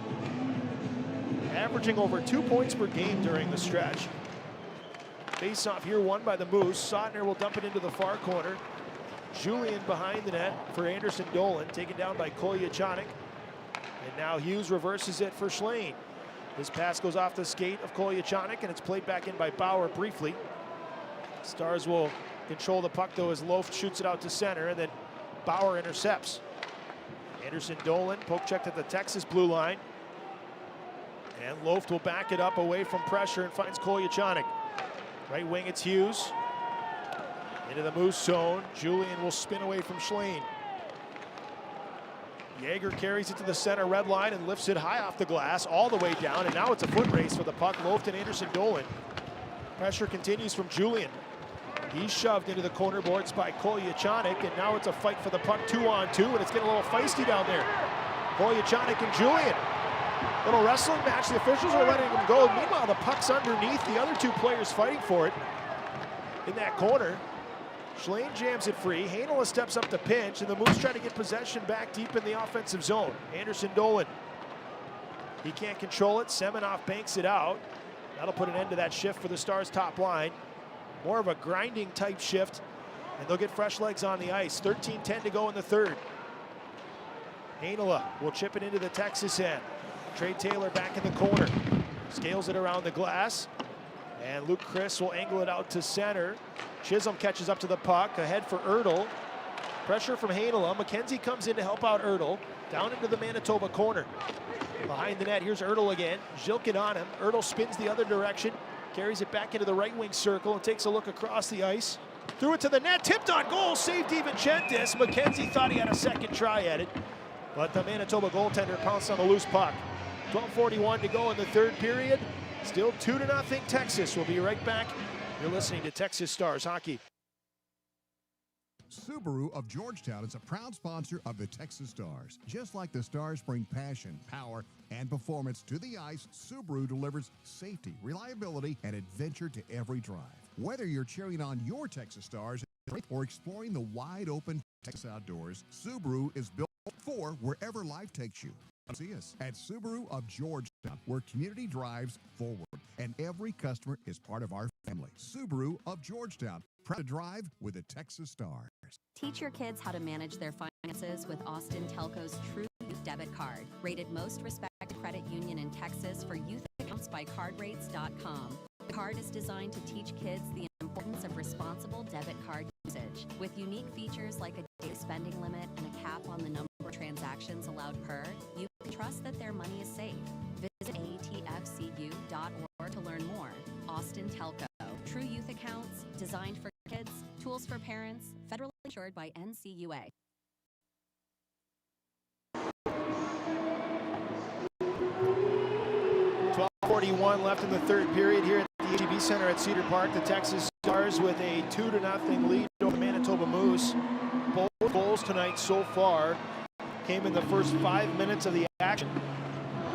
averaging over 2 points per game during the stretch. Face-off here won by the Moose. Sotner will dump it into the far corner. Julian behind the net for Anderson Dolan, taken down by Kolyachanik. And now Hughes reverses it for Schlane. This pass goes off the skate of Kolyachanik, and it's played back in by Bauer briefly. Stars will control the puck, though, as Loaf shoots it out to center, and then Bauer intercepts. Anderson Dolan, poke checked at the Texas blue line. And Loft will back it up away from pressure and finds Kolyachanik. Right wing, it's Hughes. Into the Moose zone. Julian will spin away from Schlein. Jaeger carries it to the center red line and lifts it high off the glass all the way down, and now it's a foot race for the puck. Loft and Anderson Dolan. Pressure continues from Julian. He's shoved into the corner boards by Kolyachanik, and now it's a fight for the puck 2-on-2, and it's getting a little feisty down there. Kolyachanik and Julian. Little wrestling match. The officials are letting him go. Meanwhile, the puck's underneath. The other two players fighting for it in that corner. Schlein jams it free. Heinola steps up to pinch, and the Moose try to get possession back deep in the offensive zone. Anderson Dolan. He can't control it. Semenoff banks it out. That'll put an end to that shift for the Stars' top line. More of a grinding type shift, and they'll get fresh legs on the ice. 13-10 to go in the third. Heinola will chip it into the Texas end. Trey Taylor back in the corner. Scales it around the glass. And Luke Chris will angle it out to center. Chisholm catches up to the puck. Ahead for Ertl. Pressure from Heinola. McKenzie comes in to help out Ertl. Down into the Manitoba corner. Behind the net, here's Ertl again. Zhilkin on him. Ertl spins the other direction. Carries it back into the right wing circle and takes a look across the ice. Threw it to the net. Tipped on goal. Saved DiVincentis. McKenzie thought he had a second try at it. But the Manitoba goaltender pounced on the loose puck. 12:41 to go in the third period. Still 2-0 Texas. We'll be right back. You're listening to Texas Stars Hockey. Subaru of Georgetown is a proud sponsor of the Texas Stars. Just like the Stars bring passion, power, and performance to the ice, Subaru delivers safety, reliability, and adventure to every drive. Whether you're cheering on your Texas Stars or exploring the wide-open Texas outdoors, Subaru is built for wherever life takes you. See us at Subaru of Georgetown, where community drives forward, and every customer is part of our family. Subaru of Georgetown, proud to drive with the Texas Stars. Teach your kids how to manage their finances with Austin Telco's True Youth Debit Card, rated most respected credit union in Texas for youth accounts by cardrates.com. The card is designed to teach kids the importance of responsible debit card usage. With unique features like a daily spending limit and a cap on the number of transactions allowed per, you can trust that their money is safe. Visit atfcu.org to learn more. Austin Telco. True Youth Accounts, designed for kids, tools for parents, federally insured by NCUA. .41 left in the third period here at the HEB Center at Cedar Park. The Texas Stars with a 2-0 lead over the Manitoba Moose. Both goals tonight so far came in the first 5 minutes of the action.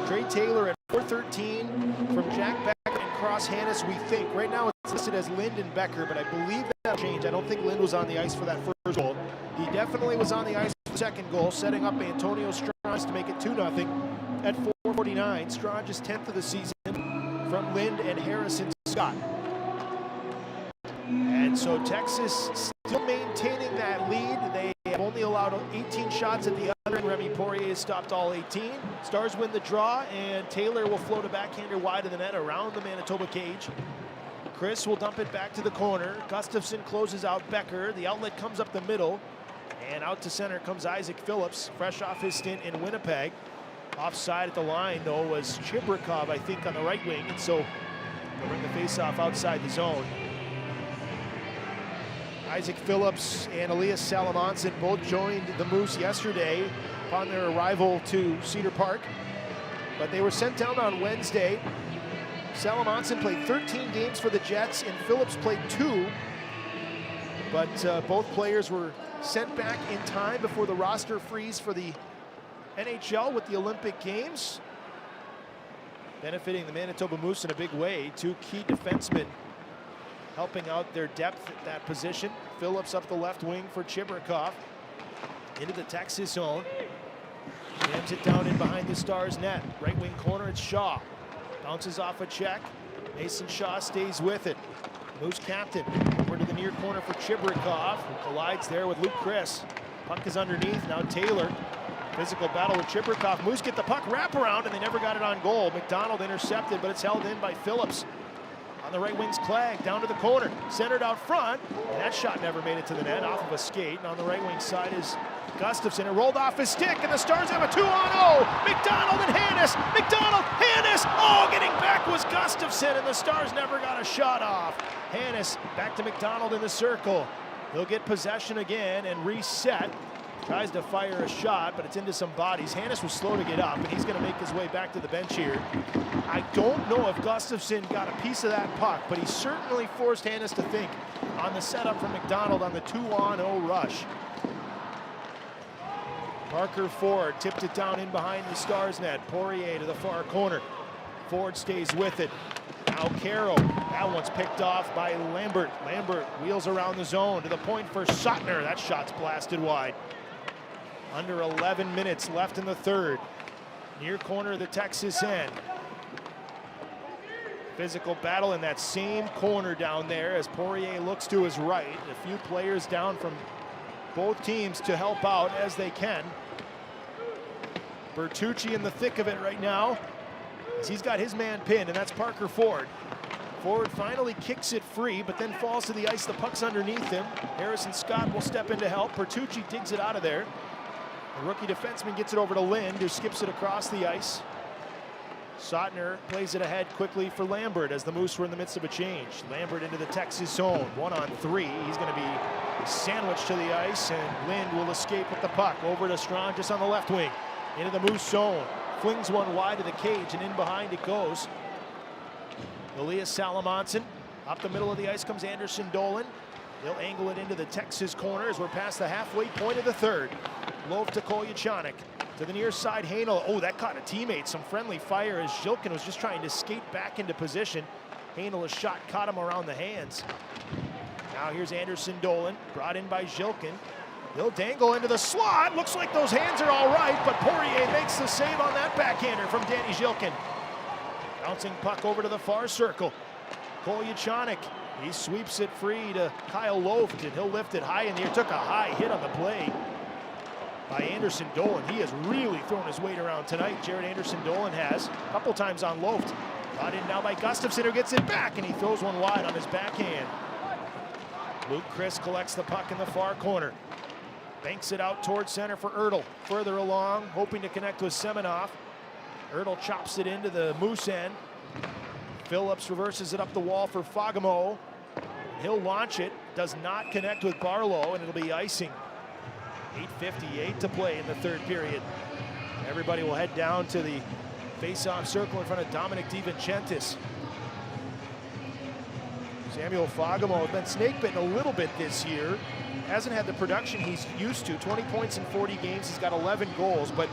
Trey Taylor at 4:13 from Jack Becker and Cross Hannes, we think. Right now it's listed as Lind and Becker, but I believe that'll change. I don't think Lind was on the ice for that first goal. He definitely was on the ice for the second goal, setting up Antonio Strange to make it 2-0 at 4:49. Strange's 10th of the season from Lind and Harrison Scott. And so Texas still maintaining that lead. They have only allowed 18 shots at the other end. Remy Poirier has stopped all 18. Stars win the draw, and Taylor will float a backhander wide of the net around the Manitoba cage. Chris will dump it back to the corner. Gustafson closes out Becker. The outlet comes up the middle, and out to center comes Isaac Phillips, fresh off his stint in Winnipeg. Offside at the line, though, was Chibrikov, I think, on the right wing, and so they'll bring the faceoff outside the zone. Isaac Phillips and Elias Salamonson both joined the Moose yesterday upon their arrival to Cedar Park, but they were sent down on Wednesday. Salamonson played 13 games for the Jets, and Phillips played 2, but both players were sent back in time before the roster freeze for the NHL with the Olympic Games, benefiting the Manitoba Moose in a big way. Two key defensemen helping out their depth at that position. Phillips up the left wing for Chibrikov. Into the Texas zone. Jams it down in behind the Stars net. Right wing corner, it's Shaw. Bounces off a check. Mason Shaw stays with it. Moose captain over to the near corner for Chibrikov, who collides there with Luke Chris. Puck is underneath, now Taylor. Physical battle with Chibrikov. Moose get the puck wrap around, and they never got it on goal. McDonald intercepted, but it's held in by Phillips. On the right wing's Clegg, down to the corner, centered out front, and that shot never made it to the net, off of a skate. And on the right wing side is Gustafsson. It rolled off his stick, and the Stars have a 2-on-0. McDonald and Hannes. McDonald, Hannes. Oh, getting back was Gustafsson, and the Stars never got a shot off. Hannes back to McDonald in the circle. They'll get possession again and reset. Tries to fire a shot, but it's into some bodies. Hannes was slow to get up, and he's going to make his way back to the bench here. I don't know if Gustafsson got a piece of that puck, but he certainly forced Hannes to think on the setup from McDonald on the 2-on-0 rush. Parker Ford tipped it down in behind the Stars net. Poirier to the far corner. Ford stays with it. Now Carroll. That one's picked off by Lambert. Lambert wheels around the zone to the point for Suttner. That shot's blasted wide. Under 11 minutes left in the third. Near corner of the Texas end. Physical battle in that same corner down there as Poirier looks to his right. A few players down from both teams to help out as they can. Bertucci in the thick of it right now, as he's got his man pinned, and that's Parker Ford. Ford finally kicks it free, but then falls to the ice. The puck's underneath him. Harrison Scott will step in to help. Bertucci digs it out of there. The rookie defenseman gets it over to Lind, who skips it across the ice. Suttner plays it ahead quickly for Lambert as the Moose were in the midst of a change. Lambert into the Texas zone, 1-on-3. He's going to be sandwiched to the ice, and Lind will escape with the puck. Over to Strong just on the left wing. Into the Moose zone. Flings one wide to the cage, and in behind it goes. Elias Salamonson. Up the middle of the ice comes Anderson Dolan. They'll angle it into the Texas corner as we're past the halfway point of the third. Loaf to Kolyachanik. To the near side, Hanel. Oh, that caught a teammate. Some friendly fire as Zhilkin was just trying to skate back into position. Hanel's shot caught him around the hands. Now here's Anderson Dolan, brought in by Zhilkin. He'll dangle into the slot. Looks like those hands are all right, but Poirier makes the save on that backhander from Danny Zhilkin. Bouncing puck over to the far circle. Kolyachanik. He sweeps it free to Kyle Loft, and he'll lift it high in the air. Took a high hit on the play by Anderson Dolan. He has really thrown his weight around tonight. Jared Anderson Dolan has a couple times on Loft. Brought in now by Gustafsson, who gets it back, and he throws one wide on his backhand. Luke Chris collects the puck in the far corner. Banks it out towards center for Ertl. Further along, hoping to connect with Semenoff. Ertl chops it into the Moose end. Phillips reverses it up the wall for Fagemo. He'll launch it, does not connect with Barlow, and it'll be icing. 8:58 to play in the third period. Everybody will head down to the face-off circle in front of Dominic DiVincentis. Samuel Fagemo has been snake-bitten a little bit this year. Hasn't had the production he's used to. 20 points in 40 games. He's got 11 goals, but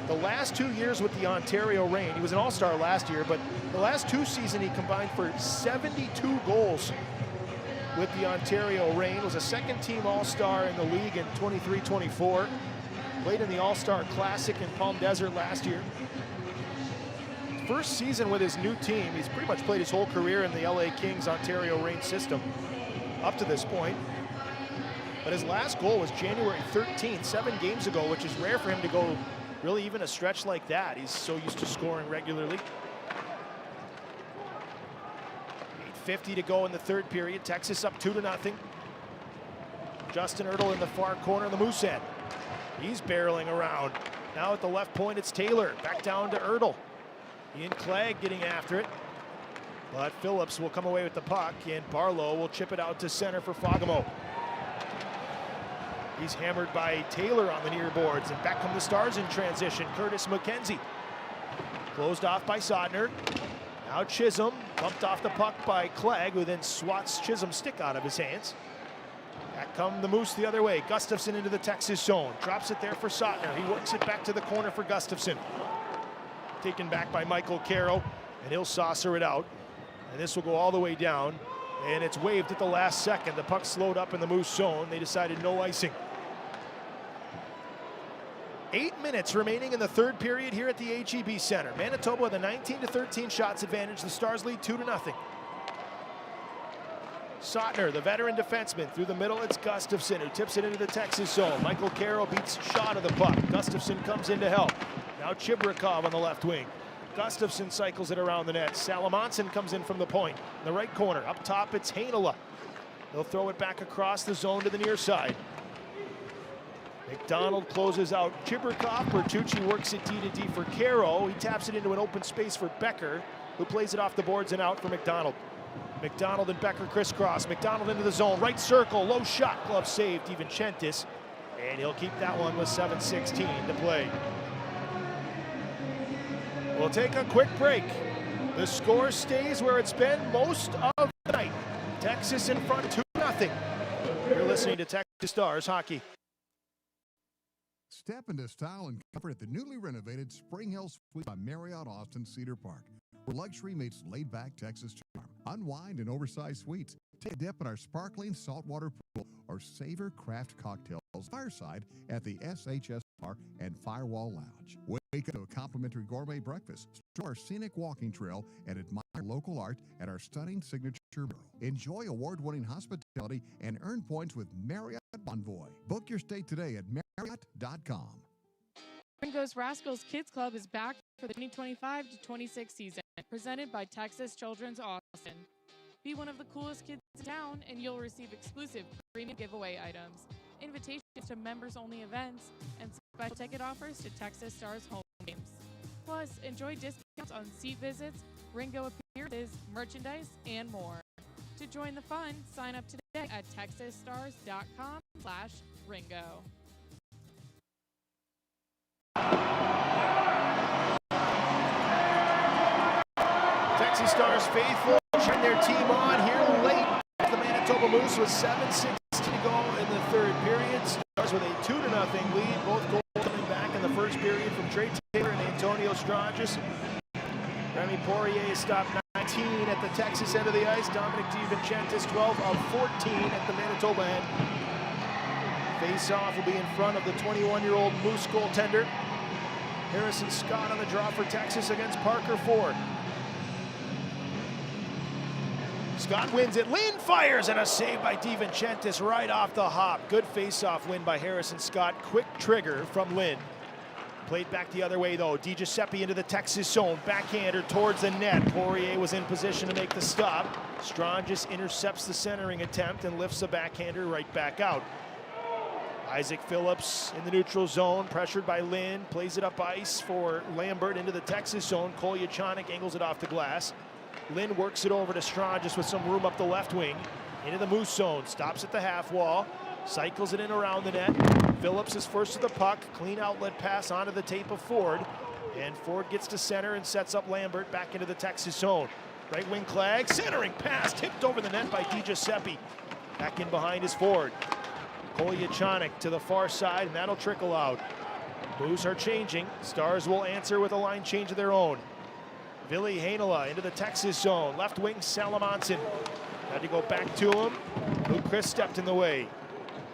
the last 2 years with the Ontario Reign, he was an all-star last year, but the last 2 seasons he combined for 72 goals with the Ontario Reign. Was a second-team all-star in the league in 23-24. Played in the All-Star Classic in Palm Desert last year. First season with his new team. He's pretty much played his whole career in the LA Kings Ontario Reign system up to this point. But his last goal was January 13th, 7 games ago, which is rare for him to go really even a stretch like that. He's so used to scoring regularly. 8:50 to go in the third period. Texas up 2-0. Justin Ertl in the far corner of the Moose end. He's barreling around. Now at the left point, it's Taylor. Back down to Ertl. Ian Clegg getting after it. But Phillips will come away with the puck, and Barlow will chip it out to center for Fagemo. He's hammered by Taylor on the near boards, and back come the Stars in transition. Curtis McKenzie. Closed off by Suttner. Now Chisholm, bumped off the puck by Clegg, who then swats Chisholm's stick out of his hands. Back come the Moose the other way. Gustafsson into the Texas zone. Drops it there for Suttner. He works it back to the corner for Gustafsson. Taken back by Michael Carroll, and he'll saucer it out. And this will go all the way down, and it's waved at the last second. The puck slowed up in the Moose zone. They decided no icing. 8 minutes remaining in the third period here at the HEB Center. Manitoba with a 19-13 shots advantage. The Stars lead 2-0. Suttner, the veteran defenseman, through the middle. It's Gustafsson who tips it into the Texas zone. Michael Carroll beats shot of the puck. Gustafsson comes in to help. Now Chibrikov on the left wing. Gustafsson cycles it around the net. Salamonson comes in from the point. In the right corner. Up top, it's Heinola. They'll throw it back across the zone to the near side. McDonald closes out Chibrikov. Bertucci works it D to D for Caro. He taps it into an open space for Becker, who plays it off the boards and out for McDonald. McDonald and Becker crisscross. McDonald into the zone. Right circle. Low shot. Glove save. DiVincentis. And he'll keep that one with 7:16 to play. We'll take a quick break. The score stays where it's been most of the night. Texas in front 2-0. You're listening to Texas Stars Hockey. Step into style and comfort at the newly renovated Spring Hill Suites by Marriott Austin Cedar Park, where luxury meets laid-back Texas charm. Unwind in oversized suites. Take a dip in our sparkling saltwater pool or savor craft cocktails fireside at the SHS Bar and Firewall Lounge. Wake up to a complimentary gourmet breakfast, explore our scenic walking trail, and admire local art at our stunning signature mural. Enjoy award-winning hospitality and earn points with Marriott Bonvoy. Book your stay today at Marriott.com. Ringo's Rascals Kids Club is back for the 2025-26 season, presented by Texas Children's Austin. Be one of the coolest kids in town, and you'll receive exclusive premium giveaway items, invitations to members-only events, and special ticket offers to Texas Stars home games. Plus, enjoy discounts on seat visits, Ringo appearances, merchandise, and more. To join the fun, sign up today at texasstars.com/Ringo. Texas Stars faithful turn their team on here late. The Manitoba Moose with 7:16 to go in the third period. Stars with a 2-0 lead. Both goals coming back in the first period from Trey Taylor and Antonio Stranges. Remy Poirier stopped 19 at the Texas end of the ice. Dominic DiVincentis 12 of 14 at the Manitoba end. Face-off will be in front of the 21-year-old Moose goaltender. Harrison Scott on the draw for Texas against Parker Ford. Scott wins it. Lynn fires, and a save by DiVincentis right off the hop. Good face-off win by Harrison Scott. Quick trigger from Lynn. Played back the other way, though. DiGiuseppe into the Texas zone. Backhander towards the net. Poirier was in position to make the stop. Stranges intercepts the centering attempt and lifts the backhander right back out. Isaac Phillips in the neutral zone, pressured by Lynn. Plays it up ice for Lambert into the Texas zone. Kolyachanik angles it off the glass. Lynn works it over to Stranges with some room up the left wing. Into the Moose zone. Stops at the half wall. Cycles it in around the net. Phillips is first to the puck. Clean outlet pass onto the tape of Ford. And Ford gets to center and sets up Lambert back into the Texas zone. Right wing Clegg. Centering pass tipped over the net by DiGiuseppe. Back in behind is Ford. Kolyachanik to the far side, and that'll trickle out. Moose are changing. Stars will answer with a line change of their own. Ville Heinola into the Texas zone. Left wing Salamonson. Had to go back to him. Luke Chris stepped in the way.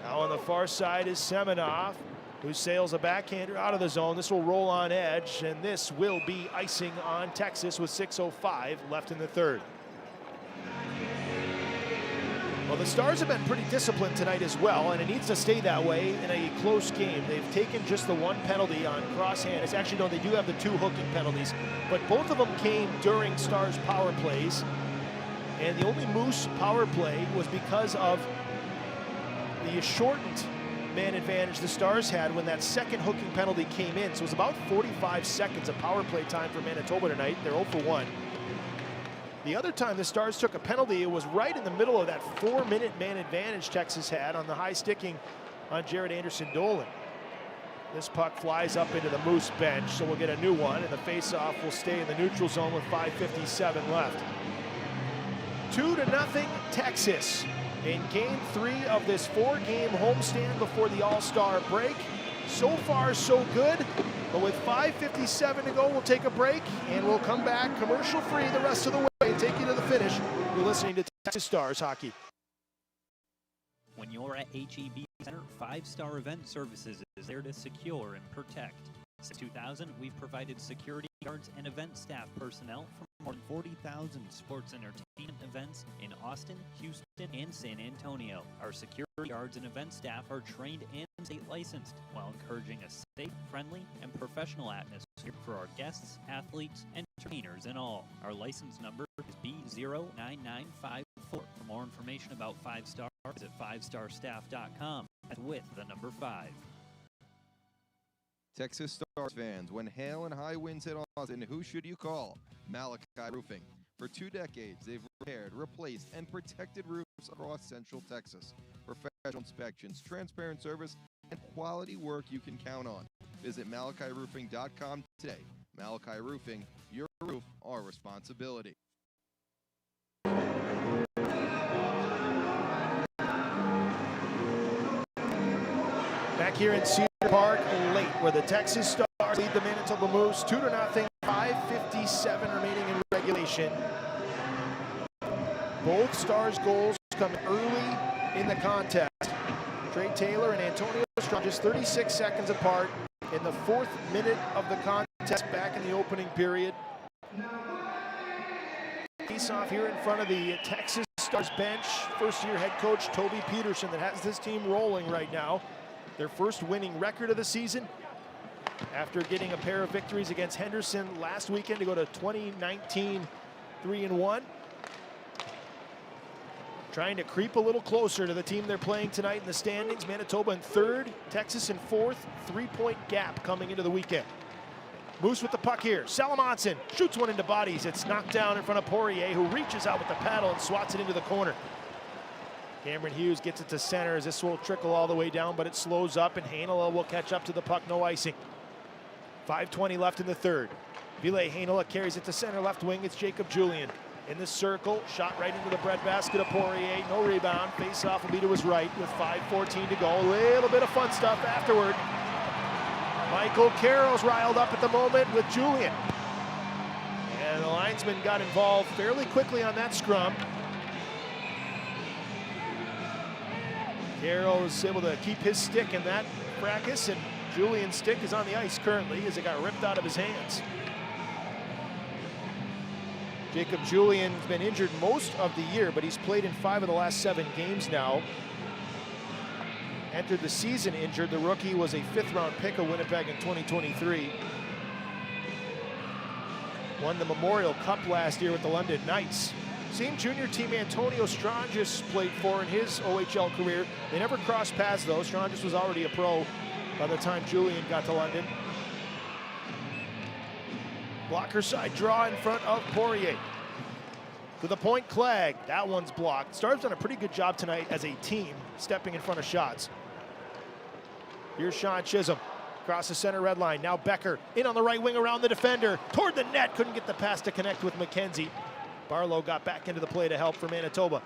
Now on the far side is Semenov, who sails a backhander out of the zone. This will roll on edge, and this will be icing on Texas with 6:05 left in the third. Well, the Stars have been pretty disciplined tonight as well, and it needs to stay that way in a close game. They've taken just the one penalty on crosshand. Actually, no, they do have the two hooking penalties, but both of them came during Stars power plays. And the only Moose power play was because of the shortened man advantage the Stars had when that second hooking penalty came in. So it was about 45 seconds of power play time for Manitoba tonight. They're 0 for 1. The other time the Stars took a penalty, it was right in the middle of that 4-minute man advantage Texas had on the high sticking on Jared Anderson-Dolan. This puck flies up into the Moose bench, so we'll get a new one, and the faceoff will stay in the neutral zone with 5:57 left. 2-0 Texas in game 3 of this 4-game homestand before the All-Star break. So far, so good. But with 5:57 to go, we'll take a break, and we'll come back commercial-free the rest of the way and take you to the finish. You're listening to Texas Stars Hockey. When you're at HEB Center, 5-Star Event Services is there to secure and protect. Since 2000, we've provided security guards and event staff personnel for more than 40,000 sports entertainment events in Austin, Houston, and San Antonio. Our security guards and event staff are trained and state licensed, while encouraging a safe, friendly, and professional atmosphere for our guests, athletes, and trainers and all. Our license number is B09954. For more information about 5 Star, visit 5starstaff.com. That's with the number 5. Texas Stars fans, when hail and high winds hit Austin, who should you call? Malachi Roofing. For 2 decades, they've repaired, replaced, and protected roofs across Central Texas. Professional inspections, transparent service, and quality work you can count on. Visit MalachiRoofing.com today. Malachi Roofing, your roof, our responsibility. Back here in Cedar Park late, where the Texas Stars lead the Manitoba Moose 2-0, 5:57 remaining in regulation. Both Stars goals come early in the contest. Trey Taylor and Antonio Strong just 36 seconds apart in the 4th minute of the contest back in the opening period. Face off here in front of the Texas Stars bench. First-year head coach Toby Peterson that has this team rolling right now. Their first winning record of the season after getting a pair of victories against Henderson last weekend to go to 2019 3-1. Trying to creep a little closer to the team they're playing tonight in the standings. Manitoba in 3rd, Texas in 4th. 3-point gap coming into the weekend. Moose with the puck here. Salamonson shoots one into bodies. It's knocked down in front of Poirier, who reaches out with the paddle and swats it into the corner. Cameron Hughes gets it to center as this will trickle all the way down, but it slows up, and Heinola will catch up to the puck, no icing. 5:20 left in the 3rd. Ville Heinola carries it to center left wing. It's Jacob Julian in the circle. Shot right into the breadbasket of Poirier. No rebound. Face-off will be to his right with 5:14 to go. A little bit of fun stuff afterward. Michael Carroll's riled up at the moment with Julian. And the linesman got involved fairly quickly on that scrum. Carroll was able to keep his stick in that fracas, and Julian's stick is on the ice currently as it got ripped out of his hands. Jacob Julian's been injured most of the year, but he's played in 5 of the last 7 games now. Entered the season injured. The rookie was a 5th-round pick of Winnipeg in 2023. Won the Memorial Cup last year with the London Knights. Same junior team Antonio Strangis played for in his OHL career. They never crossed paths though. Strangis was already a pro by the time Julian got to London. Blocker side draw in front of Poirier. To the point, Clegg. That one's blocked. Stars done a pretty good job tonight as a team stepping in front of shots. Here's Sean Chisholm. Across the center red line. Now Becker in on the right wing around the defender. Toward the net. Couldn't get the pass to connect with McKenzie. Barlow got back into the play to help for Manitoba.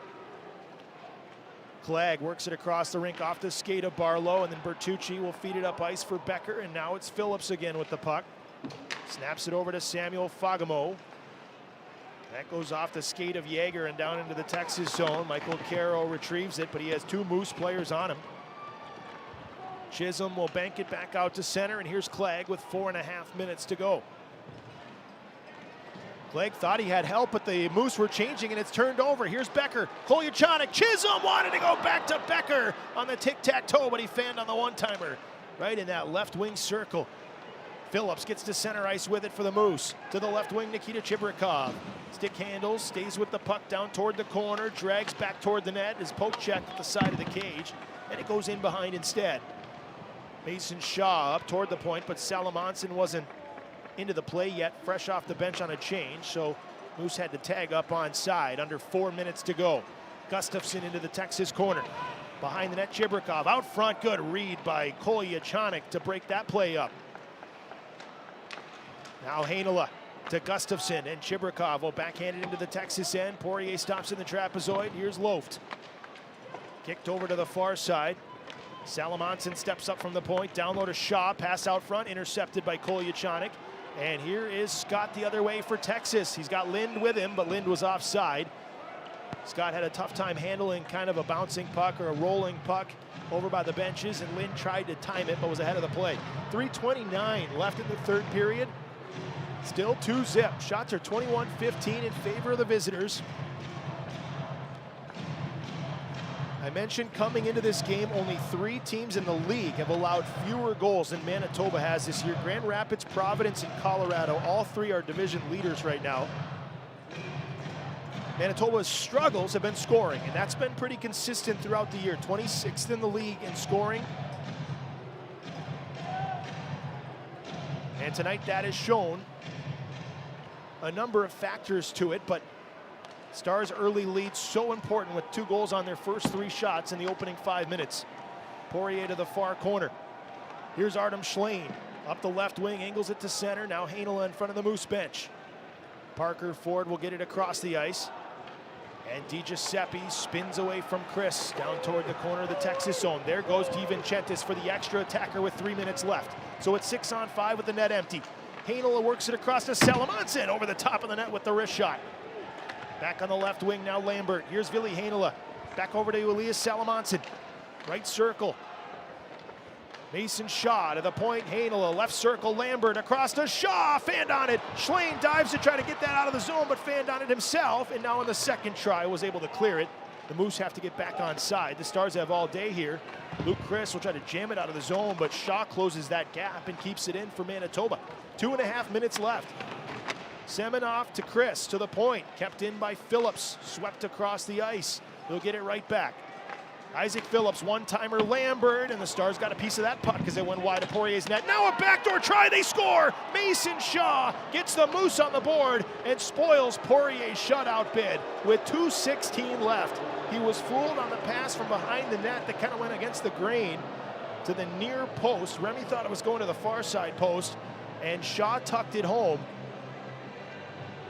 Clegg works it across the rink off the skate of Barlow, and then Bertucci will feed it up ice for Becker, and now it's Phillips again with the puck. Snaps it over to Samuel Fagamo. That goes off the skate of Yeager and down into the Texas zone. Michael Carroll retrieves it, but he has 2 Moose players on him. Chisholm will bank it back out to center, and here's Clegg with 4.5 minutes to go. Clegg thought he had help, but the Moose were changing, and it's turned over. Here's Becker. Kolyachonic. Chisholm wanted to go back to Becker on the tic-tac-toe, but he fanned on the one-timer right in that left wing circle. Phillips gets to center ice with it for the Moose. To the left wing, Nikita Chibrikov. Stick handles, stays with the puck down toward the corner, drags back toward the net, is poke checked at the side of the cage, and it goes in behind instead. Mason Shaw up toward the point, but Salamonson wasn't into the play yet, fresh off the bench on a change, so Moose had to tag up onside. Under 4 minutes to go. Gustafsson into the Texas corner. Behind the net, Chibrikov. Out front, good read by Kolyachonic to break that play up. Now Heinola to Gustafsson, and Chibrikov will backhand it into the Texas end. Poirier stops in the trapezoid. Here's Loft. Kicked over to the far side. Salamonson steps up from the point. Down low to Shaw. Pass out front, intercepted by Kolyachonic. And here is Scott the other way for Texas. He's got Lind with him, but Lind was offside. Scott had a tough time handling kind of a bouncing puck or a rolling puck over by the benches, and Lind tried to time it, but was ahead of the play. 3:29 left in the 3rd period. Still 2-zip. Shots are 21-15 in favor of the visitors. I mentioned coming into this game, only 3 teams in the league have allowed fewer goals than Manitoba has this year. Grand Rapids, Providence, and Colorado, all 3 are division leaders right now. Manitoba's struggles have been scoring, and that's been pretty consistent throughout the year. 26th in the league in scoring. And tonight that has shown a number of factors to it, but Stars' early lead so important with 2 goals on their first 3 shots in the opening 5 minutes. Poirier to the far corner. Here's Artem Schlein up the left wing, angles it to center. Now Heinola in front of the Moose bench. Parker Ford will get it across the ice. And DiGiuseppe spins away from Chris down toward the corner of the Texas zone. There goes DiVincentis for the extra attacker with 3 minutes left. So it's 6-on-5 with the net empty. Heinola works it across to Salamansin over the top of the net with the wrist shot. Back on the left wing now Lambert. Here's Ville Heinola. Back over to Elias Salamansin. Right circle. Mason Shaw to the point. Heinola left circle. Lambert across to Shaw. Fanned on it. Schlein dives to try to get that out of the zone, but fanned on it himself. And now on the second try was able to clear it. The Moose have to get back on side. The Stars have all day here. Luke Chris will try to jam it out of the zone, but Shaw closes that gap and keeps it in for Manitoba. 2.5 minutes left. Semenoff to Chris, to the point, kept in by Phillips, swept across the ice. He'll get it right back. Isaac Phillips, one-timer Lambert, and the Stars got a piece of that puck because it went wide of Poirier's net. Now a backdoor try, they score! Mason Shaw gets the Moose on the board and spoils Poirier's shutout bid with 2:16 left. He was fooled on the pass from behind the net that kind of went against the grain to the near post. Remy thought it was going to the far side post, and Shaw tucked it home.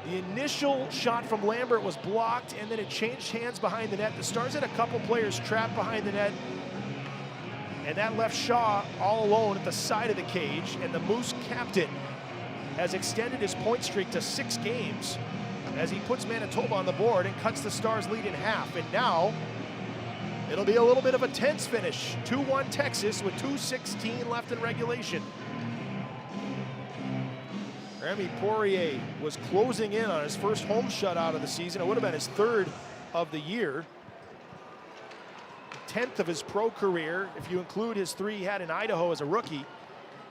The initial shot from Lambert was blocked, and then it changed hands behind the net. The Stars had a couple players trapped behind the net, and that left Shaw all alone at the side of the cage, and the Moose captain has extended his point streak to 6 games as he puts Manitoba on the board and cuts the Stars' lead in half. And now it'll be a little bit of a tense finish. 2-1 Texas with 2:16 left in regulation. Remy Poirier was closing in on his first home shutout of the season. It would have been his 3rd of the year. 10th of his pro career, if you include his 3 he had in Idaho as a rookie.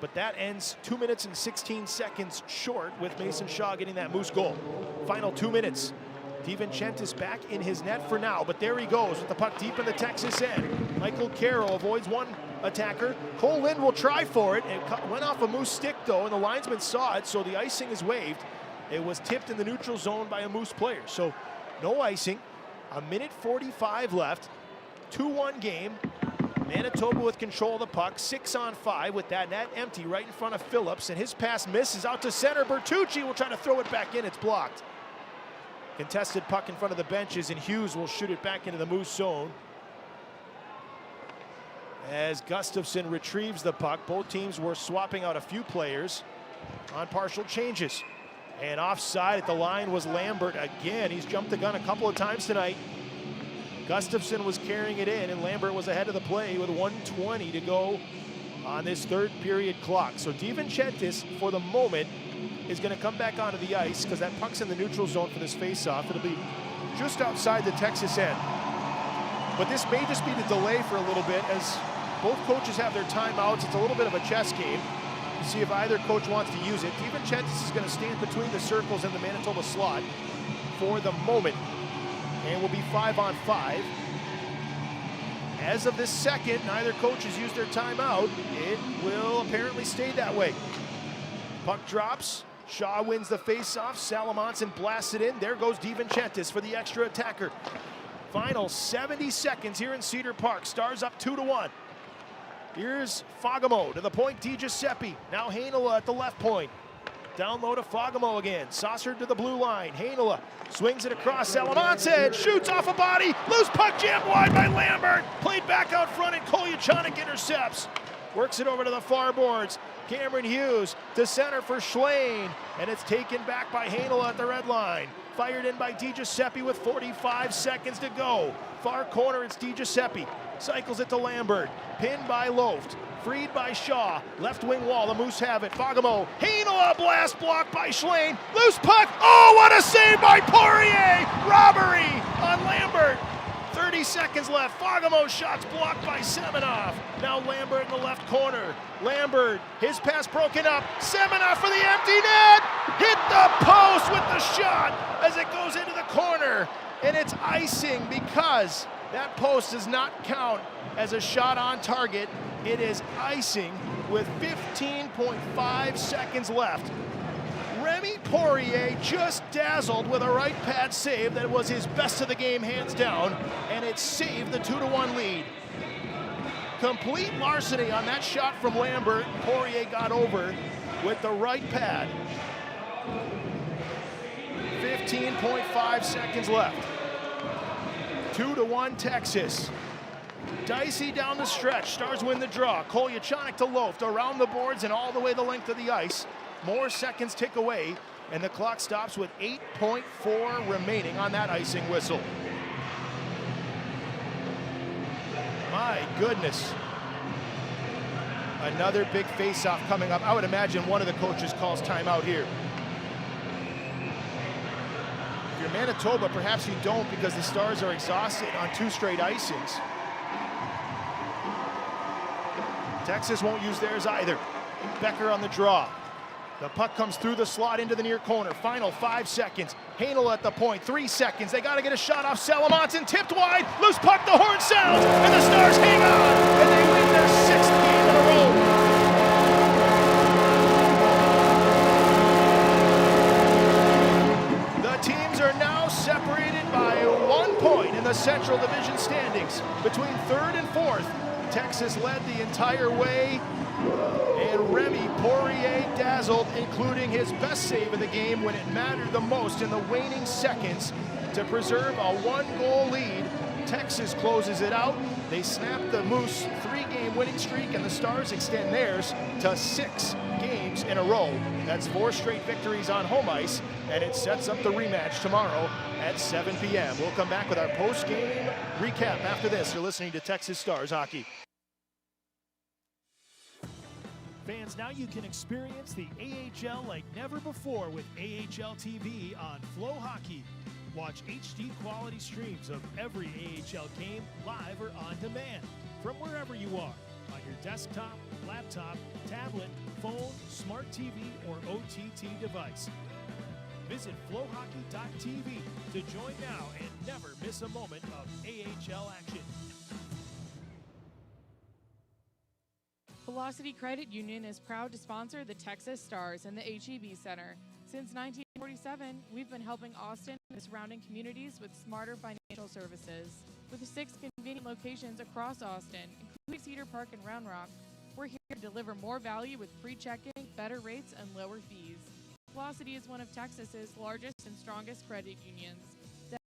But that ends 2 minutes and 16 seconds short with Mason Shaw getting that Moose goal. Final 2 minutes. DiVincentis back in his net for now, but there he goes with the puck deep in the Texas end. Michael Carroll avoids one attacker. Cole Lind will try for it. It went off a Moose stick though, and the linesman saw it, so the icing is waived. It was tipped in the neutral zone by a Moose player, so no icing. 1:45 left. 2-1 game. Manitoba with control of the puck. 6-on-5 with that net empty right in front of Phillips, and his pass misses out to center. Bertucci will try to throw it back in. It's blocked. Contested puck in front of the benches, and Hughes will shoot it back into the Moose zone. As Gustafsson retrieves the puck, both teams were swapping out a few players on partial changes. And offside at the line was Lambert again. He's jumped the gun a couple of times tonight. Gustafsson was carrying it in, and Lambert was ahead of the play with 1:20 to go on this 3rd period clock. So DiVincentis, for the moment, is going to come back onto the ice because that puck's in the neutral zone for this faceoff. It'll be just outside the Texas end. But this may just be the delay for a little bit as both coaches have their timeouts. It's a little bit of a chess game to see if either coach wants to use it. DiVincentis is going to stand between the circles and the Manitoba slot for the moment. And will be 5-on-5. As of this second, neither coach has used their timeout. It will apparently stay that way. Puck drops. Shaw wins the faceoff. Salamansin blasts it in. There goes DiVincentis for the extra attacker. Final 70 seconds here in Cedar Park. Stars up 2-1. Here's Fagemo to the point. DiGiuseppe. Now Heinola at the left point. Down low to Fagemo again. Saucer to the blue line. Heinola swings it across. Salamansin shoots off a body. Loose puck jammed wide by Lambert. Played back out front, and Kolyachanik intercepts. Works it over to the far boards. Cameron Hughes to center for Schlein, and it's taken back by Heinola at the red line. Fired in by DiGiuseppe with 45 seconds to go. Far corner, it's DiGiuseppe. Cycles it to Lambert. Pinned by Loft. Freed by Shaw. Left wing wall, the Moose have it. Fagemo. Heinola blast blocked by Schlein. Loose puck. Oh, what a save by Poirier! Robbery on Lambert. 30 seconds left. Fagamo's shot's blocked by Semenoff. Now Lambert in the left corner. Lambert, his pass broken up. Semenoff for the empty net. Hit the post with the shot as it goes into the corner. And it's icing because that post does not count as a shot on target. It is icing with 15.5 seconds left. Remy Poirier just dazzled with a right pad save that was his best of the game, hands down, and it saved the 2-1 lead. Complete larceny on that shot from Lambert. Poirier got over with the right pad. 15.5 seconds left. 2-1 Texas. Dicey down the stretch. Stars win the draw. Kolyachonic to Loft around the boards and all the way the length of the ice. More seconds tick away, and the clock stops with 8.4 remaining on that icing whistle. My goodness. Another big face-off coming up. I would imagine one of the coaches calls timeout here. If you're Manitoba, perhaps you don't because the Stars are exhausted on 2 straight icings. Texas won't use theirs either. Becker on the draw. The puck comes through the slot into the near corner. Final 5 seconds. Hanel at the point. 3 seconds. They got to get a shot off Salamonson. Tipped wide. Loose puck. The horn sounds. And the Stars hang on. And they win their 6th game in a row. The teams are now separated by 1 point in the Central Division standings. Between 3rd and 4th, Texas led the entire way. And Remy Poirier dazzled, including his best save of the game when it mattered the most in the waning seconds to preserve a 1-goal lead. Texas closes it out. They snap the Moose 3-game winning streak, and the Stars extend theirs to 6 games in a row. That's 4 straight victories on home ice, and it sets up the rematch tomorrow at 7 p.m. We'll come back with our post-game recap after this. You're listening to Texas Stars Hockey. Fans, now you can experience the AHL like never before with AHL TV on FloHockey. Watch HD quality streams of every AHL game live or on demand from wherever you are, on your desktop, laptop, tablet, phone, smart TV, or OTT device. Visit FloHockey.tv to join now and never miss a moment of AHL action. Velocity Credit Union is proud to sponsor the Texas Stars and the HEB Center. Since 1947, we've been helping Austin and the surrounding communities with smarter financial services. With 6 convenient locations across Austin, including Cedar Park and Round Rock, we're here to deliver more value with free checking, better rates, and lower fees. Velocity is one of Texas's largest and strongest credit unions,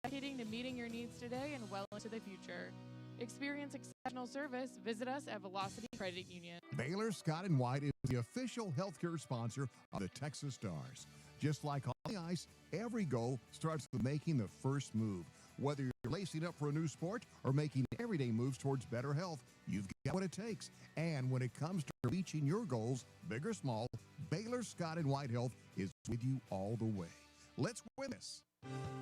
dedicating to meeting your needs today and well into the future. Experience exceptional service. Visit us at Velocity Credit Union. Baylor Scott & White is the official healthcare sponsor of the Texas Stars. Just like on the ice, every goal starts with making the first move. Whether you're lacing up for a new sport or making everyday moves towards better health, you've got what it takes. And when it comes to reaching your goals, big or small, Baylor Scott & White Health is with you all the way. Let's win this.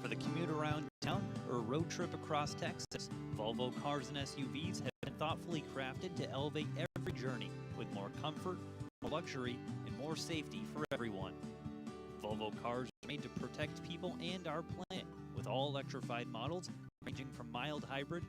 For the commute around town or a road trip across Texas, Volvo cars and SUVs have been thoughtfully crafted to elevate every journey with more comfort, more luxury, and more safety for everyone. Volvo cars are made to protect people and our planet, with all electrified models ranging from mild hybrid